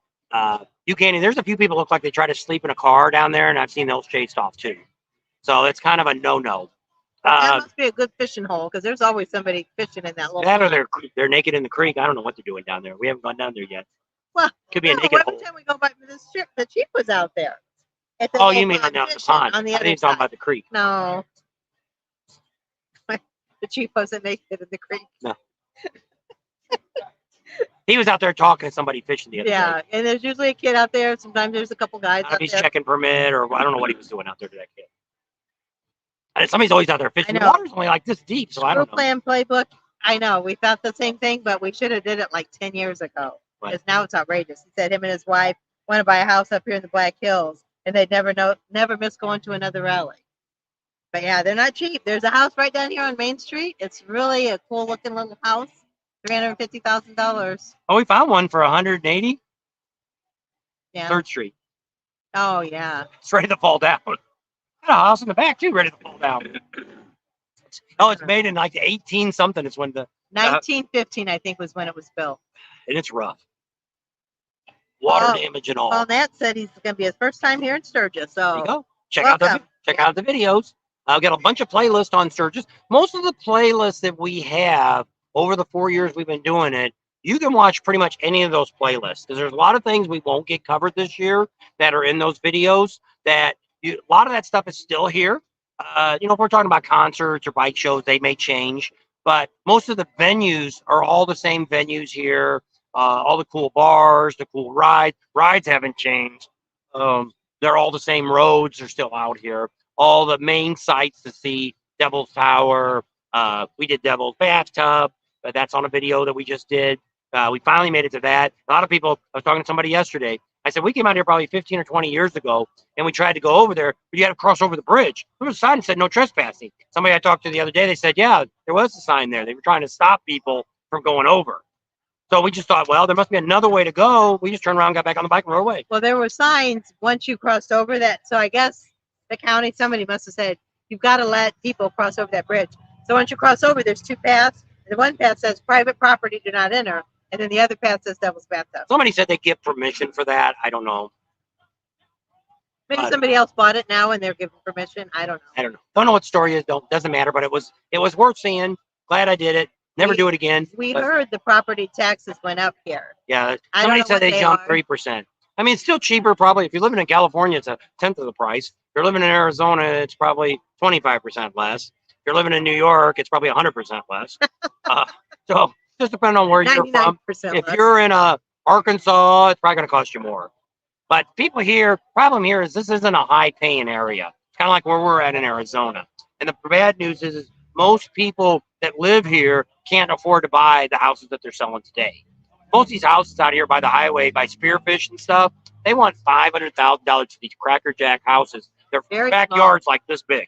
You can't. There's a few people look like they try to sleep in a car down there, and I've seen those chased off too. So it's kind of a no-no. That must be a good fishing hole because there's always somebody fishing in that little. That or they're naked in the creek. I don't know what they're doing down there. We haven't gone down there yet. Well, could be a no, naked every hole. time we go by this trip, the chief was out there. Oh, you mean on the fishing pond? on the I other think he's talking side. about the creek. No, the chief wasn't naked in the creek. No. He was out there talking to somebody fishing the other day. Yeah, and there's usually a kid out there. Sometimes there's a couple guys If out he's there. checking permit or I don't know what he was doing out there to that kid. And somebody's always out there fishing. The know. water's only like this deep, so I School don't know. plan playbook. I know we thought the same thing, but we should have did it like 10 years ago. Right. Because now it's outrageous. He said him and his wife want to buy a house up here in the Black Hills, and they'd never miss going to another rally. But yeah, they're not cheap. There's a house right down here on Main Street. It's really a cool looking little house. $350,000. Oh, we found one for 180 Yeah. 3rd Street. Oh yeah. It's ready to fall down. Got a house in the back too, ready to fall down. Oh, it's made in like 18 something. It's when 1915, I think, was when it was built. and it's rough. Water Oh, damage and all. Well, Nat said he's going to be his first time here in Sturgis. There you So go. Check out the videos. I've got a bunch of playlists on Sturgis. Most of the playlists that we have over the 4 years we've been doing it, you can watch pretty much any of those playlists because there's a lot of things we won't get covered this year that are in those videos. A lot of that stuff is still here. If we're talking about concerts or bike shows, they may change, but most of the venues are all the same venues here. All the cool bars, the cool rides haven't changed. They're all the same roads are still out here. All the main sites to see, Devil's Tower. We did Devil's Bathtub. That's on a video that we just did. We finally made it to that. A lot of people, I was talking to somebody yesterday. I said, we came out here probably 15 or 20 years ago, and we tried to go over there, but you had to cross over the bridge. There was a sign that said no trespassing. Somebody I talked to the other day, they said, yeah, there was a sign there. They were trying to stop people from going over. So we just thought, well, there must be another way to go. We just turned around, got back on the bike, and rode away. Well, there were signs once you crossed over that. So I guess the county, somebody must have said, you've got to let people cross over that bridge. So once you cross over, there's two paths. The one path says private property, do not enter. And then the other path says Devil's Bathtub. Somebody said they give permission for that. I don't know. Maybe somebody else bought it now and they're giving permission. I don't know. Don't know what story is. Doesn't matter. But it was worth seeing. Glad I did it. Never do it again. We But, heard the property taxes went up here. yeah. I don't Somebody know said what they they jumped are. 3%. I mean, it's still cheaper probably. If you're living in California, it's a tenth of the price. If you're living in Arizona, it's probably 25% less. If you're living in New York, it's probably 100% less. So just depending on where you're from. 99% If less. you're in Arkansas, it's probably going to cost you more. But people here, problem here is this isn't a high paying area. It's kind of like where we're at in Arizona. And the bad news is most people that live here can't afford to buy the houses that they're selling today. Most of these houses out here by the highway, by Spearfish and stuff, they want $500,000 for these crackerjack houses. Their Very backyard's like this big.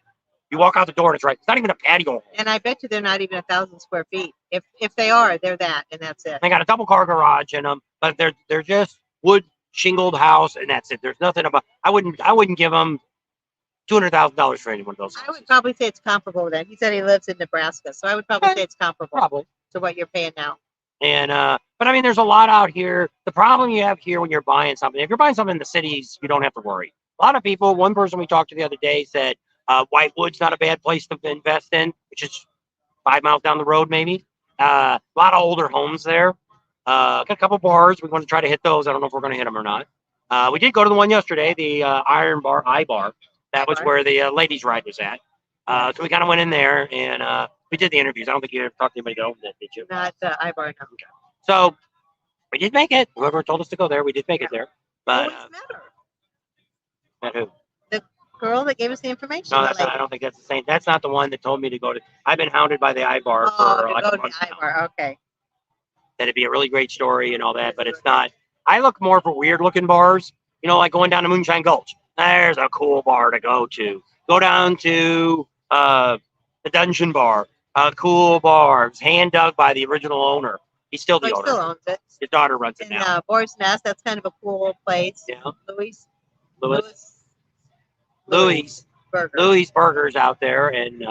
You walk out the door and it's right. It's not even a patio. And I bet you they're not even 1,000 square feet. If they are, they're that, and that's it. They got a double car garage in them, but they're just wood shingled house, and that's it. There's nothing about. I wouldn't give them $200,000 for any one of those. I would probably say it's comparable then. He said he lives in Nebraska, so I would probably say it's comparable Probably. to what you're paying now. And but I mean, there's a lot out here. The problem you have here when you're buying something, if you're buying something in the cities, you don't have to worry. A lot of people. One person we talked to the other day said Whitewood's not a bad place to invest in, which is 5 miles down the road, maybe. A lot of older homes there. Got a couple bars. We want to try to hit those. I don't know if we're going to hit them or not. We did go to the one yesterday, the Iron Bar, I-Bar. That was where the ladies' ride was at. So we kind of went in there and we did the interviews. I don't think you ever talked to anybody over that, did you? Not Ibar. No. So we did make it. Whoever told us to go there, we did make it there. But Always met her. met who? Girl that gave us the information. No, the that's not, I lady. don't think that's the same. That's not the one that told me to go to. I've been hounded by the I-Bar Oh, for to like go a to month the now. Ibar. Okay. That'd be a really great story and all that, but it's not. I look more for weird looking bars, you know, like going down to Moonshine Gulch. There's a cool bar to go to. Go down to the Dungeon Bar, a cool bar. It's hand dug by the original owner. He's still the Well, he owner. still owns it. His daughter runs it In now. Boar's Nest, that's kind of a cool place. Yeah, Louis Burger. Louis Burgers out there and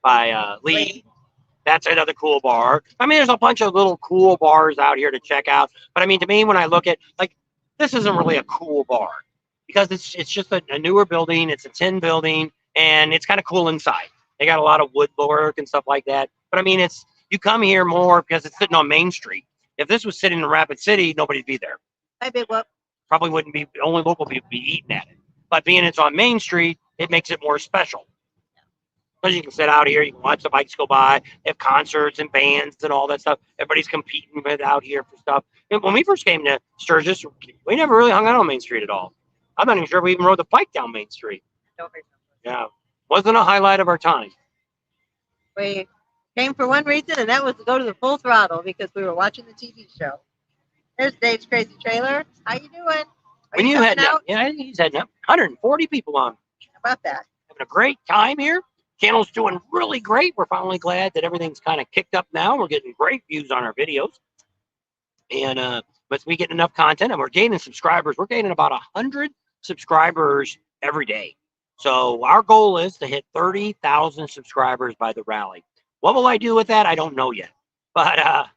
by Lee. That's another cool bar. I mean, there's a bunch of little cool bars out here to check out. But I mean, to me, when I look at like, this isn't really a cool bar because it's just a newer building. It's a tin building, and it's kind of cool inside. They got a lot of woodwork and stuff like that. But I mean, you come here more because it's sitting on Main Street. If this was sitting in Rapid City, nobody'd be there. Hi, Big Whoop. Probably wouldn't be. Only local people be eating at it. But being it's on Main Street, it makes it more special. Because you can sit out here, you can watch the bikes go by, they have concerts and bands and all that stuff. Everybody's competing with out here for stuff. And when we first came to Sturgis, we never really hung out on Main Street at all. I'm not even sure we even rode the bike down Main Street. Don't remember. Yeah. Wasn't a highlight of our time. We came for one reason, and that was to go to the Full Throttle because we were watching the TV show. There's Dave's Crazy Trailer. How you doing? Are When you coming heading out? Yeah, he's heading up. 140 people on. How about that? Having a great time here. Channel's doing really great. We're finally glad that everything's kind of kicked up now. We're getting great views on our videos. And but we getting enough content and we're gaining subscribers. We're gaining about 100 subscribers every day. So our goal is to hit 30,000 subscribers by the rally. What will I do with that? I don't know yet. But I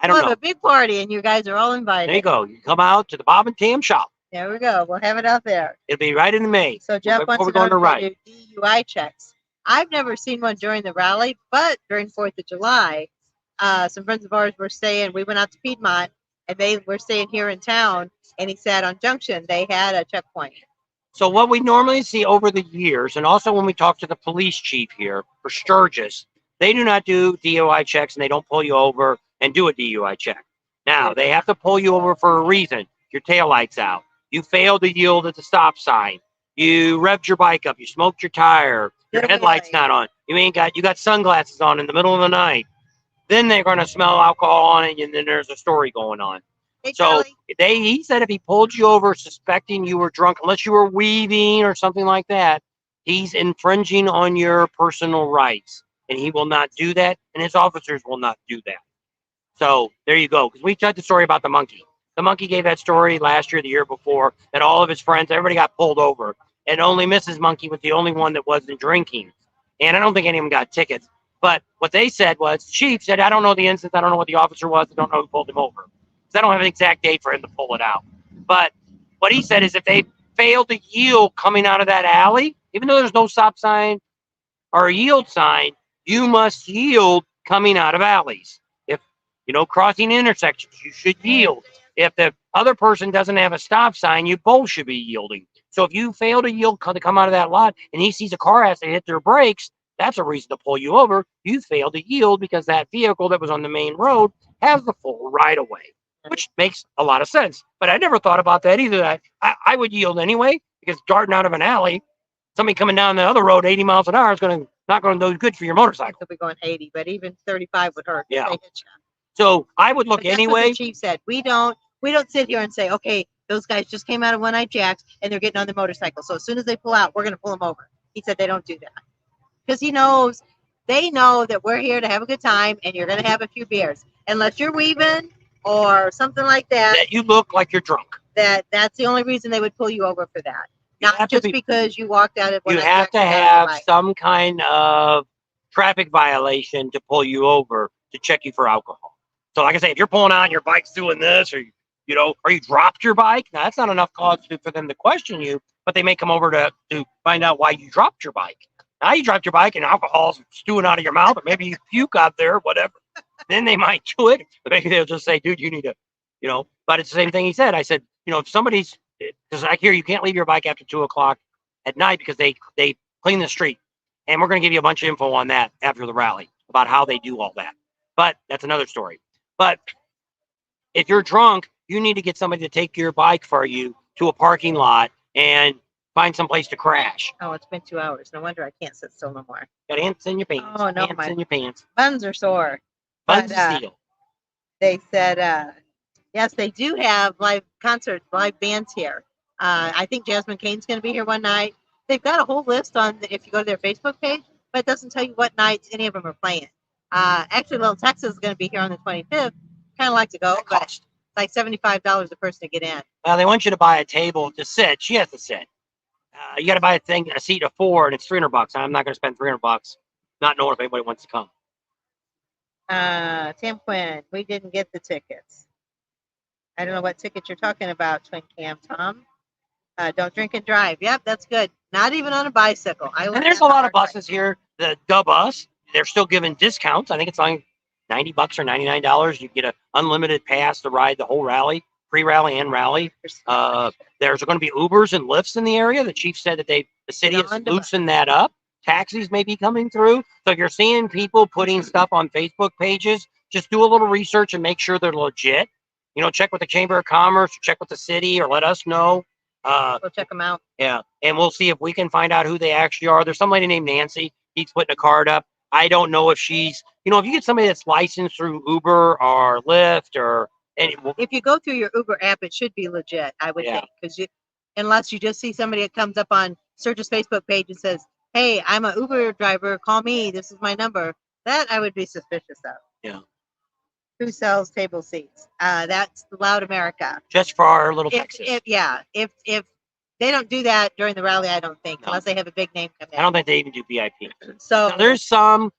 don't We'll know. have a big party, and you guys are all invited. There you go. You can come out to the Bob and Tam shop. There we go. We'll have it out there. It'll be right in May. So Jeff Before wants we to go know on the if ride. they do DUI checks. I've never seen one during the rally, but during 4th of July, some friends of ours were staying. We went out to Piedmont, and they were staying here in town. And he said on Junction they had a checkpoint. So what we normally see over the years, and also when we talk to the police chief here for Sturgis, they do not do DUI checks and they don't pull you over and do a DUI check. Now, they have to pull you over for a reason. Your taillight's out. You failed to yield at the stop sign. You revved your bike up. You smoked your tire. Your headlight's not on. You got sunglasses on in the middle of the night. Then they're going to smell alcohol on it, and then there's a story going on. Hey, So Charlie. he said if he pulled you over suspecting you were drunk, unless you were weaving or something like that, he's infringing on your personal rights, and he will not do that, and his officers will not do that. So there you go. Because we tried the story about the monkey. The monkey gave that story last year, the year before, that all of his friends, everybody got pulled over, and only Mrs. Monkey was the only one that wasn't drinking. And I don't think any of them got tickets. But what they said was, the chief said, I don't know the instance. I don't know what the officer was. I don't know who pulled him over. Because I don't have an exact date for him to pull it out. But what he said is if they failed to yield coming out of that alley, even though there's no stop sign or a yield sign, you must yield coming out of alleys. If, crossing intersections, you should yield. if the other person doesn't have a stop sign, you both should be yielding. So if you fail to yield to come out of that lot and he sees a car has to hit their brakes, that's a reason to pull you over. You failed to yield because that vehicle that was on the main road has the full right of way, which makes a lot of sense. But I never thought about that either. I would yield anyway because darting out of an alley, somebody coming down the other road 80 miles an hour is not going to do good for your motorcycle. They'll be going 80, but even 35 would hurt. Yeah. They hit you. So I would look But that's what anyway. the chief said. We don't sit here and say, okay, those guys just came out of One-Eyed Jacks and they're getting on the motorcycle. So as soon as they pull out, we're going to pull them over. He said they don't do that because they know that we're here to have a good time and you're going to have a few beers, unless you're weaving or something like that. That you look like you're drunk. That's the only reason they would pull you over for that. You have Not to just be- because you walked out of You One-Eyed have Jacks to and got on have the bike. some kind of traffic violation to pull you over to check you for alcohol. So like I say, if you're pulling out and your bike's doing this, or you dropped your bike, now that's not enough cause for them to question you, but they may come over to find out why you dropped your bike. Now you dropped your bike and alcohol's stewing out of your mouth, or maybe you puke out there, whatever. Then they might do it. But maybe they'll just say, dude, you need to, but it's the same thing he said. I said, if somebody's, because I hear you can't leave your bike after 2:00 at night because they clean the street. And we're going to give you a bunch of info on that after the rally about how they do all that. But that's another story. But if you're drunk, you need to get somebody to take your bike for you to a parking lot and find some place to crash. Oh, it's been 2 hours. No wonder I can't sit still no more. Got ants in your pants. Oh, no, Ants in your pants. Buns are sore. Buns But, of steel. They said, yes, they do have live concerts, live bands here. I think Jasmine Kane's going to be here one night. They've got a whole list if you go to their Facebook page, but it doesn't tell you what nights any of them are playing. Actually, Little Texas is going to be here on the 25th. Kind of like to go, That but cost. it's like $75 a person to get in. Well, they want you to buy a table to sit. She has to sit. You got to buy a seat of 4, and it's $300. I'm not going to spend $300 not knowing if anybody wants to come. Tim Quinn, we didn't get the tickets. I don't know what ticket you're talking about, Twin Cam Tom. Don't drink and drive. Yep, that's good. Not even on a bicycle. And there's a lot of buses here. The bus, they're still giving discounts. I think it's like $90 or $99. You get an unlimited pass to ride the whole rally, pre-rally and rally. There's going to be Ubers and Lyfts in the area. The chief said that the city has loosened that up. Taxis may be coming through. So if you're seeing people putting stuff on Facebook pages, just do a little research and make sure they're legit. Check with the Chamber of Commerce, or check with the city, or let us know. We'll check them out. Yeah, and we'll see if we can find out who they actually are. There's some lady named Nancy. He's putting a card up. I don't know if she's, if you get somebody that's licensed through Uber or Lyft or any. If you go through your Uber app, it should be legit, I would think, because unless you just see somebody that comes up on Sturgis Facebook page and says, "Hey, I'm an Uber driver. Call me. This is my number." That I would be suspicious of. Yeah. Who sells table seats? That's Loud America. Just for our little Texas. If they don't do that during the rally, I don't think, No. unless they have a big name come in. I don't think they even do VIP. So Now, there's some,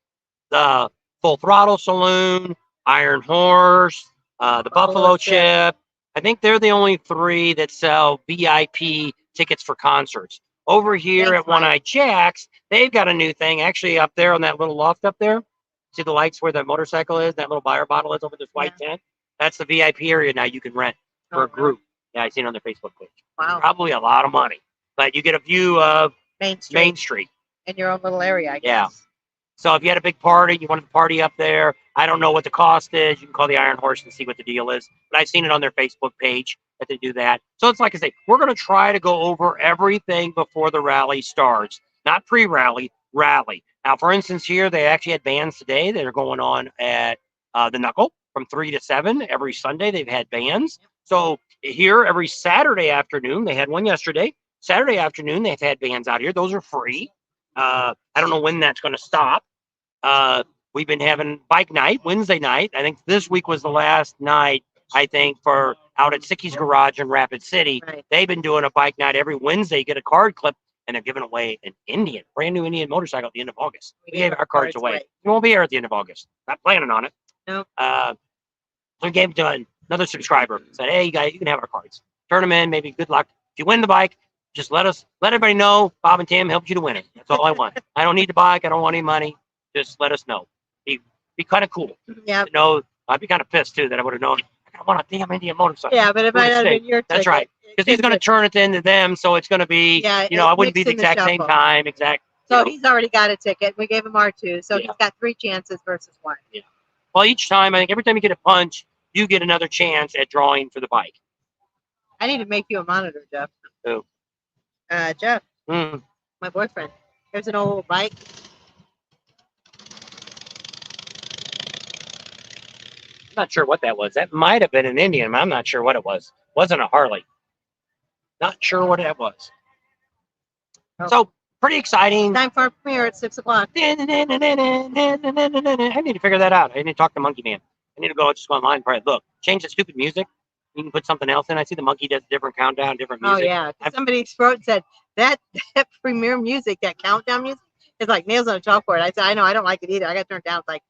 the Full Throttle Saloon, Iron Horse, the Buffalo Chip. I think they're the only 3 that sell VIP tickets for concerts. Over here Thanks, at One-Eyed Jacks, they've got a new thing actually up there on that little loft up there. See the lights where the motorcycle is, that little buyer bottle is over this white tent? That's the VIP area now you can rent for a group. Yeah, I seen it on their Facebook page. Wow. Probably a lot of money, but you get a view of Main Street Main Street. in your own little area, I Yeah. guess. So if you had a big party, you wanted to party up there, I don't know what the cost is. You can call the Iron Horse and see what the deal is. But I've seen it on their Facebook page that they do that. So it's like I say, we're going to try to go over everything before the rally starts. Not pre-rally, rally. Now, for instance, here, they actually had bands today that are going on at the Knuckle from 3 to 7. Every Sunday, they've had bands. So here, every Saturday afternoon, they had one yesterday. Saturday afternoon, they've had bands out here. Those are free. I don't know when that's going to stop. We've been having bike night Wednesday night. I think this week was the last night, I think, for out at Sicky's Garage in Rapid City. Right. They've been doing a bike night every Wednesday. You get a card clip, and they're giving away an brand new Indian motorcycle at the end of August. We gave our cards away. We won't be here at the end of August. Not planning on it. Nope. So we gave it to another subscriber. Said, hey, you guys, you can have our cards. Turn them in. Maybe good luck. If you win the bike, just let everybody know Bob and Tim helped you to win it. That's all I want. I don't need the bike. I don't want any money. Just let us know. Be kind of cool. Yeah. No, I'd be kind of pissed too that I would have known. I I want a damn Indian motorcycle. Yeah, but it We're might gonna not have stay. been your That's ticket. right. Because he's going to turn it into them, so it's going to be, Yeah, you know, it I wouldn't be mixed the in the exact same shuffle. time, exact. So you know. he's already got a ticket. We gave him R2, so Yeah. he's got 3 chances versus 1. Well, each time, I think every time you get a punch, you get another chance at drawing for the bike. I need to make you a monitor, Jeff. Who? Jeff, Mm. my boyfriend. There's an old bike. I'm not sure what that was. That might have been an Indian. I'm not sure what it was. Wasn't a Harley. Not sure what that was. Oh. So pretty exciting. Time for our premiere at 6 o'clock. I need to figure that out. I need to talk to Monkey Man. I need to go just online and probably look. Change the stupid music. You can put something else in. I see the monkey does different countdown, different music. Oh yeah, somebody wrote and said that premiere music, that countdown music, is like nails on a chalkboard. I said, I know, I don't like it either. I got turned down. It's like,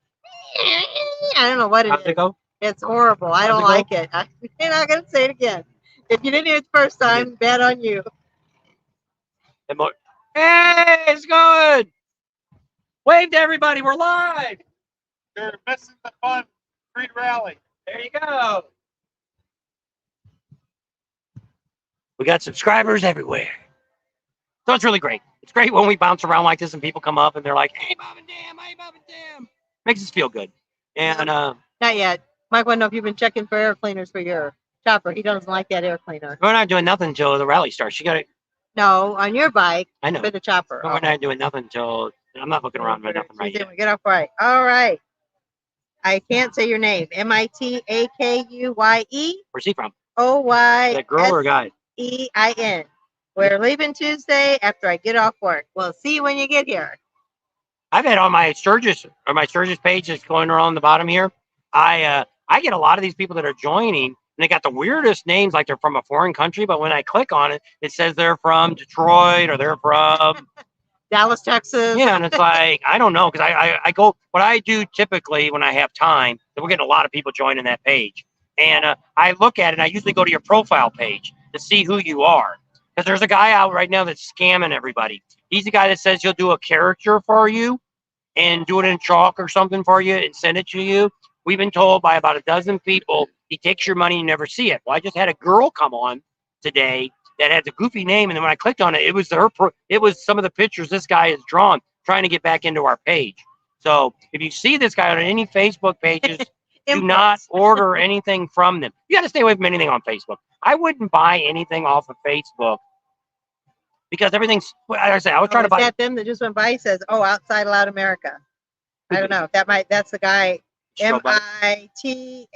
I don't know what it How's is. it go? It's horrible. I don't like it. I'm not gonna say it again. If you didn't hear it the first time, bad on you. Hey, it's good. Wave to everybody. We're live. You're missing the fun street rally. There you go. We got subscribers everywhere. So it's really great. It's great when we bounce around like this and people come up and they're like, hey, Bob and Dan, hey, Bob and Dan. Makes us feel good. And Not yet. Mike, want to know if you've been checking for air cleaners for your chopper. He doesn't like that air cleaner. we're not doing nothing until the rally starts. You got to, No, on your bike I know. for the chopper. We're not doing nothing until, I'm not looking around for nothing right Tuesday, now. we get off right. All right. I can't say your name. Mitakuye Where's he from? Oy That girl or guy? Ein. We're leaving Tuesday after I get off work. We'll see you when you get here. I've had on my Sturgis page that's going around the bottom here. I get a lot of these people that are joining, and they got the weirdest names, like they're from a foreign country. But when I click on it, it says they're from Detroit or they're from Dallas, Texas. yeah, and it's like I don't know because I go what I do typically when I have time. We're getting a lot of people joining that page, and I look at it. And I usually go to your profile page to see who you are because there's a guy out right now that's scamming everybody. He's the guy that says he'll do a character for you and do it in chalk or something for you and send it to you. We've been told by about a dozen people he takes your money and you never see it. Well, I just had a girl come on today that had the goofy name, and then when I clicked on it, it was it was some of the pictures this guy has drawn trying to get back into our page. So if you see this guy on any Facebook pages, do not order anything from them. You got to stay away from anything on Facebook. I wouldn't buy anything off of Facebook because everything's. Like I said, I was trying to Is buy. that them that just went by? He says, "Oh, outside allowed America." I don't know. That's the guy. Mitakuye.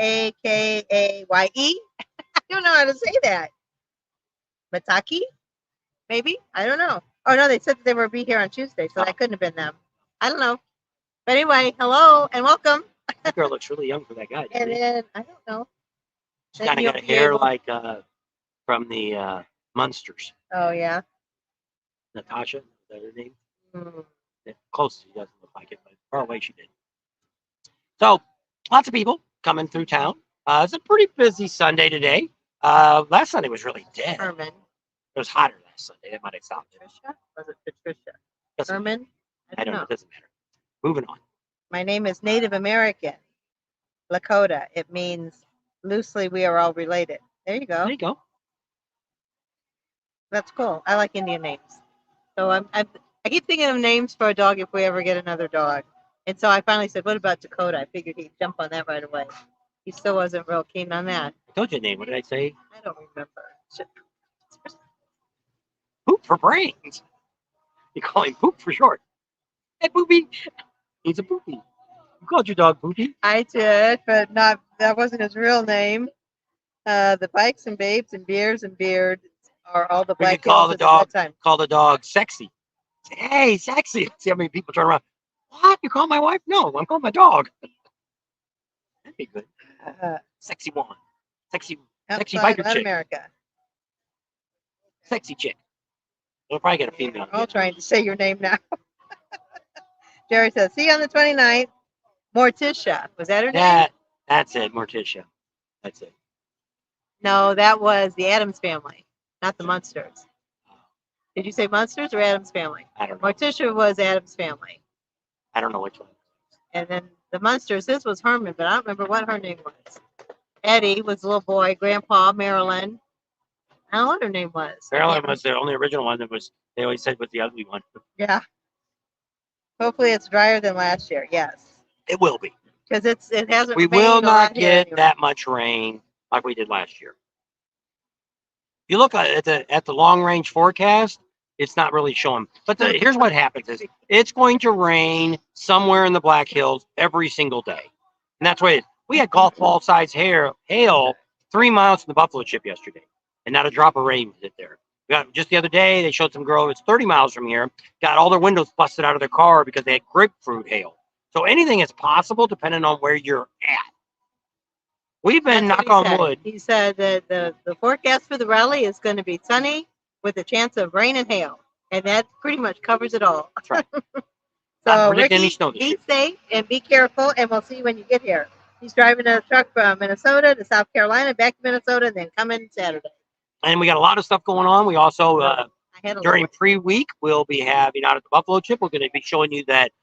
I don't know how to say that. Mataki? Maybe? I don't know. Oh no, they said that they were be here on Tuesday, so that couldn't have been them. I don't know. But anyway, hello and welcome. That girl looks really young for that guy. And then I don't know. She's kind of got a hair like from the Munsters. Oh yeah. Natasha, is that her name? Mm. Close, she doesn't look like it, but far away she did. So, lots of people coming through town. It's a pretty busy Sunday today. Last Sunday was really dead. Herman. It was hotter last Sunday. That might have stopped it. Patricia? Was it Patricia? Doesn't matter. Herman? I don't know. It doesn't matter. Moving on. My name is Native American. Lakota. It means loosely we are all related. There you go. There you go. That's cool. I like Indian names. So I keep thinking of names for a dog if we ever get another dog. And so I finally said, what about Dakota? I figured he'd jump on that right away. He still wasn't real keen on that. I told you a name. What did I say? I don't remember. Poop for brains. You call him Poop for short. Hey, Poopy. He's a Poopy. You called your dog Poopy? I did, but that wasn't his real name. The bikes and babes and beers and beards are all the We black could call hills the at dog. that time. Call the dog Sexy. Say, hey, Sexy. See how many people turn around. What? You call my wife? No, I'm calling my dog. That'd be good. Sexy one. Sexy Outside biker Latin chick. America. Sexy chick. We'll probably get a female. I'm all trying to say your name now. Jerry says, see you on the 29th. Morticia. Was that her name? That's it, Morticia. That's it. No, that was the Adams family, not the Munsters. Did you say Munsters or Adams family? I don't know. Morticia was Adams family. I don't know which one. And then the Munsters, this was Herman, but I don't remember what her name was. Eddie was a little boy. Grandpa, Marilyn. I don't know what her name was. I Maryland can't was the only original one that was. They always said was the ugly one. Yeah. Hopefully it's drier than last year. Yes. It will be. Because it hasn't We rained will a not lot here get anyway. that much rain like we did last year. If you look at the long range forecast, it's not really showing. But here's what happens: is it's going to rain somewhere in the Black Hills every single day, and that's why we had golf ball size hail 3 miles from the Buffalo Chip yesterday, and not a drop of rain hit there. We got just the other day they showed some girl that's 30 miles from here got all their windows busted out of their car because they had grapefruit hail. So anything is possible depending on where you're at. We've been, That's what knock he on said. wood. He said that the forecast for the rally is going to be sunny with a chance of rain and hail. And that pretty much covers it all. That's right. So, Not predicting any Ricky, snow this be year. safe and be careful, and we'll see you when you get here. He's driving a truck from Minnesota to South Carolina, back to Minnesota, and then coming Saturday. And we got a lot of stuff going on. We also, I had a during little- pre-week, we'll be having out at the Buffalo Chip. We're going to be showing you that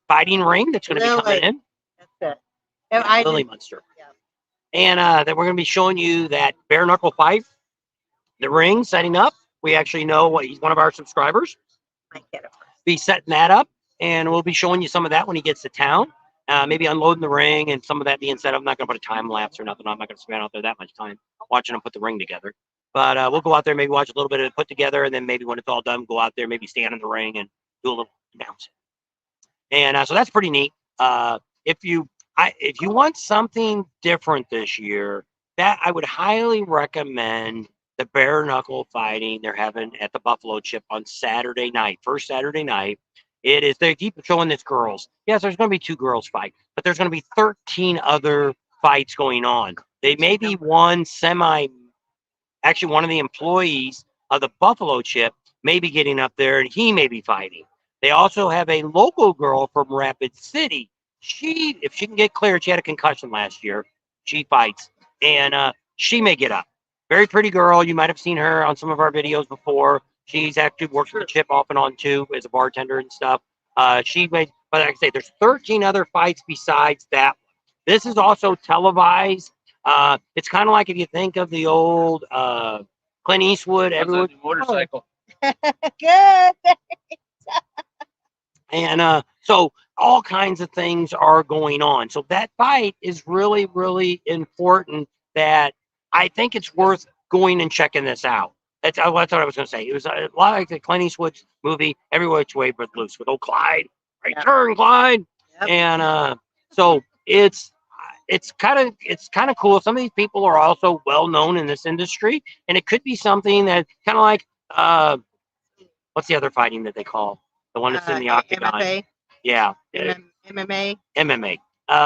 fighting ring that's going to be coming Lily. in. That's it. I Lily just- Munster. Yeah. And that we're going to be showing you that bare knuckle fight, the ring setting up. We actually know what he's one of our subscribers. might get it. Be setting that up, and we'll be showing you some of that when he gets to town. Maybe unloading the ring and some of that being set up. I'm not going to put a time lapse or nothing. I'm not going to spend out there that much time watching him put the ring together. But we'll go out there, maybe watch a little bit of it put together, and then maybe when it's all done, go out there, maybe stand in the ring and do a little announcing. And so that's pretty neat. If you want something different this year, that I would highly recommend the bare knuckle fighting they're having at the Buffalo Chip on Saturday night, first Saturday night. They keep showing this girls. Yes, there's going to be 2 girls fight, but there's going to be 13 other fights going on. They may be one of the employees of the Buffalo Chip may be getting up there and he may be fighting. They also have a local girl from Rapid City. If she can get cleared, she had a concussion last year. She fights, and she may get up. Very pretty girl. You might have seen her on some of our videos before. She's actually works for the Chip off and on too as a bartender and stuff. But like I say, there's 13 other fights besides that one. This is also televised. It's kind of like if you think of the old Clint Eastwood, everyone Motorcycle. Good. and so all kinds of things are going on. So that fight is really, really important. That I think it's worth going and checking this out. That's what I was going to say. It was a lot like the Clint Eastwood movie, Every Which Way But Loose, with old Clyde. Right turn, Clyde. Yep. And so it's kind of cool. Some of these people are also well known in this industry, and it could be something that kind of like what's the other fighting that they call the one that's in the octagon? MFA, Yeah, MMA. MMA,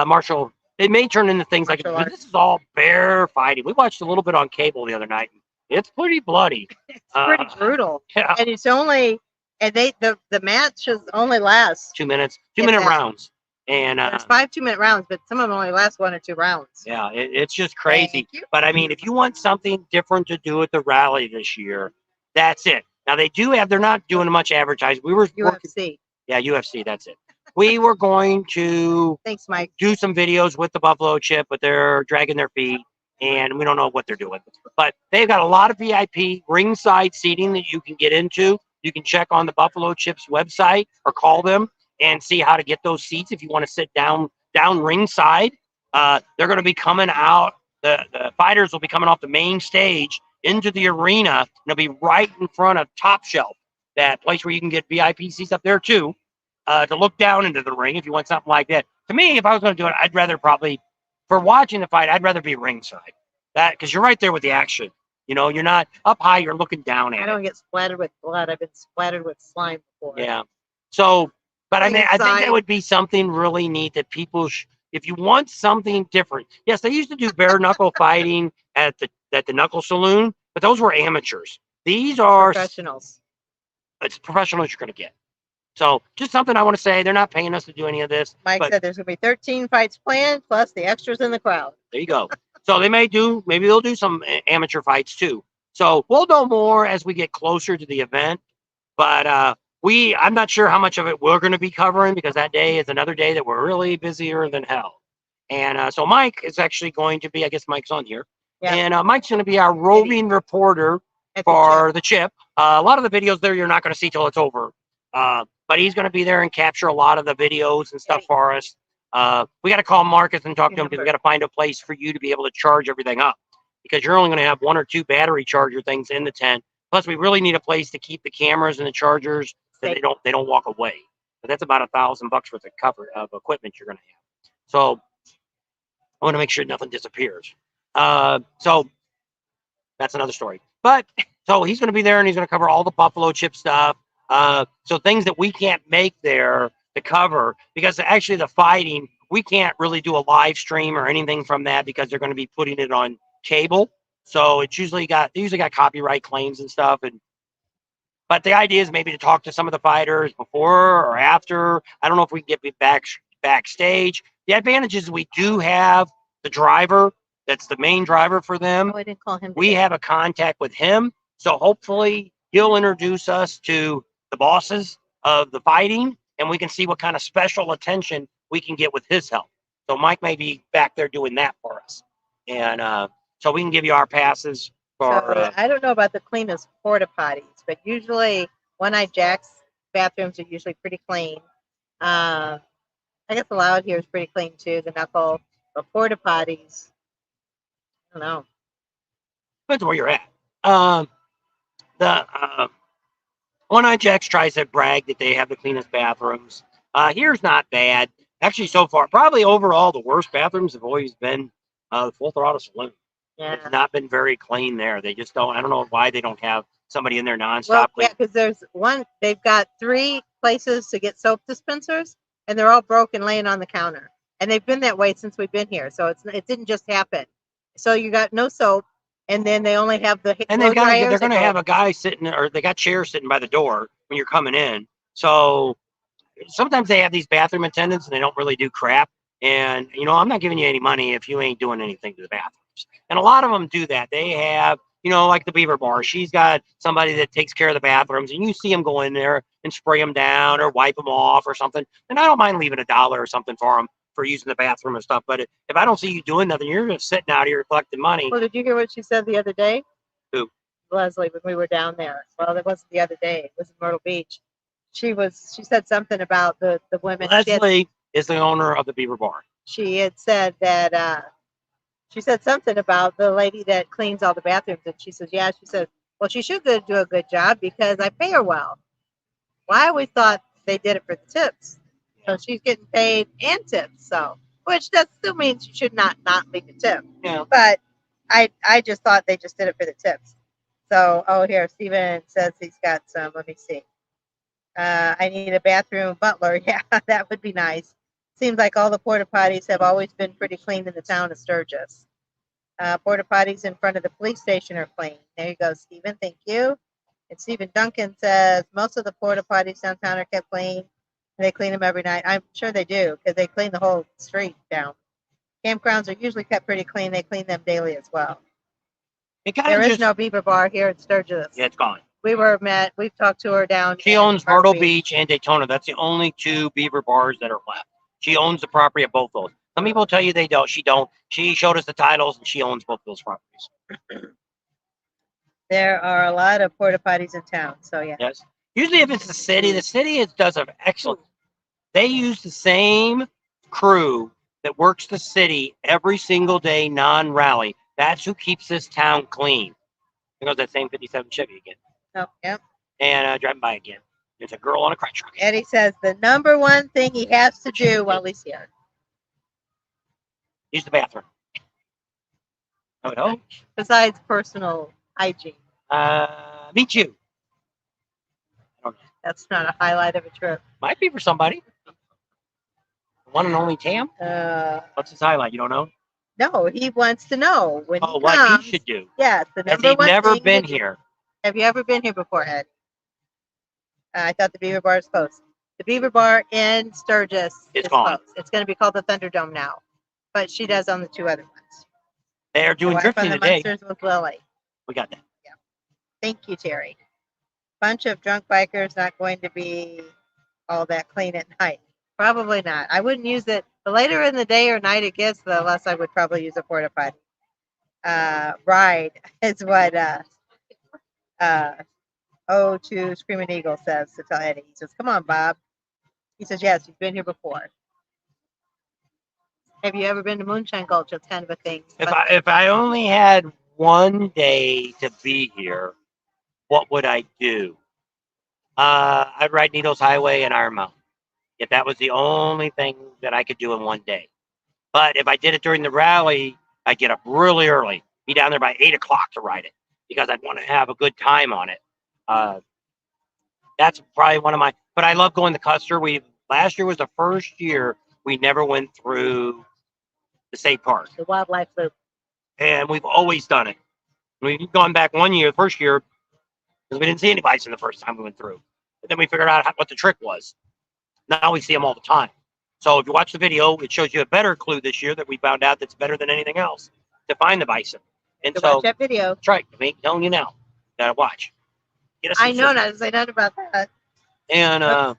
martial. It may turn into things like Martial but arts. this is all bare fighting. We watched a little bit on cable the other night. It's pretty bloody. It's pretty brutal. Yeah, And it's only, and the matches only last. 2 minutes, If 2 minute that. rounds, and There's 5 2-minute rounds, but some of them only last 1 or 2 rounds. yeah, it's just crazy. Thank you. But I mean, if you want something different to do at the rally this year, that's it. Now they're not doing much advertising. We were working, UFC. yeah, UFC, that's it. We were going to Thanks, Mike. do some videos with the Buffalo Chip, but they're dragging their feet and we don't know what they're doing. But they've got a lot of VIP ringside seating that you can get into. You can check on the Buffalo Chip's website or call them and see how to get those seats if you want to sit down ringside. They're going to be coming out. The fighters will be coming off the main stage into the arena. They'll be right in front of Top Shelf, that place where you can get VIP seats up there too, to look down into the ring if you want something like that. To me, if I was going to do it, I'd rather probably, for watching the fight, I'd rather be ringside. That because you're right there with the action. You know, you're not up high, you're looking down at I it. don't get splattered with blood. I've been splattered with slime before. Yeah. So, but I mean, I think Ringside. that would be something really neat that people, if you want something different. Yes, they used to do bare knuckle fighting at the Knuckle Saloon, but those were amateurs. These are Professionals. it's professionals you're going to get. So, just something I want to say. They're not paying us to do any of this. Mike but said there's going to be 13 fights planned, plus the extras in the crowd. there you go. So maybe they'll do some amateur fights too. So we'll know more as we get closer to the event. But I'm not sure how much of it we're going to be covering because that day is another day that we're really busier than hell. And so Mike is actually going to be, I guess Mike's on here. Yeah. And Mike's going to be our roving reporter At the for the chip. A lot of the videos there you're not going to see till it's over. But he's going to be there and capture a lot of the videos and stuff for us. We got to call Marcus and talk to him because we got to find a place for you to be able to charge everything up, because you're only going to have 1 or 2 battery charger things in the tent. Plus, we really need a place to keep the cameras and the chargers so they don't walk away. But that's about $1,000 worth of cover of equipment you're going to have. So I want to make sure nothing disappears. So that's another story. But so he's going to be there and he's going to cover all the buffalo chip stuff. So things that we can't make there to cover, because actually the fighting, we can't really do a live stream or anything from that because they're going to be putting it on cable. So it's usually got copyright claims and stuff. But the idea is maybe to talk to some of the fighters before or after. I don't know if we can get backstage. The advantage is we do have the driver. That's the main driver for them. Oh, I didn't call him. We have a contact with him. So hopefully he'll introduce us to the bosses of the fighting, and we can see what kind of special attention we can get with his help. So Mike may be back there doing that for us. And so we can give you our passes for. So, I don't know about the cleanest porta potties, but usually One-Eyed Jack's bathrooms are usually pretty clean. I guess the Loud here is pretty clean too, the Knuckle. But porta potties, I don't know. Depends where you're at. The One-Eyed Jacks tries to brag that they have the cleanest bathrooms. Here's not bad. Actually, so far, probably overall, the worst bathrooms have always been the Full Throttle Saloon. Yeah. It's not been very clean there. They just don't. I don't know why they don't have somebody in there nonstop. Well, yeah, because there's one. They've got 3 places to get soap dispensers, and they're all broken, laying on the counter. And they've been that way since we've been here. So it didn't just happen. So you got no soap, and then they only have the And they're going to have a guy sitting, or they got chairs sitting by the door when you're coming in. So sometimes they have these bathroom attendants and they don't really do crap. And, I'm not giving you any money if you ain't doing anything to the bathrooms. And a lot of them do that. They have, like the Beaver Bar. She's got somebody that takes care of the bathrooms, and you see them go in there and spray them down or wipe them off or something. And I don't mind leaving $1 or something for them for using the bathroom and stuff. But if I don't see you doing nothing, you're just sitting out here collecting money. Well, did you hear what she said the other day? Who? Leslie, when we were down there. Well, it wasn't the other day. It was in Myrtle Beach. She said something about the women. Leslie is the owner of the Beaver Bar. She had said that she said something about the lady that cleans all the bathrooms, and she says, yeah, she said, well, she should do a good job because I pay her well. Well, I always thought they did it for the tips. So she's getting paid and tips. So, which that still means you should not leave a tip. Yeah. But I just thought they just did it for the tips. So, here, Steven says he's got some. Let me see. I need a bathroom butler. Yeah, that would be nice. Seems like all the porta potties have always been pretty clean in the town of Sturgis. Porta potties in front of the police station are clean. There you go, Stephen. Thank you. And Stephen Duncan says most of the porta potties downtown are kept clean. They clean them every night. I'm sure they do because they clean the whole street down. Campgrounds are usually kept pretty clean. They clean them daily as well. There is no Beaver Bar here at Sturgis. Yeah, it's gone. We've talked to her down. She owns Myrtle Beach and Daytona. That's the only 2 Beaver Bars that are left. She owns the property of both those. Some people tell you they don't. She don't. She showed us the titles, and she owns both those properties. There are a lot of porta potties in town, so yeah. Yes. Usually, if it's the city does an excellent. They use the same crew that works the city every single day, non-rally. That's who keeps this town clean. There goes that same 57 Chevy again. Oh, yep. And driving by again. There's a girl on a crack truck. Eddie says the number one thing he has to do while he's here. Use the bathroom. I would hope. Besides personal hygiene. Meet you. I don't know. That's not a highlight of a trip. Might be for somebody. The one and only Tam? What's his highlight? You don't know? No, he wants to know when he what comes. he should do. Yes, the Has number he one never thing been to do. here? Have you ever been here before, Ed? I thought the Beaver Bar is closed. The Beaver Bar in Sturgis It's is gone. closed. It's going to be called the Thunderdome now, but she does own the 2 other ones. They're doing Wife drifting on the today. Munsters with Lily. We got that. Thank you, Terry. Bunch of drunk bikers not going to be all that clean at night. Probably not. I wouldn't use it The later in the day or night it gets, the less I would probably use a porta potty. Ride is what to Screaming Eagle says to tell Eddie. He says, "Come on, Bob." He says, "Yes, you've been here before." Have you ever been to Moonshine Gulch? It's kind of a thing. If I only had one day to be here, what would I do? I'd ride Needles Highway and Iron Mountain. If that was the only thing that I could do in one day. But if I did it during the rally, I'd get up really early, be down there by 8 o'clock to ride it because I'd want to have a good time on it. That's probably one of my. But I love going to Custer. Last year was the first year we never went through the state park, The wildlife loop. and we've always done it. We've gone back one year, the first year, because we didn't see any bison the first time we went through. But then we figured out what the trick was. Now we see them all the time. So if you watch the video, it shows you a better clue this year that we found out that's better than anything else to find the bison. And To so watch that video. that's right. I mean, telling you now, gotta watch. Get us I know some- not to say nothing about that. And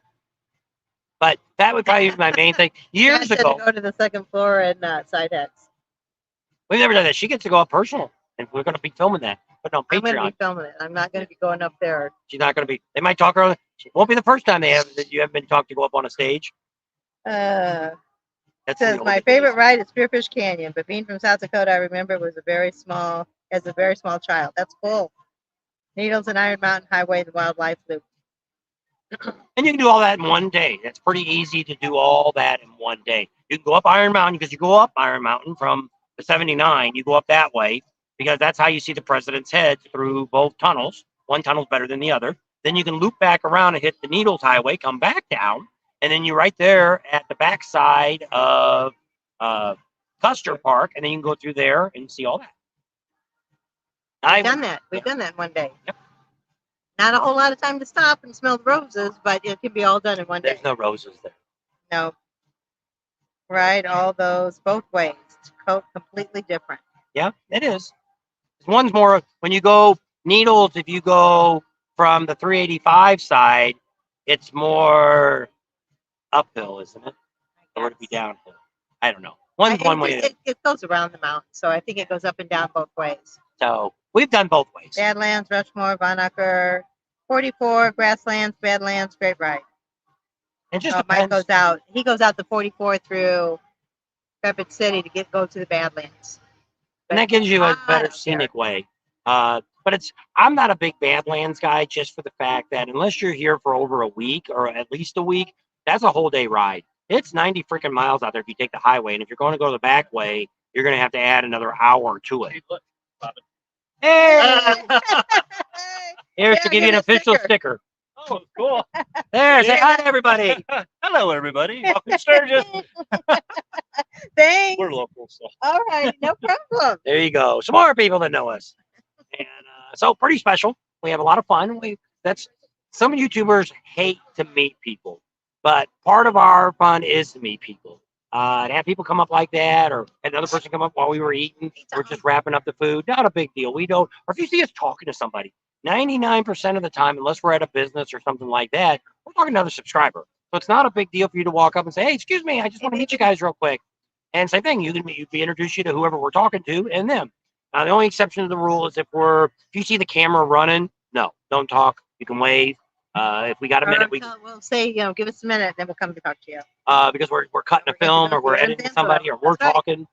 but that would probably be my main thing. I Years said ago, to go to the second floor and side heads. we've never done that. She gets to go up personal, and we're gonna be filming that. But no, I'm going to Patreon. be filming it. I'm not going to be going up there. She's not gonna be. They might talk her. It won't be the first time you have been talked to go up on a stage. That's That's says the my only favorite thing. ride is Spearfish Canyon, but being from South Dakota, I remember it was as a very small child. That's cool. Needles and Iron Mountain Highway, the wildlife loop. And you can do all that in one day. That's pretty easy to do all that in one day. You can go up Iron Mountain because you go up Iron Mountain from the 79. You go up that way because that's how you see the president's head through both tunnels. One tunnel's better than the other. Then you can loop back around and hit the Needles Highway, come back down, and then you're right there at the backside of Custer Park, and then you can go through there and see all that. We've done that. We've done that in one day. Yep. Not a whole lot of time to stop and smell the roses, but it can be all done in one day. There's no roses there. No. Ride all those both ways. It's completely different. Yeah, it is. One's more when you go Needles. If you go from the 385 side, it's more uphill, isn't it? Or would it be downhill? I don't know. One's one way. It goes around the mountain, so I think it goes up and down both ways. So we've done both ways. Badlands, Rushmore, Bonacker, 44, Grasslands, Badlands, great ride. It just Mike depends. goes out. He goes out the 44 through Rapid City to go to the Badlands. And that gives you a Out better there. scenic way. But I'm not a big Badlands guy just for the fact that unless you're here for over a week or at least a week, that's a whole day ride. It's 90 freaking miles out there if you take the highway. And if you're going to go the back way, you're going to have to add another hour to it. Hey! Here's to give you an official sticker. Oh, cool. There, say hi to everybody. Hello, everybody. Welcome to Sturgis. Thanks. We're local, so. All right, no problem. There you go. Some more people that know us. And so pretty special. We have a lot of fun. Some YouTubers hate to meet people, but part of our fun is to meet people. To have people come up like that, or another person come up while we were eating, we're just wrapping up the food. Not a big deal. We don't. Or if you see us talking to somebody, 99% of the time, unless we're at a business or something like that, we're talking to another subscriber. So it's not a big deal for you to walk up and say, "Hey, excuse me, I just want to meet you guys real quick." And same thing, you can introduce you to whoever we're talking to and them. The only exception to the rule is if you see the camera running, no, don't talk. You can wave. If we got a minute, We'll say, give us a minute, then we'll come to talk to you. because we're cutting a film or we're editing somebody or we're talking.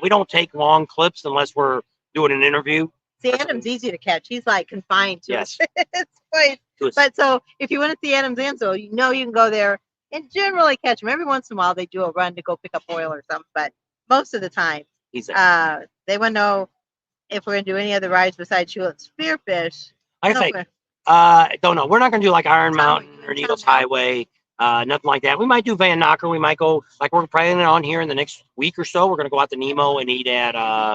We don't take long clips unless we're doing an interview. See, Adam's easy to catch. He's like confined to Yes. his place. To But so if you want to see Adam's Ansel, you can go there and generally catch him. Every once in a while, they do a run to go pick up oil or something. But most of the time, He's there. they want to know if we're going to do any other rides besides Hewlett Spearfish. Like I say, No, don't know. We're not going to do like Iron Tell me, Mountain you or tell Needles me. Highway, nothing like that. We might do Van Knocker. We might go, like we're planning on here in the next week or so. We're going to go out to Nemo and eat at,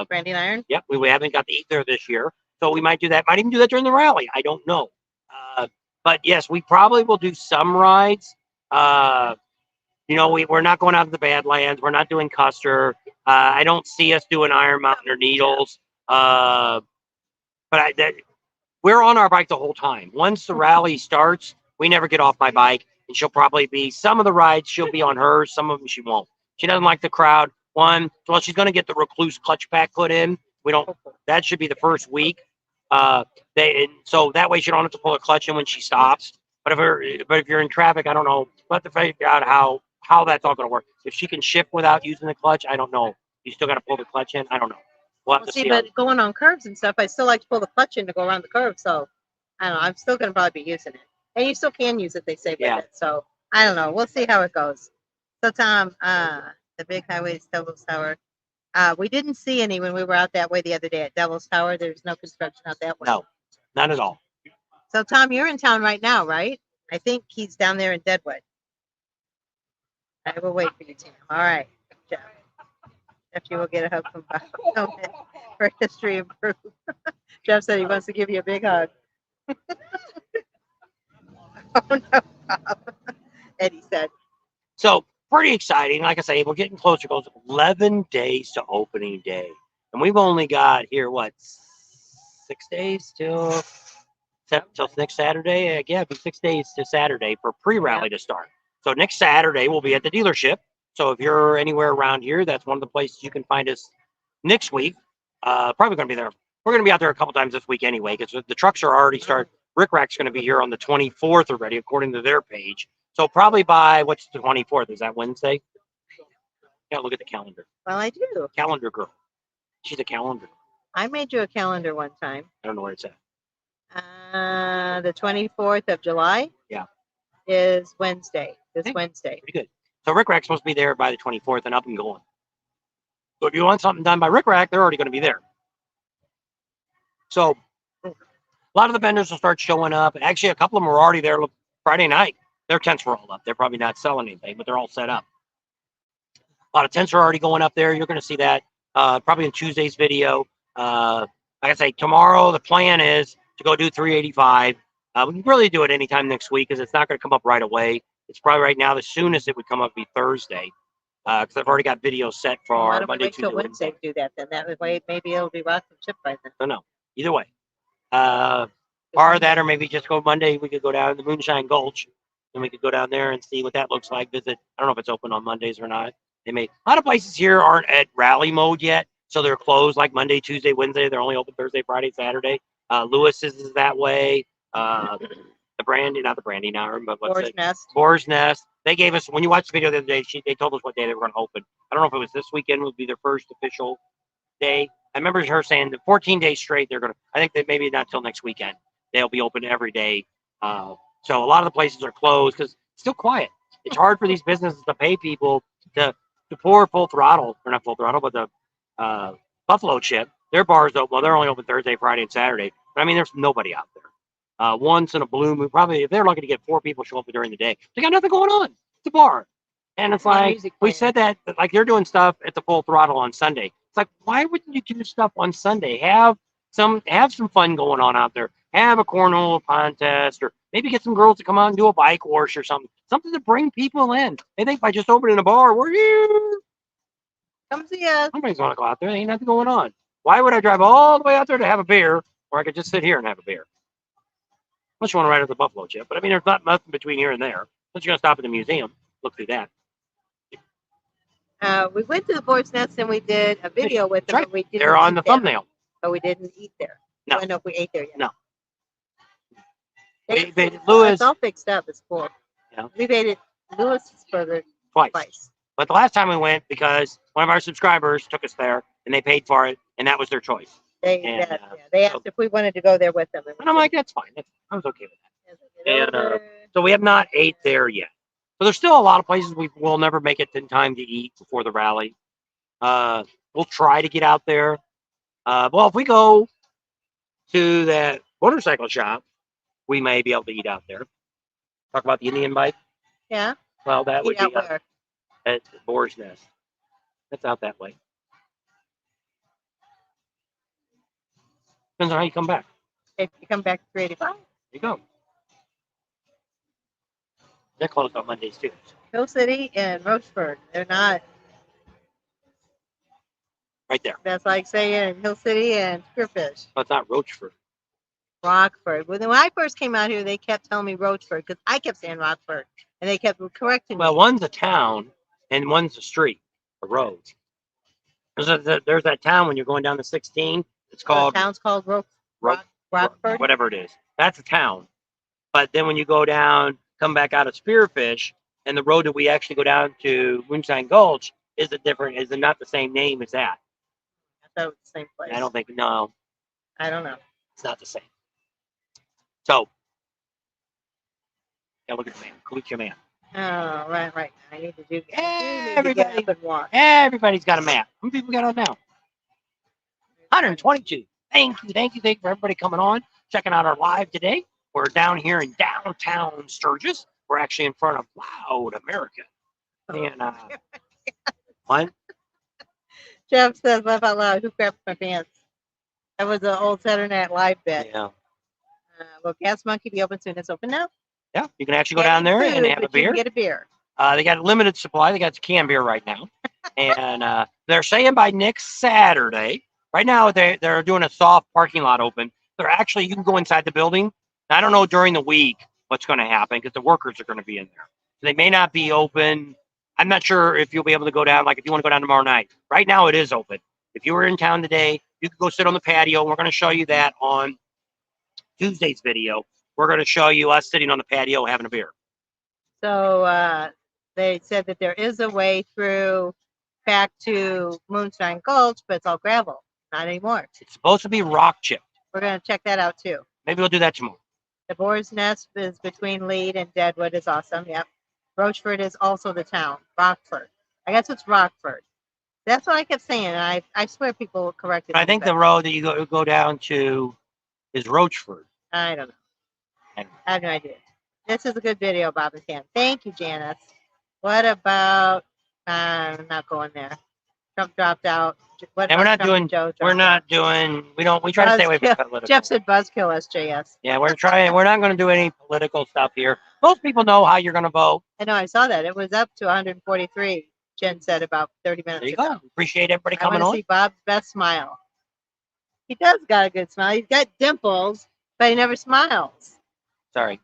Brandy and Iron. yep, we haven't got to eat there this year. So we might do that. Might even do that during the rally. I don't know. But yes, we probably will do some rides. We're not going out to the Badlands. We're not doing Custer. I don't see us doing Iron Mountain or Needles. But we're on our bike the whole time. Once the rally starts, we never get off my bike. And she'll probably be, some of the rides she'll be on hers, some of them she won't. She doesn't like the crowd. One, well, she's going to get the recluse clutch pack put in. We don't. That should be the first week. So that way she don't have to pull a clutch in when she stops. But if you're in traffic, I don't know. We'll have to figure out how that's all going to work. If she can shift without using the clutch, I don't know. You still got to pull the clutch in. I don't know. We'll have to see. But going on curves and stuff, I still like to pull the clutch in to go around the curve. So I don't know. I'm still going to probably be using it, and you still can use it. They say with it. So I don't know. We'll see how it goes. So Tom, the big highways, Devil's Tower. We didn't see any when we were out that way the other day at Devil's Tower. There's no construction out that way. No, none at all. So Tom, you're in town right now, right? I think he's down there in Deadwood. I will wait for you, Tim. All right, Jeff. Jeff, you will get a hug from Bob for history improved. Jeff said he wants to give you a big hug. Oh no, Bob. Eddie said. So pretty exciting. Like I say, we're getting closer. It goes 11 days to opening day, and we've only got here 6 days till next Saturday. Yeah, it'd be 6 days to Saturday for pre-rally to start. So next Saturday we'll be at the dealership. So if you're anywhere around here, that's one of the places you can find us next week. Probably going to be there. We're going to be out there a couple times this week anyway, because the trucks are already started. Rick Rack's going to be here on the 24th already, according to their page. So probably by, what's the 24th? Is that Wednesday? Yeah, look at the calendar. Well, I do. Calendar girl. She's a calendar. I made you a calendar one time. I don't know where it's at. The 24th of July. Yeah. Is Wednesday. This Okay. Wednesday. Pretty good. So Rick Rack's supposed to be there by the 24th and up and going. So if you want something done by Rick Rack, they're already going to be there. So a lot of the vendors will start showing up. Actually, a couple of them were already there Friday night. Their tents were all up. They're probably not selling anything, but they're all set up. A lot of tents are already going up there. You're going to see that probably in Tuesday's video. Like I say, tomorrow the plan is to go do 385. We can really do it anytime next week because it's not going to come up right away. It's probably right now the soonest it would come up would be Thursday because I've already got videos set for Why don't we Monday, wait till Tuesday, Wednesday to do that? Then that way maybe it'll be rock and chip by then. I don't know. Either way. Or that, or maybe just go Monday. We could go down to the Moonshine Gulch and we could go down there and see what that looks like. Visit. I don't know if it's open on Mondays or not. They may. A lot of places here aren't at rally mode yet, so they're closed like Monday, Tuesday, Wednesday. They're only open Thursday, Friday, Saturday. Lewis's is that way. The Brandy, not the Brandy now, but what's Boar's it? Nest. Boar's Nest. They gave us, when you watched the video the other day, they told us what day they were going to open. I don't know if it was this weekend would be their first official day. I remember her saying the 14 days straight, they're going to, I think that maybe not till next weekend. They'll be open every day. So a lot of the places are closed because it's still quiet. It's hard for these businesses to pay people to pour full throttle, or not full throttle, but the Buffalo Chip. Their bars open, well, they're only open Thursday, Friday, and Saturday. But I mean, there's nobody out there. Once in a blue moon, probably if they're lucky to get 4 people show up during the day, they got nothing going on. It's a bar. And it's like, we said that, like they're doing stuff at the full throttle on Sunday. It's like, why wouldn't you do stuff on Sunday? Have some fun going on out there. Have a cornhole contest, or maybe get some girls to come out and do a bike wash or something. Something to bring people in. They think by just opening a bar, we're here. Come see us. Nobody's going to go out there. There ain't nothing going on. Why would I drive all the way out there to have a beer, or I could just sit here and have a beer? Unless you want to ride at the Buffalo Chip. But I mean, there's not nothing between here and there. Unless you're going to stop at the museum, look through that. We went to the Boar's Nest and we did a video with them. Right. But we didn't They're on eat the there. thumbnail. But we didn't eat there. No. I don't know if we ate there yet. No. Lewis. Lewis, It's all fixed up. It's cool. Yeah. We've ate it Lewis's Burger twice. twice. But the last time we went, because one of our subscribers took us there and they paid for it, and that was their choice. They asked if we wanted to go there with them. And I'm like, that's fine. I was okay with that. and, and, So we have not ate there yet. So there's still a lot of places we will never make it in time to eat before the rally. We'll try to get out there. Well, if we go to that motorcycle shop, we may be able to eat out there. Talk about the Indian bike. yeah. Well, that would Eat out be where? at Boar's Nest. That's out that way. Depends on how you come back. If you come back to 385. There you go. They're closed on Mondays too. Hill City and Rochford. They're not. Right there. That's like saying Hill City and Spearfish. But it's not Rochford. Rockford. When I first came out here, they kept telling me Rochford because I kept saying Rockford, and they kept correcting Well, me. one's a town and one's a street. the roads. There's that town when you're going down the 16. It's The called town's called Ro- Rockford. whatever it is. That's a town. But then when you go down, come back out of Spearfish, and the road that we actually go down to Moonshine Gulch is not the same name as that. I thought it was the same place. I don't think, no, I don't know. it's not the same. So, yeah, look at the man. Look at your man. Oh, right. I need to do. I need to Everybody- get up and walk. Everybody's got a map. How many people got on now? 122. Thank you for everybody coming on, checking out our live today. We're down here in downtown Sturgis. We're actually in front of Loud America. And what? Jeff says, laugh out loud. Who grabbed my pants? That was an old Saturday Night Live bit. Yeah. Will Gas Monkey be open soon? It's open now. Yeah, you can actually go down there and have a You beer. can get a beer. They got a limited supply. They got canned beer right now. And they're saying by next Saturday, right now they're doing a soft parking lot open. They're actually, you can go inside the building. I don't know during the week what's going to happen because the workers are going to be in there. They may not be open. I'm not sure if you'll be able to go down, like if you want to go down tomorrow night. Right now it is open. If you were in town today, you could go sit on the patio. We're going to show you that on Tuesday's video. We're going to show you us sitting on the patio having a beer. So they said that there is a way through back to Moonshine Gulch, but it's all gravel. Not anymore. It's supposed to be rock chipped. We're going to check that out too. Maybe we'll do that tomorrow. The Boar's Nest is between Lead and Deadwood is awesome. Yep. Rochford is also the town. Rockford. I guess it's Rockford. That's what I kept saying. And I swear people corrected me. I think but the road that you go down to is Rochford. I don't know. I don't know. I have no idea. This is a good video, Bob and Cam. Thank you, Janice. What about? I'm not going there. Trump dropped out. What And we're about not Trump and doing. Joe dropped We're out? not doing. We try to stay away from Buzzkill. political. Jeff said buzzkill SJS. Yeah, we're trying. We're not going to do any political stuff here. Most people know how you're going to vote. I know. I saw that. It was up to 143. Jen said about 30 minutes There you ago. go. Appreciate everybody I want coming to on. see Bob's best smile. He does got a good smile. He's got dimples, but he never smiles. Sorry,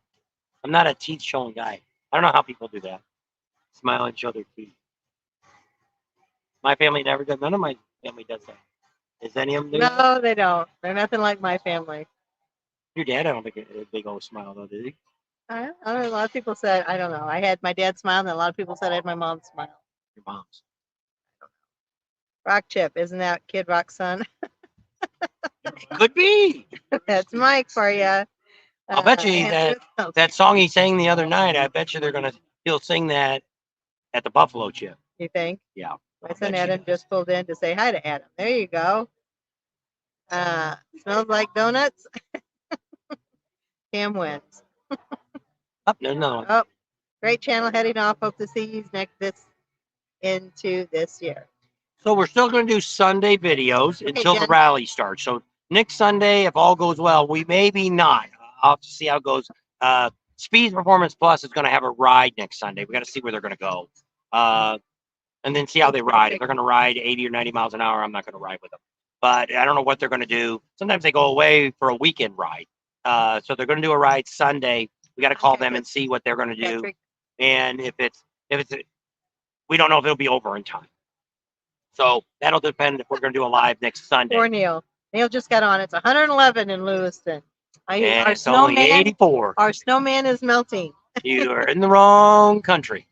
I'm not a teeth showing guy. I don't know how people do that. Smile and show their teeth. My family never does. None of my family does that. Does any of them do that? No, they don't. They're nothing like my family. Your dad, I don't think a big old smile though, did he? I don't know. A lot of people said, I don't know. I had my dad's smile, and a lot of people said I had my mom's smile. Your mom's. Rock Chip, isn't that Kid Rock's son? Could be. That's Mike for you. I'll bet you that song he sang the other night. I bet you he'll sing that at the Buffalo Chip. You think? Yeah. My son Adam just pulled in to say hi to Adam. There you go. Smells like donuts. Cam wins. Oh, there's another one. Oh, great channel heading off. Hope to see you into this year. So we're still going to do Sunday videos until the Jen. rally starts. So next Sunday, if all goes well, we maybe not. I'll have to see how it goes. Speed Performance Plus is going to have a ride next Sunday. We got to see where they're going to go, and then see how they ride. If they're going to ride 80 or 90 miles an hour, I'm not going to ride with them. But I don't know what they're going to do. Sometimes they go away for a weekend ride. So they're going to do a ride Sunday. We got to call them and see what they're going to do. Patrick. And if it's, we don't know if it'll be over in time. So that'll depend if we're going to do a live next Sunday. Poor Neil. Neil just got on. It's 111 in Lewiston. And Our it's only snowman, 84. our snowman is melting. You are in the wrong country.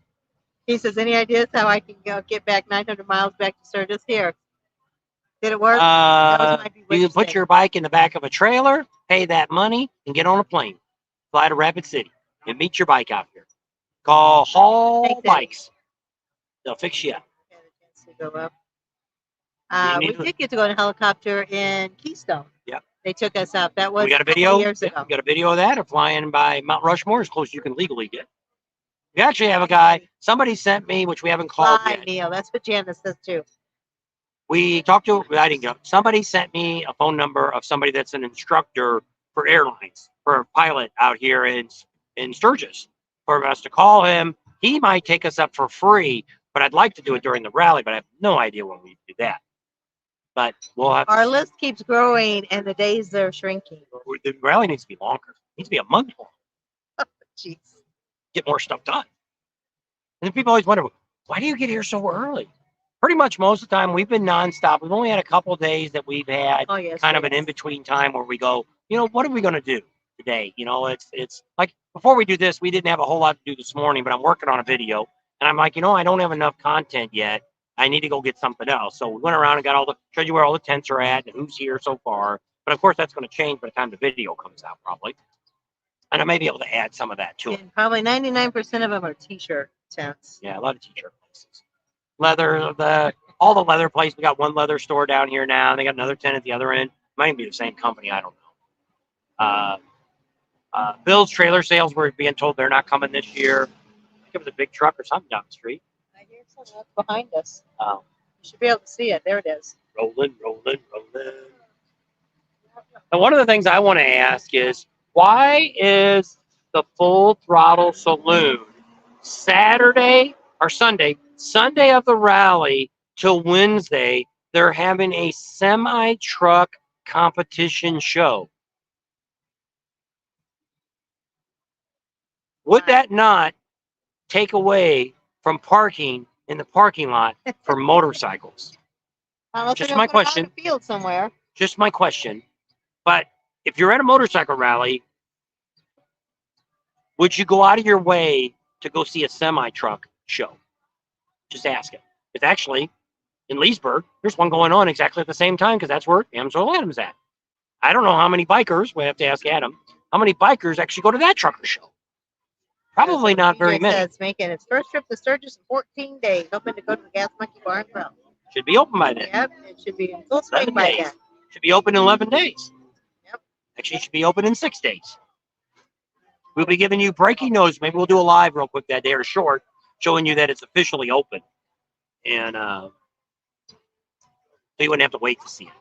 He says, any ideas how I can get back 900 miles back to Sturgis here? Did it work? You can put your bike in the back of a trailer, pay that money, and get on a plane. Fly to Rapid City and meet your bike out here. Call Hall Take that. Bikes. They'll fix you up. Go up. You We need to- did get to go in a helicopter in Keystone. Yep. They took us up. That was We got a couple video. years Yeah, ago. we got a video of that of flying by Mount Rushmore as close as you can legally get. We actually have a guy. Somebody sent me, which we haven't called Fly, yet. Neil. That's what Janice says too. We talked to. I didn't go. Somebody sent me a phone number of somebody that's an instructor for airlines, for a pilot out here in Sturgis, for us to call him. He might take us up for free, but I'd like to do it during the rally. But I have no idea when we do that. But we'll have. Our list keeps growing, and the days are shrinking. The rally needs to be longer. It needs to be a month long. Jeez. Get more stuff done. And then people always wonder, why do you get here so early? pretty much most of the time we've been nonstop. We've only had a couple of days that we've had Oh, yes. kind of an in-between time where we go, what are we going to do today? It's like before we do this, we didn't have a whole lot to do this morning, but I'm working on a video and I'm like, I don't have enough content yet. I need to go get something else. So we went around and showed you where all the tents are at and who's here so far. But of course, that's going to change by the time the video comes out, probably. And I may be able to add some of that to it. And probably 99% of them are t-shirt tents. Yeah, a lot of t-shirt places. Leather, all the leather places. We got one leather store down here now. They got another tent at the other end. Might even be the same company. I don't know. Bill's trailer sales, we're being told they're not coming this year. I think it was a big truck or something down the street. I hear something behind us. Oh. You should be able to see it. There it is. Rolling. And one of the things I want to ask is, why is the Full Throttle Saloon Saturday of the rally till Wednesday, they're having a semi-truck competition show? Would that not take away from parking in the parking lot for motorcycles? Unless Just they're my gonna put it out question. in a field somewhere. Just my question. But if you're at a motorcycle rally, would you go out of your way to go see a semi-truck show? Just ask it. It's actually in Leesburg. There's one going on exactly at the same time because that's where Amsoil Adam's at. I don't know how many bikers, we have to ask Adam, how many bikers actually go to that trucker show? Probably not very many. It's making its first trip to Sturgis in 14 days, hoping to go to the Gas Monkey Bar and Grill. Should be open by then. Yep, it should be in full swing 11 by days. then. Should be open in 11 days. Yep. Actually, it should be open in 6 days. We'll be giving you breaking news. Maybe we'll do a live real quick that day or short, showing you that it's officially open. And so you wouldn't have to wait to see it.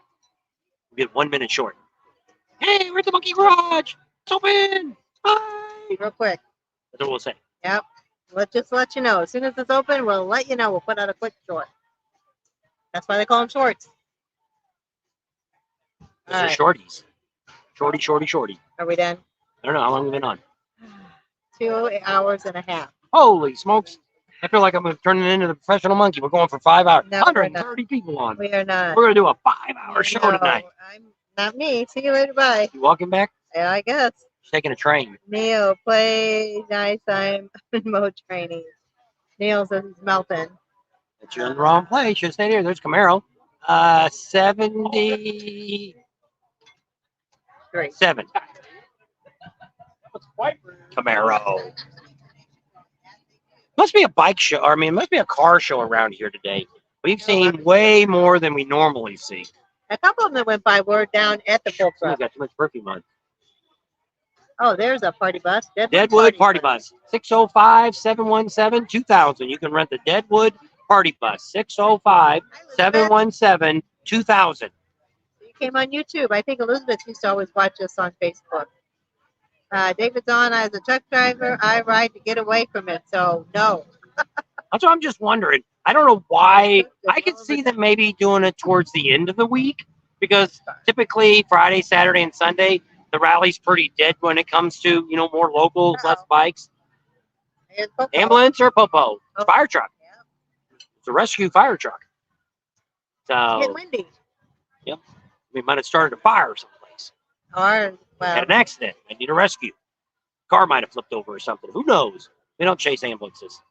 We'll get 1 minute short. Hey, we're at the Monkey Garage. It's open. Bye. Real quick. That's what we'll say. Yep. Let's just let you know. As soon as it's open, we'll let you know. We'll put out a quick short. That's why they call them shorts. Those All are right. shorties. Shorty. Are we done? I don't know how long we've been on. 2 hours and a half. Holy smokes. I feel like I'm turning into the professional monkey. We're going for 5 hours. No, we're 130 people on. We are not. We're going to do a 5-hour show No, tonight. I'm not me. See you later. Bye. You walking back? Yeah, I guess. She's taking a train. Neil, play nice. I'm in mode training. Neil says he's melting. But you're in the wrong place. Should stay here. There's Camaro. 77. Great. Camaro. Must be a bike show. Or, I mean, it must be a car show around here today. We've seen way more than we normally see. A couple of them that went by were down at the full We've truck. got too much perfume on. Oh, there's a party bus. Deadwood Party Bus. 605-717-2000. You can rent the Deadwood Party Bus. 605-717-2000. You came on YouTube. I think Elizabeth used to always watch us on Facebook. David's on as a truck driver. I ride to get away from it. So, no. That's what I'm just wondering. I don't know why. I could see them maybe doing it towards the end of the week because typically Friday, Saturday, and Sunday, the rally's pretty dead when it comes to, more locals, less bikes. Ambulance or Popo. It's a fire truck. It's a rescue fire truck. So, Get windy. we might have started a fire someplace. Or, Had an accident. I need a rescue. Car might have flipped over or something. Who knows? We don't chase ambulances.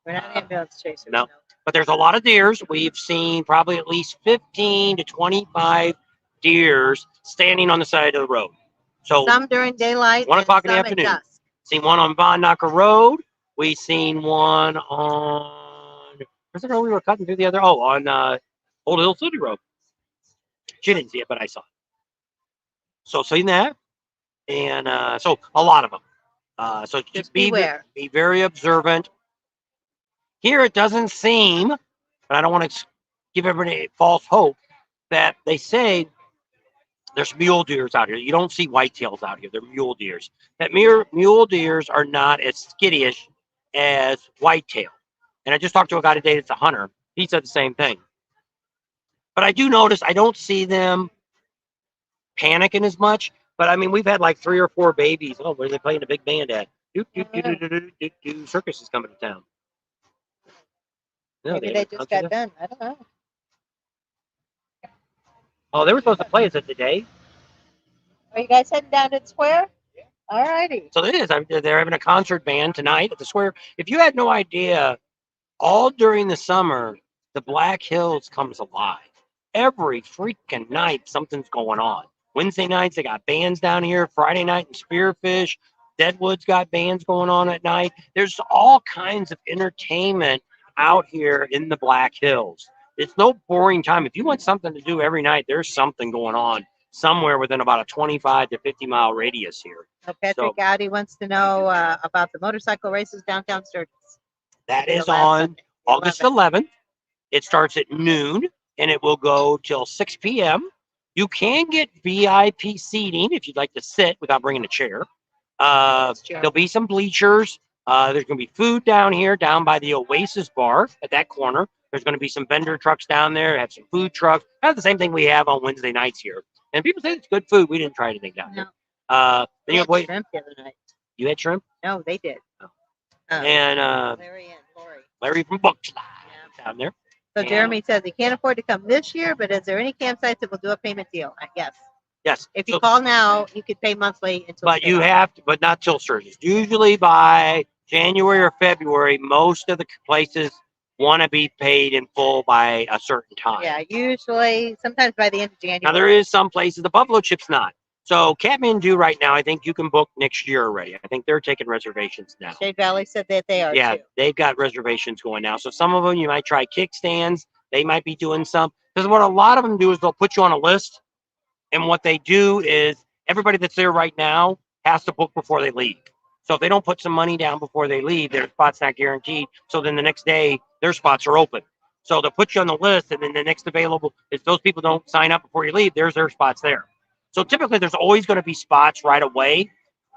we're not ambulance chasers. No. But there's a lot of deers. We've seen probably at least 15 to 25 deers standing on the side of the road. So Some during daylight. 1 and o'clock in the some at afternoon. dusk. Seen one on Von Knocker Road. We seen one on where's the road we were cutting through the other? Oh, on Old Hill City Road. She didn't see it, but I saw it. So seen that. And so a lot of them. So Just be beware. be very observant. Here it doesn't seem, but I don't want to give everybody false hope that they say there's mule deers out here. You don't see whitetails out here. They're mule deers. That mule deers are not as skittish as whitetail. And I just talked to a guy today that's a hunter. He said the same thing. But I do notice I don't see them panicking as much. But I mean, we've had like 3 or 4 babies. Oh, where are they playing a big band at? Circus is coming to town. No, Maybe they haven't just announced it got yet. done. I don't know. Oh, they were supposed to play us it today. Are you guys heading down to the square? All righty. So it is. They're having a concert band tonight at the Square. If you had no idea, all during the summer, the Black Hills comes alive. Every freaking night, something's going on. Wednesday nights, they got bands down here. Friday night in Spearfish. Deadwood's got bands going on at night. There's all kinds of entertainment out here in the Black Hills. It's no boring time. If you want something to do every night, there's something going on somewhere within about a 25 to 50-mile radius here. So Patrick Gowdy wants to know about the motorcycle races downtown Sturgis. That It'll is be the last on Sunday, the August 11th. 11th. It starts at noon and it will go till 6 p.m. You can get VIP seating if you'd like to sit without bringing a chair. There'll be some bleachers. There's going to be food down here, down by the Oasis bar at that corner. There's going to be some vendor trucks down there. Have some food trucks. Kind of the same thing we have on Wednesday nights here. And people say it's good food. We didn't try anything down No. here. Then We you had wait. shrimp the other night. You had shrimp? No, they did. Oh. Oh, And Larry and Lori. Larry from Bookslide down there. So And- Jeremy says he can't afford to come this year, but is there any campsites that will do a payment deal? Yes. Yes. If you So- call now, you could pay monthly until. But you have to, but not till Sturgis. Usually by January or February, most of the places want to be paid in full by a certain time. Yeah, usually, sometimes by the end of January. Now there is some places, the Buffalo Chip's not. So Kathmandu right now, I think you can book next year already. I think they're taking reservations now. Shade Valley said that they are Yeah, too. they've got reservations going now. So some of them you might try kickstands. They might be doing some. Because what a lot of them do is they'll put you on a list. And what they do is everybody that's there right now has to book before they leave. So if they don't put some money down before they leave, their spot's not guaranteed. So then the next day, their spots are open. So they'll put you on the list, and then the next available, if those people don't sign up before you leave, there's their spots there. So typically, there's always going to be spots right away.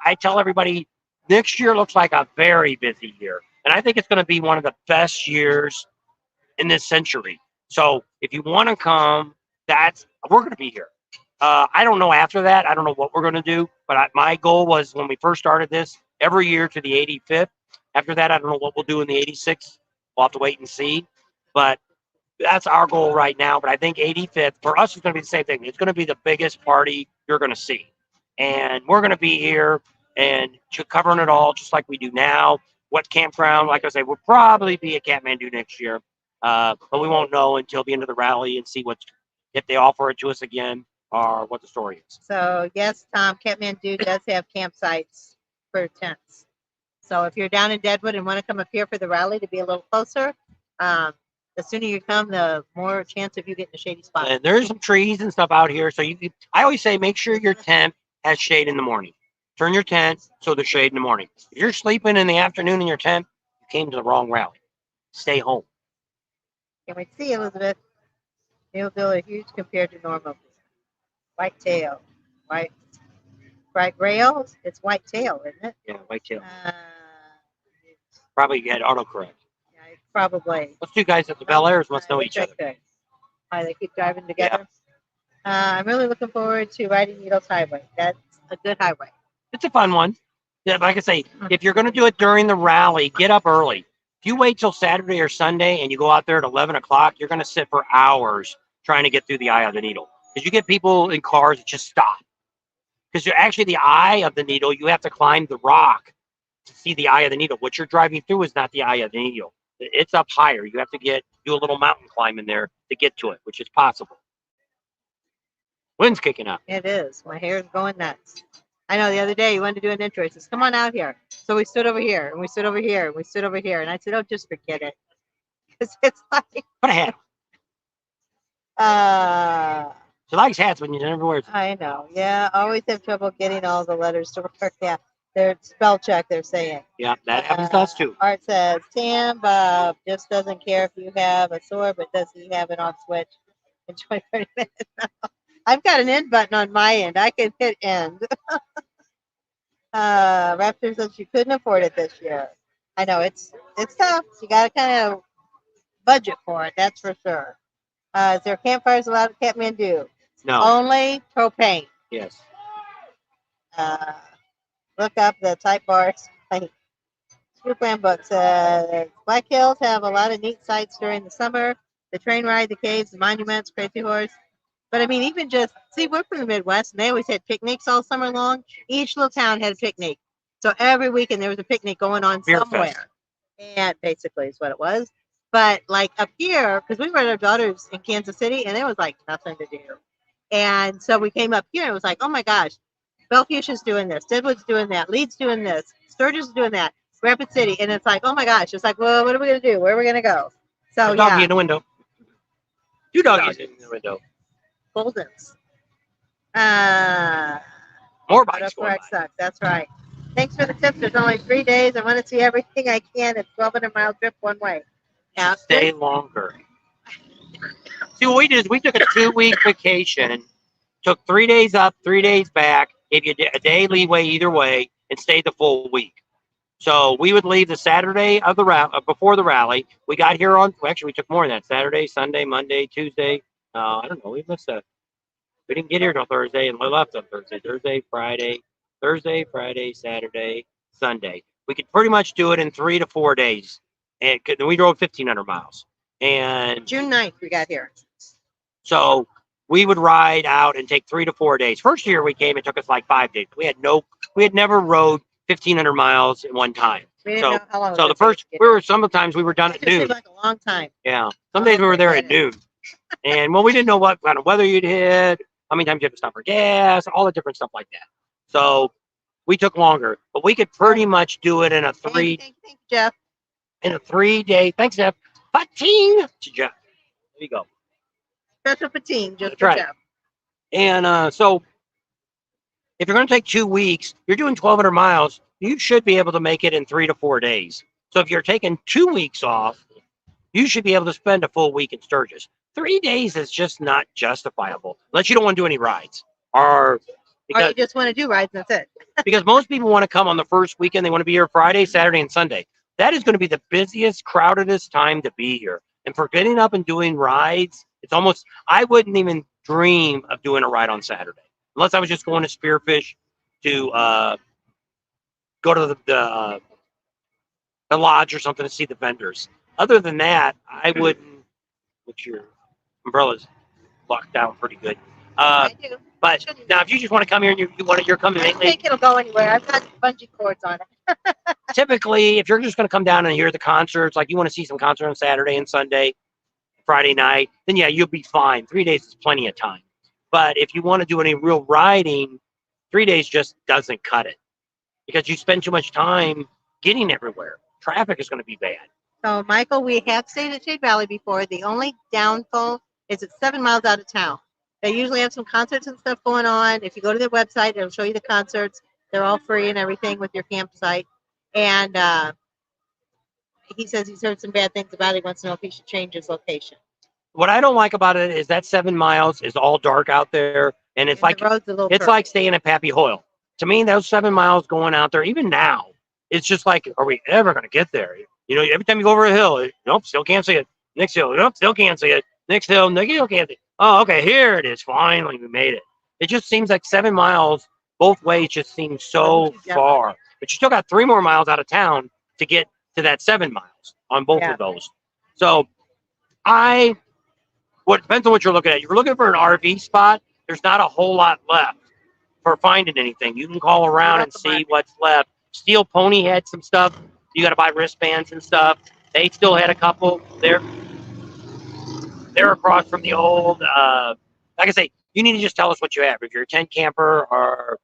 I tell everybody, next year looks like a very busy year. And I think it's going to be one of the best years in this century. So if you want to come, we're going to be here. I don't know after that. I don't know what we're going to do. But my goal was when we first started this, every year to the 85th. After that, I don't know what we'll do in the 86th. We'll have to wait and see. But that's our goal right now. But I think 85th, for us, it's going to be the same thing. It's going to be the biggest party you're going to see. And we're going to be here and covering it all just like we do now. What campground, like I say, will probably be at Kathmandu next year. But we won't know until the end of the rally and see if they offer it to us again or what the story is. So yes, Tom, Kathmandu does have campsites for tents. So if you're down in Deadwood and want to come up here for the rally to be a little closer, the sooner you come, the more chance of you getting a shady spot. And there's some trees and stuff out here. So I always say make sure your tent has shade in the morning. Turn your tent so there's shade in the morning. If you're sleeping in the afternoon in your tent, you came to the wrong rally. Stay home. Can we see, Elizabeth? Neil bill are huge compared to normal. White tail, bright rails. It's white tail, isn't it? Yeah, whitetail. Uh, Probably get autocorrect. yeah, probably. Those two guys at the Bel Airs must know each other. Why they keep driving together. I'm really looking forward to riding Needles Highway. That's a good highway. It's a fun one. Yeah, like I say, if you're going to do it during the rally, get up early. If you wait till Saturday or Sunday and you go out there at 11 o'clock, you're going to sit for hours trying to get through the eye of the needle. Because you get people in cars that just stop. Because you're actually the eye of the needle, you have to climb the rock to see the eye of the needle. What you're driving through is not the eye of the needle. It's up higher. You have to do a little mountain climb in there to get to it, which is possible. Wind's kicking up. It is. My hair's going nuts. I know the other day you wanted to do an intro. He says, come on out here. So we stood over here and we stood over here and we stood over here. And I said, oh, just forget it. Because it's like, Put a hat on. She likes hats when you never wear them. I know. Yeah. Always have trouble getting all the letters to work. Yeah. They're spell check, they're saying. Yeah, that happens to us too. Art says, Tam, Bob just doesn't care if you have a sword, but does he have an off switch in 20, 30 minutes? I've got an end button on my end. I can hit end. Raptor says she couldn't afford it this year. I know it's tough. You got to kind of budget for it. That's for sure. Is there campfires allowed at Kathmandu? No. Only propane. Yes. Look up the type bars. School plan book says Black Hills have a lot of neat sights during the summer. The train ride, the caves, the monuments, Crazy Horse. But I mean, even just see, we're from the Midwest, and they always had picnics all summer long. Each little town had a picnic, so every weekend there was a picnic going on Beer somewhere, fest. and basically is what it was. But like up here, because we were at our daughters in Kansas City, and there was like nothing to do, and so we came up here, and it was like, oh my gosh, Belfuchsia's doing this, Deadwood's doing that, Leeds doing this, Sturgis is doing that, Rapid City, and it's like, oh my gosh, it's like, well, what are we gonna do? Where are we gonna go? So Doggy yeah, in the window. Two doggies in the window. Goldens. More But bikes up where going I by. suck. That's right. Thanks for the tips. There's only 3 days. I want to see everything I can. It's 1,200-mile trip one way. Now, Stay longer. See, what we did is we took a 2-week vacation, took 3 days up, 3 days back, gave you a day leeway either way, and stayed the full week. So we would leave the Saturday of the before the rally. We got here on. Well, actually, we took more than that. Saturday, Sunday, Monday, Tuesday. I don't know. We didn't get here till Thursday, and we left on Thursday. Thursday, Friday, Saturday, Sunday. We could pretty much do it in 3 to 4 days, and we drove 1,500 miles. And June 9th, we got here. so we would ride out and take 3 to 4 days. First year we came, it took us like 5 days. We had never rode 1,500 miles in one time. We didn't So- know how long. So the first, sometimes we were done It at just seemed noon. like a long time. Yeah, some days we were there at noon, and well, we didn't know what kind of weather you'd hit, how many times you have to stop for gas, all the different stuff like that. So we took longer, but we could pretty much do it in a Thank you, Jeff. 3-day. Thanks, Jeff. Pating to Jeff. There you go. Special patine, just That's for right. Jeff. And so if you're going to take 2 weeks, you're doing 1,200 miles. You should be able to make it in 3 to 4 days. So if you're taking 2 weeks off, you should be able to spend a full week in Sturgis. 3 days is just not justifiable unless you don't want to do any rides, or Or because you just want to do rides, and that's it. because most people want to come on the first weekend. They want to be here Friday, Saturday, and Sunday. That is going to be the busiest, crowdedest time to be here. And for getting up and doing rides, it's almost, I wouldn't even dream of doing a ride on Saturday unless I was just going to Spearfish to go to the lodge or something to see the vendors. Other than that, I wouldn't. Which your umbrella's locked down pretty good. I do. But now, if you just want to come here and you're coming I don't mainly, think it'll go anywhere. I've got bungee cords on it. typically, if you're just going to come down and hear the concerts, like you want to see some concerts on Saturday and Sunday, Friday night, then yeah, you'll be fine. 3 days is plenty of time. But if you want to do any real riding, 3 days just doesn't cut it because you spend too much time getting everywhere. Traffic is going to be bad. So, Michael, we have stayed at Shade Valley before. The only downfall is it's 7 miles out of town. They usually have some concerts and stuff going on. If you go to their website, it'll show you the concerts. They're all free and everything with your campsite. And he says he's heard some bad things about it. He wants to know if he should change his location. What I don't like about it is that 7 miles is all dark out there, and it's And like the road's a little it's curvy. like staying at Pappy Hoyle. To me, those 7 miles going out there, even now, it's just like, are we ever going to get there? You know, every time you go over a hill, nope, still can't see it. Next hill, nope, still can't see it. Next hill, no, you can't see it. Oh, okay, here it is. Finally, we made it. It just seems like 7 miles both ways just seems so far. But you still got 3 more miles out of town to get to that 7 miles on both Yeah. of those. So what depends on what you're looking at. You're looking for an RV spot. There's not a whole lot left for finding anything. You can call around and see what's left. Steel Pony had some stuff. You got to buy wristbands and stuff. They still had a couple. They're across from the old. Like I say, you need to just tell us what you have. If you're a tent camper or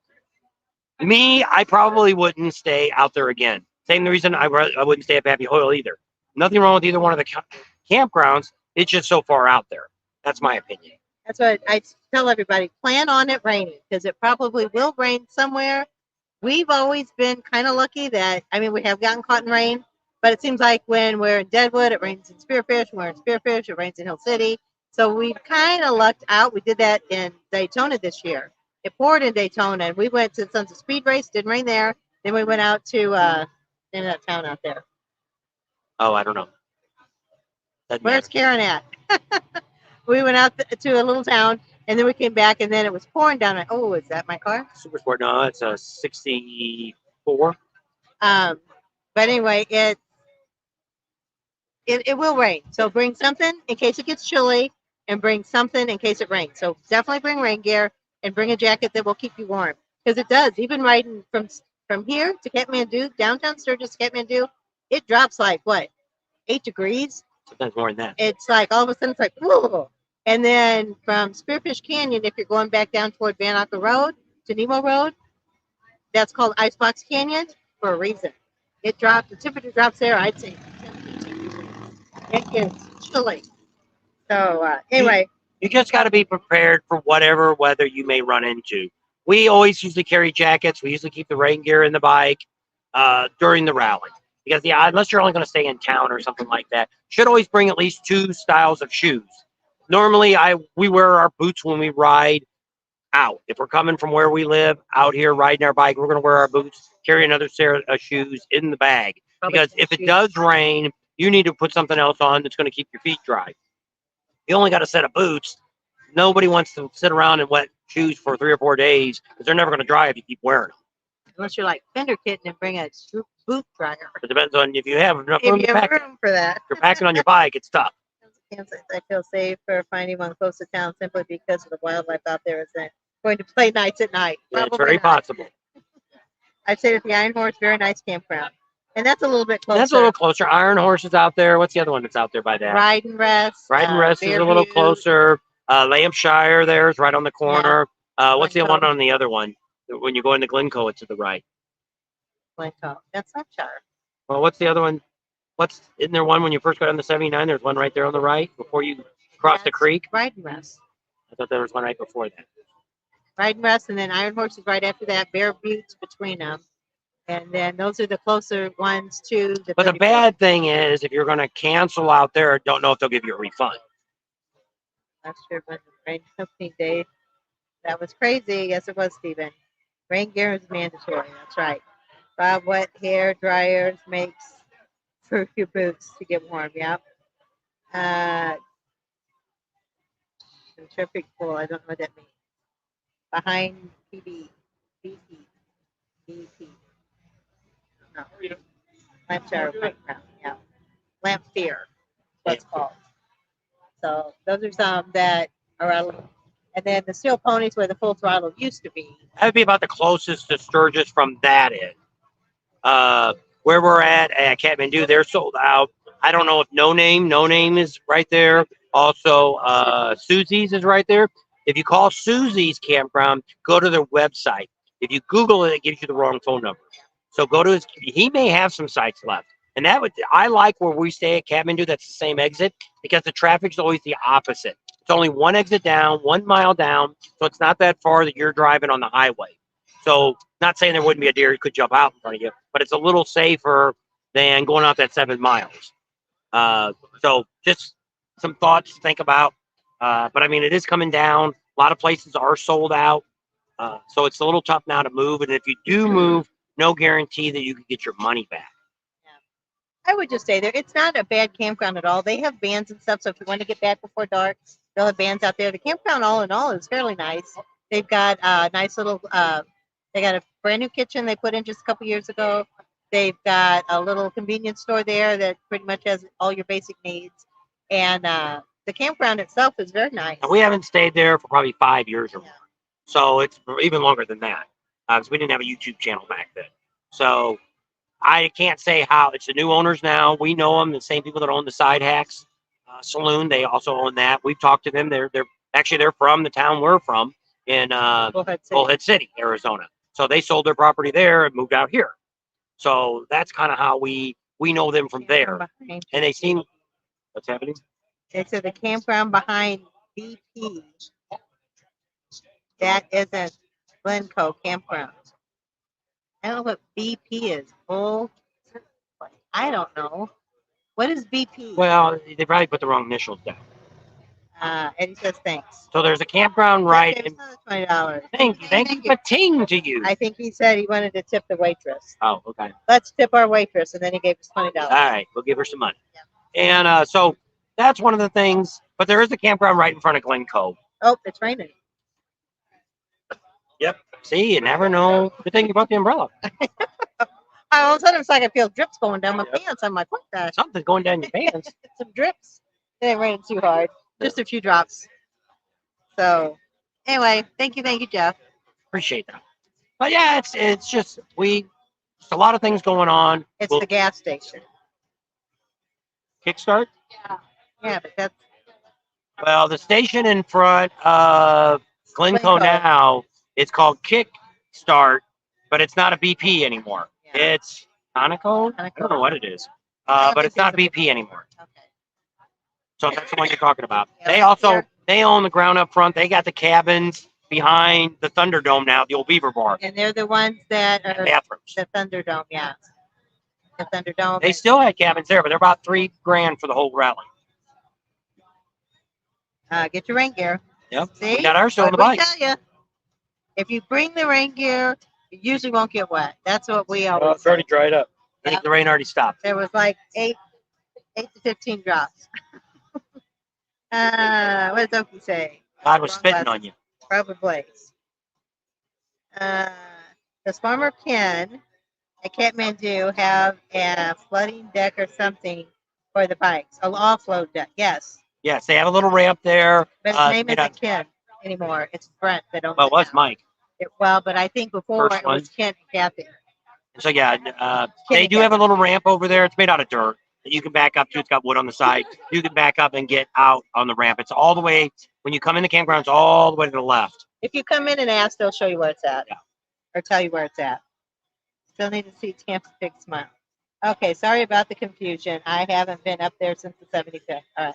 me, I probably wouldn't stay out there again. Same reason I wouldn't stay at Pappy Hoyle either. Nothing wrong with either one of the campgrounds. It's just so far out there. That's my opinion. That's what I tell everybody. Plan on it raining because it probably will rain somewhere. We've always been kind of lucky that, I mean, we have gotten caught in rain, but it seems like when we're in Deadwood, it rains in Spearfish. When we're in Spearfish, it rains in Hill City. So we've kind of lucked out. We did that in Daytona this year. It poured in Daytona, and we went to the Sons of Speed Race. Didn't rain there. Then we went out to in that town out there. Oh, I don't know. Where's Karen at? We went out to a little town, and then we came back, and then it was pouring down. Oh, is that my car? Super Sport? No, it's a 64. But But anyway, it will rain. So bring something in case it gets chilly, and bring something in case it rains. So definitely bring rain gear and bring a jacket that will keep you warm because it does. Even riding from here to Kathmandu, downtown Sturgis to Kathmandu, it drops like what 8 degrees. Sometimes more than that. It's like all of a sudden it's like whoa. And then from Spearfish Canyon, if you're going back down toward Van Arca Road to Nemo Road, that's called Icebox Canyon for a reason. It dropped, the temperature drops there, I'd say 10, 15 degrees. It gets chilly. So anyway, You just got to be prepared for whatever weather you may run into. We always usually carry jackets. We usually keep the rain gear in the bike during the rally. Because unless you're only going to stay in town or something like that, should always bring at least 2 styles of shoes. Normally, we wear our boots when we ride out. If we're coming from where we live out here riding our bike, we're going to wear our boots, carry another pair of shoes in the bag. Because if it does rain, you need to put something else on that's going to keep your feet dry. You only got a set of boots. Nobody wants to sit around in wet shoes for 3 or 4 days because they're never going to dry if you keep wearing them. unless you're like Fender Kitten and bring a boot dryer. It depends on if you have enough If room you to have pack. room for that. If you're packing on your bike, it's tough. Kansas, I feel safe for finding one close to town simply because of the wildlife out there isn't going to play nights at night. Yeah, it's Probably very not. possible. I'd say that the Iron Horse, very nice campground. And that's a little bit closer. That's a little closer. Iron Horse is out there. What's the other one that's out there by that? Ride and Rest. Ride and Rest is a little Fairview, closer. Lampshire there is right on the corner. What's the Glencoe. one on the other one? When you go into Glencoe, it's to the right. Glencoe. That's not Shire. Well, what's the other one? Isn't there one when you first go down the 79? There's one right there on the right before you cross the That's creek. Ride and Rest. I thought there was one right before that. Ride and Rest, and then Iron Horse is right after that. Bear Butte's between them. And then those are the closer ones to the. But the 34th. bad thing is, if you're going to cancel out there, don't know if they'll give you a refund. Last year was the rain company day. That was crazy. Yes, it was, Stephen. Rain gear is mandatory. That's right. Bob wet hair dryers makes for your boots to get warm. Yep. Centrifuge pool. I don't know what that means. Behind PB. BP. BP. No. Lamp shower background. Yeah. Lamp fear. What's called. So those are some that are out. And then the steel ponies where the full throttle used to be. That would be about the closest to Sturgis from that end. Where we're at Kathmandu, they're sold out. I don't know if No Name is right there. Also, Susie's is right there. If you call Susie's campground, go to their website. If you Google it, it gives you the wrong phone number. So go to he may have some sites left. And I like where we stay at Kathmandu, that's the same exit, because the traffic's always the opposite. It's only one exit down, 1 mile down, so it's not that far that you're driving on the highway. So not saying there wouldn't be a deer who could jump out in front of you, but it's a little safer than going out that 7 miles. So just some thoughts to think about. But I mean, it is coming down. A lot of places are sold out. So it's a little tough now to move. And if you do move, no guarantee that you can get your money back. I would just stay there. It's not a bad campground at all. They have bands and stuff, so if you want to get back before dark, they'll have bands out there. The campground, all in all, is fairly nice. They've got a nice little. They got a brand new kitchen they put in just a couple years ago. They've got a little convenience store there that pretty much has all your basic needs, and the campground itself is very nice. And we haven't stayed there for probably 5 years or more. So it's even longer than that. Because we didn't have a YouTube channel back then. So I can't say how. It's the new owners now. We know them, the same people that own the Side Hacks Saloon. They also own that. We've talked to them. They're from the town we're from in Bullhead City, Arizona. So they sold their property there and moved out here. So that's kind of how we know them from there. And they seem. What's happening? They said the campground behind BP. That isn't Glencoe Campground. I don't know what BP is. Bull. I don't know. What is BP? Well, they probably put the wrong initials down. And he says thanks. So there's a campground right. It's $20. Thank you. Ba-ting to you. I think he said he wanted to tip the waitress. Oh, okay. Let's tip our waitress, and then he gave us $20. All right, we'll give her some money. Yeah. And so that's one of the things. But there is a campground right in front of Glencoe. Oh, it's raining. Yep. See, you never know. Good thing you brought the umbrella. All of a sudden, it's like I feel drips going down my Yep. pants. I'm like, what the? Something's going down your pants. Some drips. It ain't raining too hard. Just a few drops. So, anyway, thank you, Jeff. Appreciate that. But yeah, it's just just a lot of things going on. It's We'll the gas station. kickstart. Yeah, but that's Well, the station in front of Glencoe Glencoe. now, it's called Kickstart, but it's not a BP anymore. Yeah. It's Conoco. I don't know what it is, but it's not BP anymore. okay. So that's the one you're talking about. Yeah, They right also there. they own the ground up front. They got the cabins behind the Thunderdome now, the old Beaver Bar, And they're the ones that are bathrooms. the Thunderdome, yeah. The Thunderdome. They still had cabins there, but they're about $3,000 for the whole rally. Get your rain gear. Yep. See? We got ours still on the What we bike. tell you, if you bring the rain gear, you usually won't get wet. That's what we Oh, always it's already say. dried up. I think Yep. the rain already stopped. There was like 8 to 15 drops. What does Oki say? God was Wrong spitting glasses. on you. Probably. Does Farmer Ken at Kathmandu have a flooding deck or something for the bikes? An offload deck, yes. Yes, they have a little ramp there. But his name made out- isn't Ken anymore. It's Brent that owns Well, it was now. Mike. Well, but I think before First it was one. Ken and Kathy. So yeah, they do have a little ramp over there. It's made out of dirt that you can back up to. It's got wood on the side. You can back up and get out on the ramp. It's all the way when you come in the campground. It's all the way to the left. If you come in and ask, they'll show you where it's at. Yeah. Or tell you where it's at. Still need to see Tampa Pig smile. Okay, sorry about the confusion. I haven't been up there since the 75th. All right.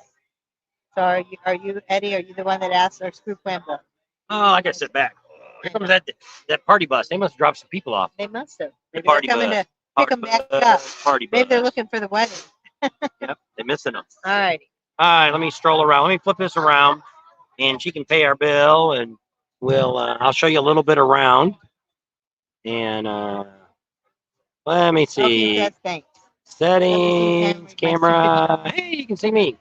So are you Eddie? Are you the one that asked our screw plan book? Oh, I gotta sit back. Here comes that party bus. They must have dropped some people off. They must have. The Maybe they're party coming bus. to pick them back up. Party bus. Maybe they're looking for the wedding. Yep, they're missing them. All righty. All right, let me stroll around. Let me flip this around, and she can pay our bill, and I'll show you a little bit around. And let me Okay, see. yes, thanks. Settings, camera. camera. Hey, you can see me.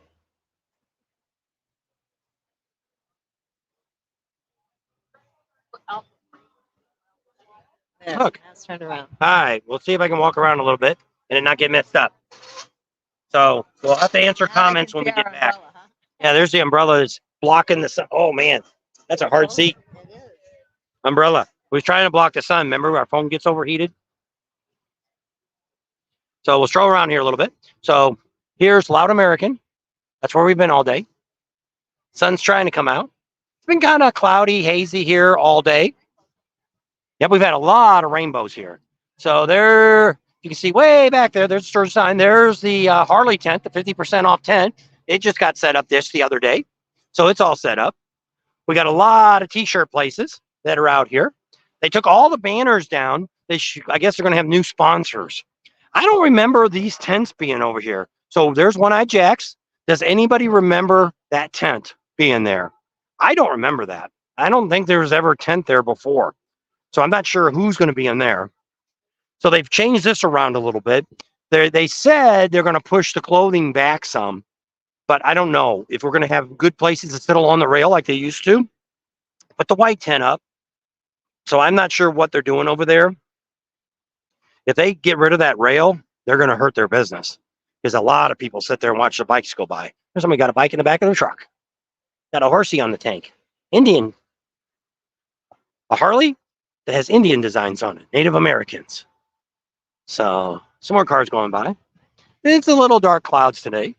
There, Look. Let's turn around. All right, we'll see if I can walk around a little bit and it not get messed up. So we'll have to answer Now I comments can when we see get our back. umbrella, huh? Yeah, there's the umbrella that's blocking the sun. Oh man, that's a hard seat. It is. Umbrella. We was trying to block the sun. Remember, our phone gets overheated. So we'll stroll around here a little bit. So here's Loud American. That's where we've been all day. Sun's trying to come out. It's been kind of cloudy, hazy here all day. Yep, we've had a lot of rainbows here. So there, you can see way back there, there's the Sturgis sign. There's the Harley tent, the 50% off tent. It just got set up the other day. So it's all set up. We got a lot of t-shirt places that are out here. They took all the banners down. I guess they're going to have new sponsors. I don't remember these tents being over here. So there's One-Eyed Jack's. Does anybody remember that tent being there? I don't remember that. I don't think there was ever a tent there before. So I'm not sure who's going to be in there. So they've changed this around a little bit. They said they're going to push the clothing back some, but I don't know if we're going to have good places to sit on the rail like they used to. Put the white tent up. So I'm not sure what they're doing over there. If they get rid of that rail, they're going to hurt their business because a lot of people sit there and watch the bikes go by. There's somebody got a bike in the back of the truck. Got a horsey on the tank. Indian. A Harley that has Indian designs on it. Native Americans. So some more cars going by. It's a little dark clouds today.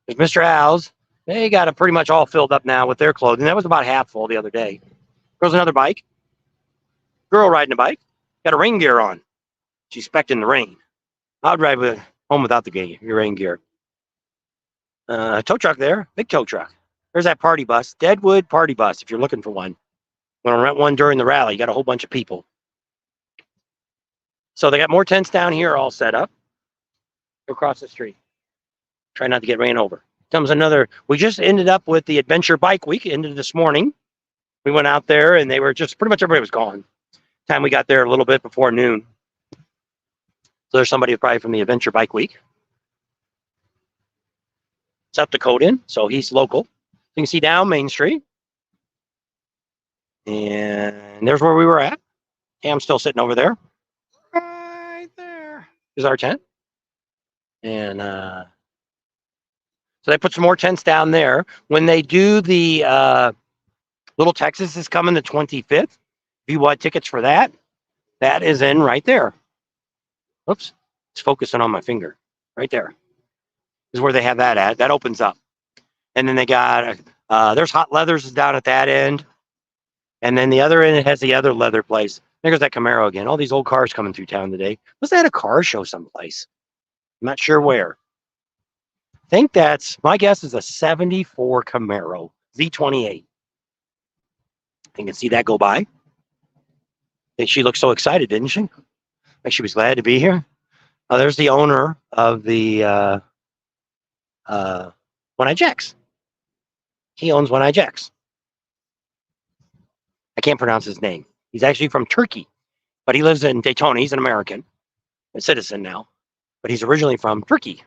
There's Mr. Al's. They got it pretty much all filled up now with their clothing. That was about half full the other day. There's another bike. Girl riding a bike. Got a rain gear on. She's expecting the rain. I'll drive home without the rain gear. Tow truck there. Big tow truck. There's that party bus. Deadwood party bus if you're looking for one. Want to rent one during the rally. You got a whole bunch of people. So they got more tents down here all set up. Across the street. Try not to get ran over. Comes another. We just ended up with the Adventure Bike Week. Ended this morning. We went out there and they were just pretty much everybody was gone. Time we got there a little bit before noon. So there's somebody probably from the Adventure Bike Week. South Dakotan, so he's local. You can see down Main Street. And there's where we were at. Yeah, I'm still sitting over there. Right there. is our tent. And so they put some more tents down there. When they do the Little Texas is coming the 25th. If you want tickets for that, that is in right there. Oops, it's focusing on my finger. Right there is where they have that at. That opens up. And then they got, there's Hot Leathers is down at that end. And then the other end, it has the other leather place. There's that Camaro again. All these old cars coming through town today. Was that a car show someplace? I'm not sure where. I think that's, my guess is a 74 Camaro Z28. You can see that go by. And she looked so excited, didn't she? Like she was glad to be here. There's the owner of the One Eye Jacks. He owns One Eye Jacks. I can't pronounce his name. He's actually from Turkey, but he lives in Daytona. He's an American, a citizen now, but he's originally from Turkey.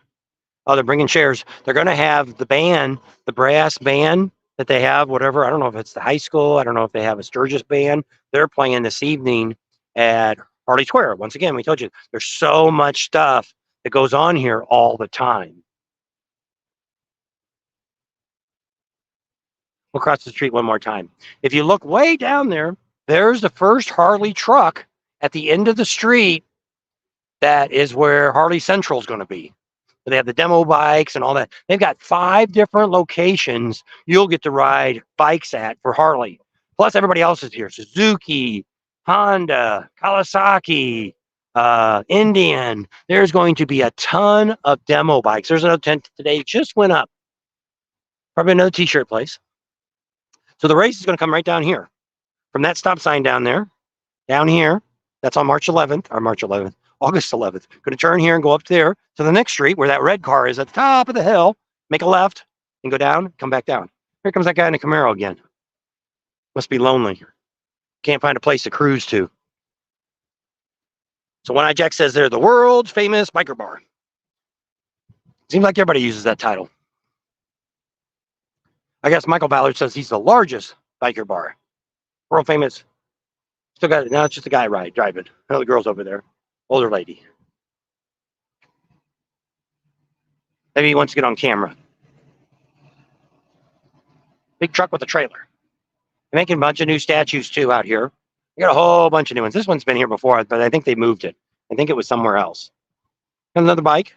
Oh, they're bringing chairs. They're going to have the band, the brass band that they have, whatever. I don't know if it's the high school. I don't know if they have a Sturgis band. They're playing this evening at Harley Square. Once again, we told you there's so much stuff that goes on here all the time. We'll cross the street one more time. If you look way down there, there's the first Harley truck at the end of the street. That is where Harley Central is going to be. They have the demo bikes and all that. They've got 5 different locations you'll get to ride bikes at for Harley. Plus everybody else is here. Suzuki, Honda, Kawasaki, Indian. There's going to be a ton of demo bikes. There's another tent today. Just went up. Probably another t-shirt place. So the race is going to come right down here. From that stop sign down there, down here. That's on August 11th. Going to turn here and go up there to the next street where that red car is at the top of the hill. Make a left and go down, come back down. Here comes that guy in a Camaro again. Must be lonely. Can't find a place to cruise to. So One Eye Jack says they're the world's famous biker bar. Seems like everybody uses that title. I guess Michael Ballard says he's the largest biker bar. World famous. Still got it. Now it's just a guy driving. Oh, the girl's over there. Older lady. Maybe he wants to get on camera. Big truck with a trailer. They're making a bunch of new statues too out here. We got a whole bunch of new ones. This one's been here before, but I think they moved it. I think it was somewhere else. Another bike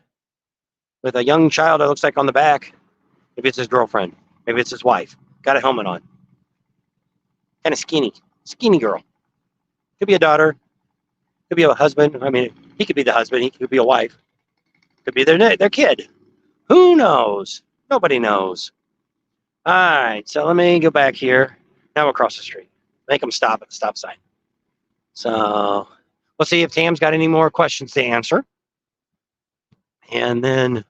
with a young child that looks like on the back. Maybe it's his girlfriend. Maybe it's his wife. Got a helmet on. Kind of skinny girl. Could be a daughter. Could be a husband. I mean, he could be the husband. He could be a wife. Could be their kid. Who knows? Nobody knows. All right, so let me go back here. Now we'll cross the street. Make them stop at the stop sign. So we'll see if Tam's got any more questions to answer. And then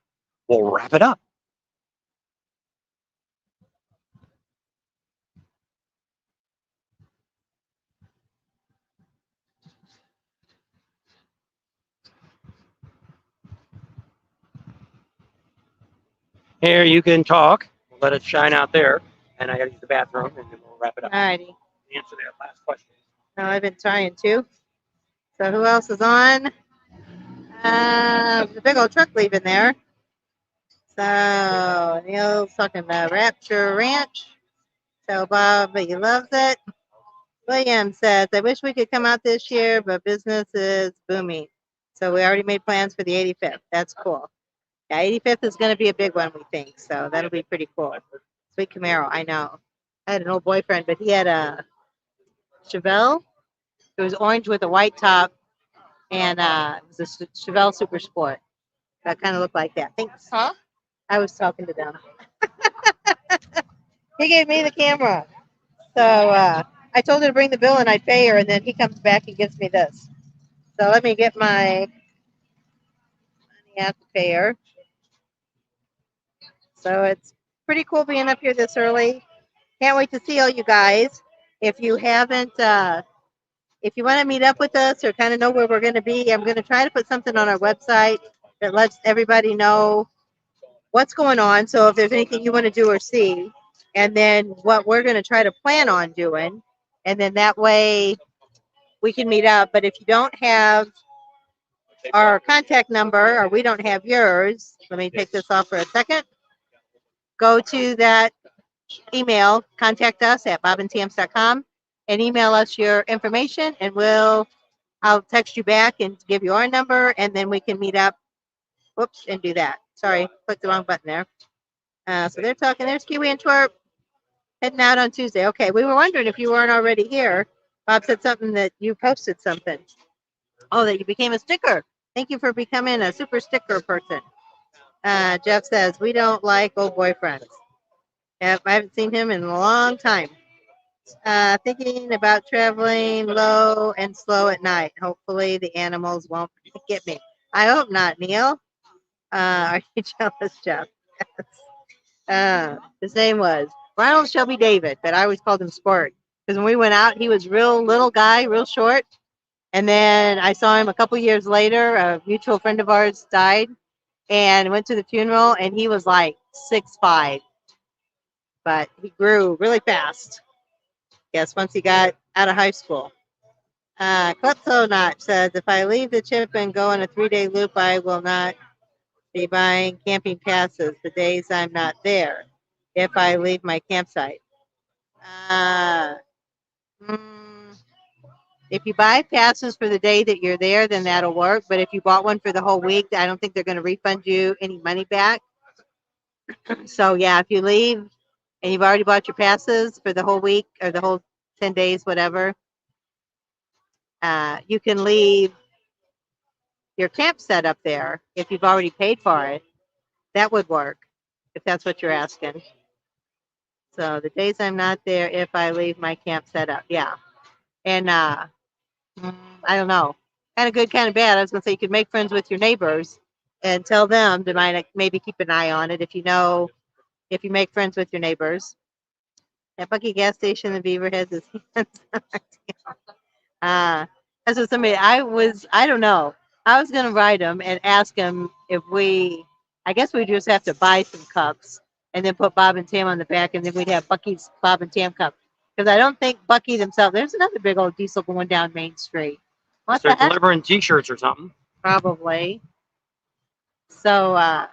we'll wrap it up. Here, you can talk. We'll let it shine out there. And I got to use the bathroom, and then we'll wrap it up. Alrighty. Answer that last question. No, I've been trying to. So who else is on? The big old truck leaving there. So Neil's talking about Rapture Ranch. So Bob, he loves it. William says, I wish we could come out this year, but business is booming. So we already made plans for the 85th. That's cool. Yeah, 85th is going to be a big one, we think. So that'll be pretty cool. Sweet Camaro, I know. I had an old boyfriend, but he had a Chevelle. It was orange with a white top, and it was a Chevelle Super Sport. That kind of looked like that. Thanks. Huh? I was talking to them. He gave me the camera. So I told her to bring the bill and I'd pay her, and then he comes back and gives me this. So let me get my money out to pay her. So it's pretty cool being up here this early. Can't wait to see all you guys. If you haven't, if you want to meet up with us or kind of know where we're going to be, I'm going to try to put something on our website that lets everybody know what's going on. So if there's anything you want to do or see, and then what we're going to try to plan on doing, and then that way we can meet up. But if you don't have our contact number, or we don't have yours. Let me take this off for a second. Go to that email, contact us at bobandtams.com, and email us your information, and I'll text you back and give you our number, and then we can meet up. Whoops, and do that. Sorry, clicked the wrong button there. So they're talking. There's Kiwi and Twerp heading out on Tuesday. Okay, we were wondering if you weren't already here. Bob said something that you posted something. Oh, that you became a sticker. Thank you for becoming a super sticker person. Jeff says, we don't like old boyfriends. Yep, I haven't seen him in a long time. Thinking about traveling low and slow at night. Hopefully the animals won't get me. I hope not, Neil. Are you jealous, Jeff? His name was Ronald Shelby David, but I always called him Sport. Because when we went out, he was real little guy, real short. And then I saw him a couple years later. A mutual friend of ours died and went to the funeral, and he was like 6'5". But he grew really fast. Yes, once he got out of high school. Kleptonot says, if I leave the chip and go on a 3-day loop, I will not be buying camping passes the days I'm not there if I leave my campsite. If you buy passes for the day that you're there, then that'll work. But if you bought one for the whole week, I don't think they're going to refund you any money back. So, yeah, if you leave and you've already bought your passes for the whole week or the whole 10 days, whatever, you can leave your camp set up there if you've already paid for it. That would work if that's what you're asking. So the days I'm not there, if I leave my camp set up, yeah. And I don't know, kind of good, kind of bad. I was gonna say you could make friends with your neighbors and tell them to maybe keep an eye on it if you make friends with your neighbors. At Bucky gas station, the beaver has his hands. That's what somebody. I don't know. I was gonna write him and ask him if I guess we just have to buy some cups and then put Bob and Tam on the back, and then we'd have Bucky's Bob and Tam cup. Because I don't think Bucky themselves. There's another big old diesel going down Main Street. What They're the heck? delivering T-shirts or something. Probably. So I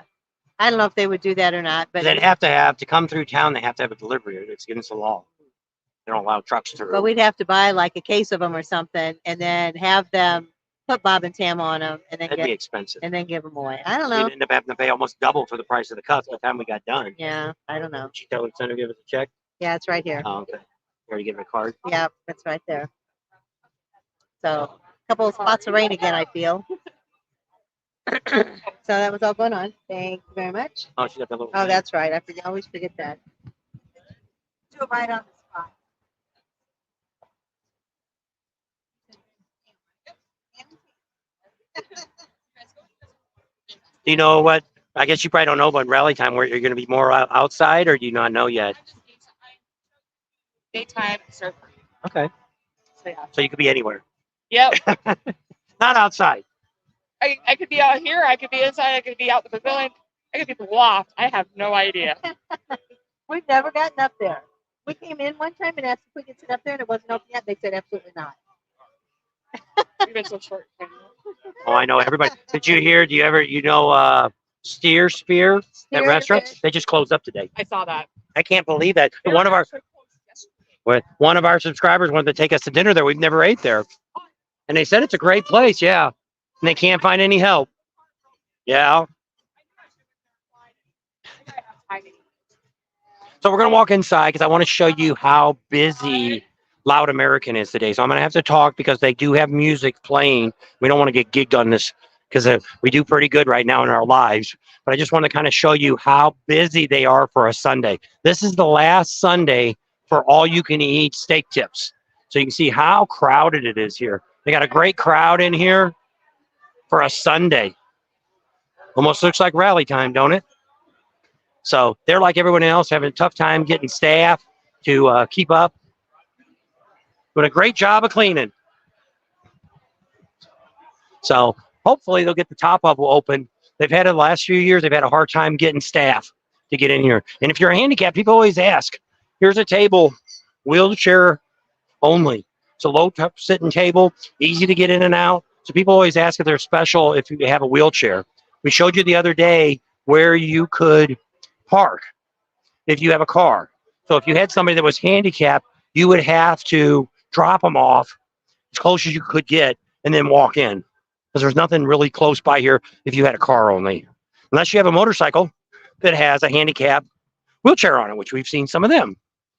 don't know if they would do that or not, but They'd have to come through town. They have to have a delivery. It's against the law. They don't allow trucks through. But we'd have to buy like a case of them or something, and then have them put Bob and Tam on them, and then That'd be expensive. and then give them away. I don't know. We'd end up having to pay almost double for the price of the cups by the time we got done. Yeah, I don't know. Did you tell Senator to give us a check? Yeah, it's right here. Oh, okay. You already give him a card? Yeah, it's right there. So, a couple of spots of rain again, I feel. So that was all going on. Thank you very much. Oh, she got that little. Oh, that's right. I always forget that. Do it right on the spot. Do you know what? I guess you probably don't know about rally time where you're going to be more outside, or do you not know yet? Daytime surfer. Okay. So yeah. So you could be anywhere. Yep. Not outside. I could be out here. I could be inside. I could be out the pavilion. I could be the loft. I have no idea. We've never gotten up there. We came in one time and asked if we could sit up there, and it wasn't open yet. They said absolutely not. We've been so short. Oh, I know everybody. Did you hear? Do you ever? Steer Spear at Steer restaurants? Spear. They just closed up today. I saw that. I can't believe that. One of our subscribers wanted to take us to dinner there. We've never ate there, and they said it's a great place. Yeah, and they can't find any help. Yeah. So we're gonna walk inside because I want to show you how busy Loud American is today. So I'm gonna have to talk because they do have music playing. We don't want to get gigged on this because we do pretty good right now in our lives. But I just want to kind of show you how busy they are for a Sunday. This is the last Sunday for all you can eat steak tips. So you can see how crowded it is here. They got a great crowd in here for a Sunday. Almost looks like rally time, don't it? So they're like everyone else, having a tough time getting staff to keep up. Doing a great job of cleaning. So hopefully they'll get the top up open. They've had it the last few years. They've had a hard time getting staff to get in here. And if you're a handicap, people always ask, here's a table, wheelchair only. It's a low sitting table, easy to get in and out. So people always ask if they're special if you have a wheelchair. We showed you the other day where you could park if you have a car. So if you had somebody that was handicapped, you would have to drop them off as close as you could get and then walk in because there's nothing really close by here if you had a car only. Unless you have a motorcycle that has a handicap wheelchair on it, which we've seen some of them.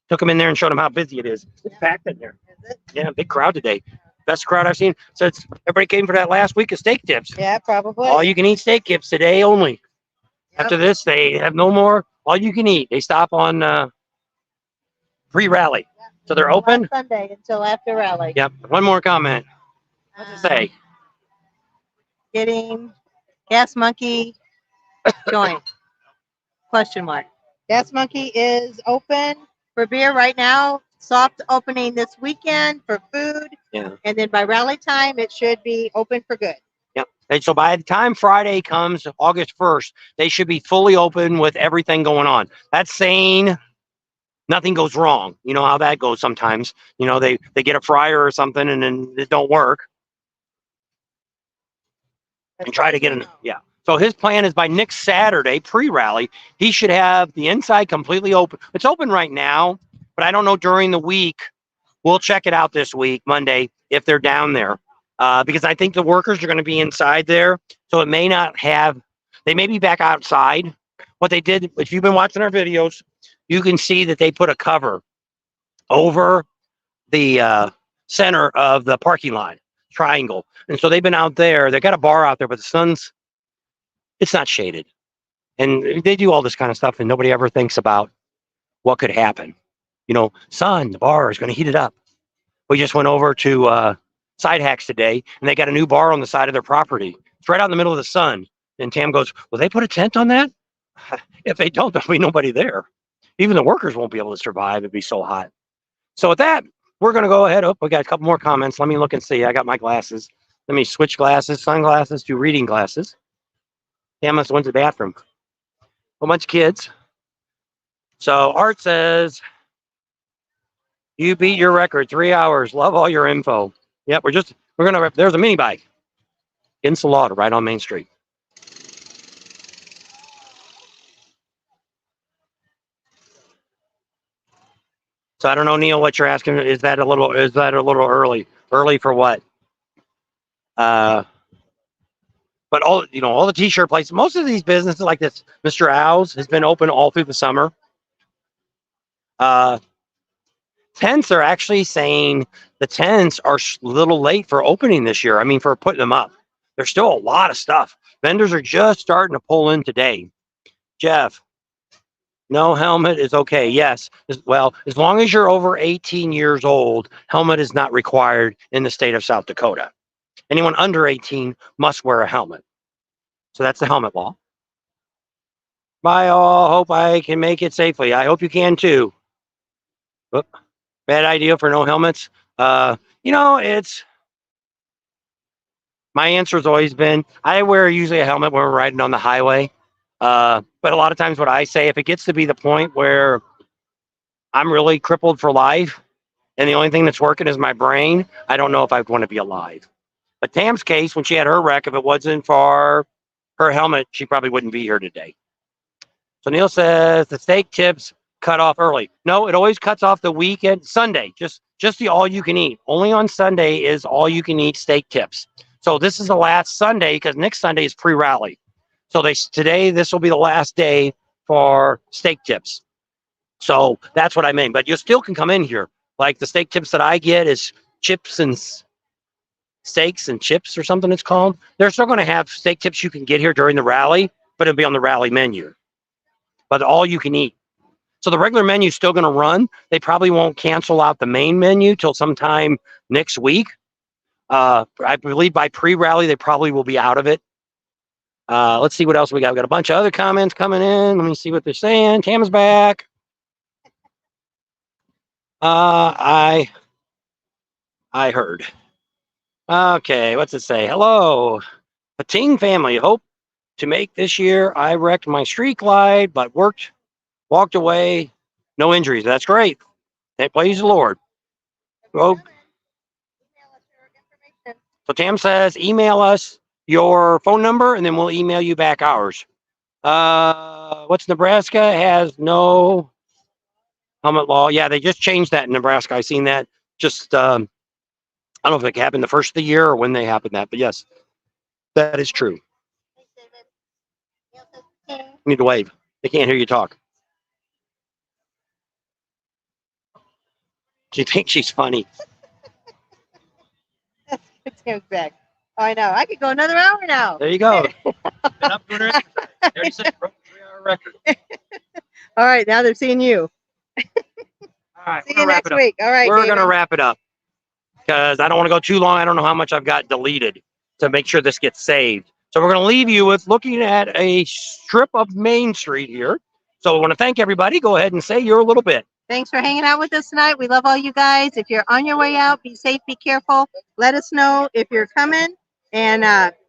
Took them in there and showed them how busy it is. It's packed in there. Is it? Yeah, big crowd today. Best crowd I've seen. So everybody came for that last week of steak tips. Yeah, probably. All you can eat steak tips today only. Yep. After this, they have no more. All you can eat. They stop on pre-rally. So they're open. Last Sunday until after rally. Yep. One more comment. What's it say? Getting Gas Monkey join. Question mark. Gas Monkey is open for beer right now. Soft opening this weekend for food. Yeah. And then by rally time, it should be open for good. Yep. And so by the time Friday comes, August 1st, they should be fully open with everything going on. That's saying nothing goes wrong. You know how that goes sometimes. You know, they get a fryer or something and then it don't work and try to get in. Yeah. So his plan is by next Saturday, pre-rally, he should have the inside completely open. It's open right now, but I don't know during the week. We'll check it out this week, Monday, if they're down there. Because I think the workers are going to be inside there. So it may not have, they may be back outside. What they did, if you've been watching our videos, you can see that they put a cover over the center of the parking lot triangle. And so they've been out there. They got a bar out there, but the sun's, it's not shaded. And they do all this kind of stuff and nobody ever thinks about what could happen. You know, sun, the bar is going to heat it up. We just went over to Side Hacks today and they got a new bar on the side of their property. It's right out in the middle of the sun. And Tam goes, will they put a tent on that? If they don't, there'll be nobody there. Even the workers won't be able to survive. It'd be so hot. So with that, we're going to go ahead. Oh, we got a couple more comments. Let me look and see. I got my glasses. Let me switch glasses, sunglasses to reading glasses. Tam must went to the bathroom. A bunch of kids. So Art says, you beat your record, 3 hours. Love all your info. Yep, we're going to, there's a mini bike in Salada right on Main Street. So I don't know, Neil, what you're asking. Is that a little early? Early for what? But all the t-shirt places, most of these businesses like this, Mr. Owls has been open all through the summer. Tents are actually saying the tents are a little late for opening this year. I mean, for putting them up. There's still a lot of stuff. Vendors are just starting to pull in today. Jeff, no helmet is okay. Yes. Well, as long as you're over 18 years old, helmet is not required in the state of South Dakota. Anyone under 18 must wear a helmet. So that's the helmet law. Bye all. Hope I can make it safely. I hope you can too. Oop. Bad idea for no helmets. It's my answer has always been I wear usually a helmet when we're riding on the highway. But a lot of times what I say, if it gets to be the point where I'm really crippled for life and the only thing that's working is my brain, I don't know if I'd want to be alive. But Tam's case, when she had her wreck, if it wasn't for her helmet, she probably wouldn't be here today. So Neil says the steak tips cut off early. No, it always cuts off the weekend, Sunday, just the all you can eat. Only on Sunday is all you can eat steak tips. So this is the last Sunday because next Sunday is pre-rally. So this will be the last day for steak tips. So that's what I mean. But you still can come in here. Like the steak tips that I get is chips and steaks and chips or something it's called. They're still going to have steak tips you can get here during the rally, but it'll be on the rally menu. But all you can eat. So the regular menu is still going to run. They probably won't cancel out the main menu till sometime next week. I believe by pre-rally, they probably will be out of it. Let's see what else we got. We got a bunch of other comments coming in. Let me see what they're saying. Tam's back. I heard. Okay, what's it say? Hello, Pating family. Hope to make this year. I wrecked my street glide, but walked away. No injuries. That's great. Praise the Lord. Oh, So Tam says, email us your phone number, and then we'll email you back ours. What's Nebraska has no helmet law? Yeah, they just changed that in Nebraska. I seen that. Just I don't know if it happened the first of the year or when they happened that, but yes, that is true. You need to wave. They can't hear you talk. She thinks she's funny. Tim's back. Oh, I know. I could go another hour now. There you go. Been up doing her exercise. 36 broke 3-hour record. All right, now they're seeing you. All right, See we're you gonna wrap next it up. week. All right, We're David. gonna wrap it up because I don't want to go too long. I don't know how much I've got deleted to make sure this gets saved. So we're gonna leave you with looking at a strip of Main Street here. So I want to thank everybody. Go ahead and say your little bit. Thanks for hanging out with us tonight. We love all you guys. If you're on your way out, be safe, be careful. Let us know if you're coming. And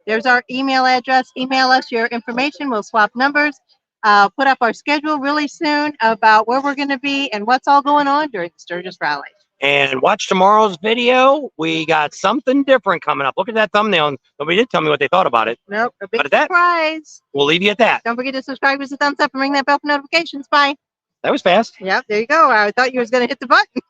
there's our email address. Email us your information. We'll swap numbers. Put up our schedule really soon about where we're going to be and what's all going on during the Sturgis Rally. And watch tomorrow's video. We got something different coming up. Look at that thumbnail. Nobody did tell me what they thought about it. Nope, a big But at that- surprise. We'll leave you at that. Don't forget to subscribe, with the thumbs up, and ring that bell for notifications. Bye. That was fast. Yep, there you go. I thought you was going to hit the button.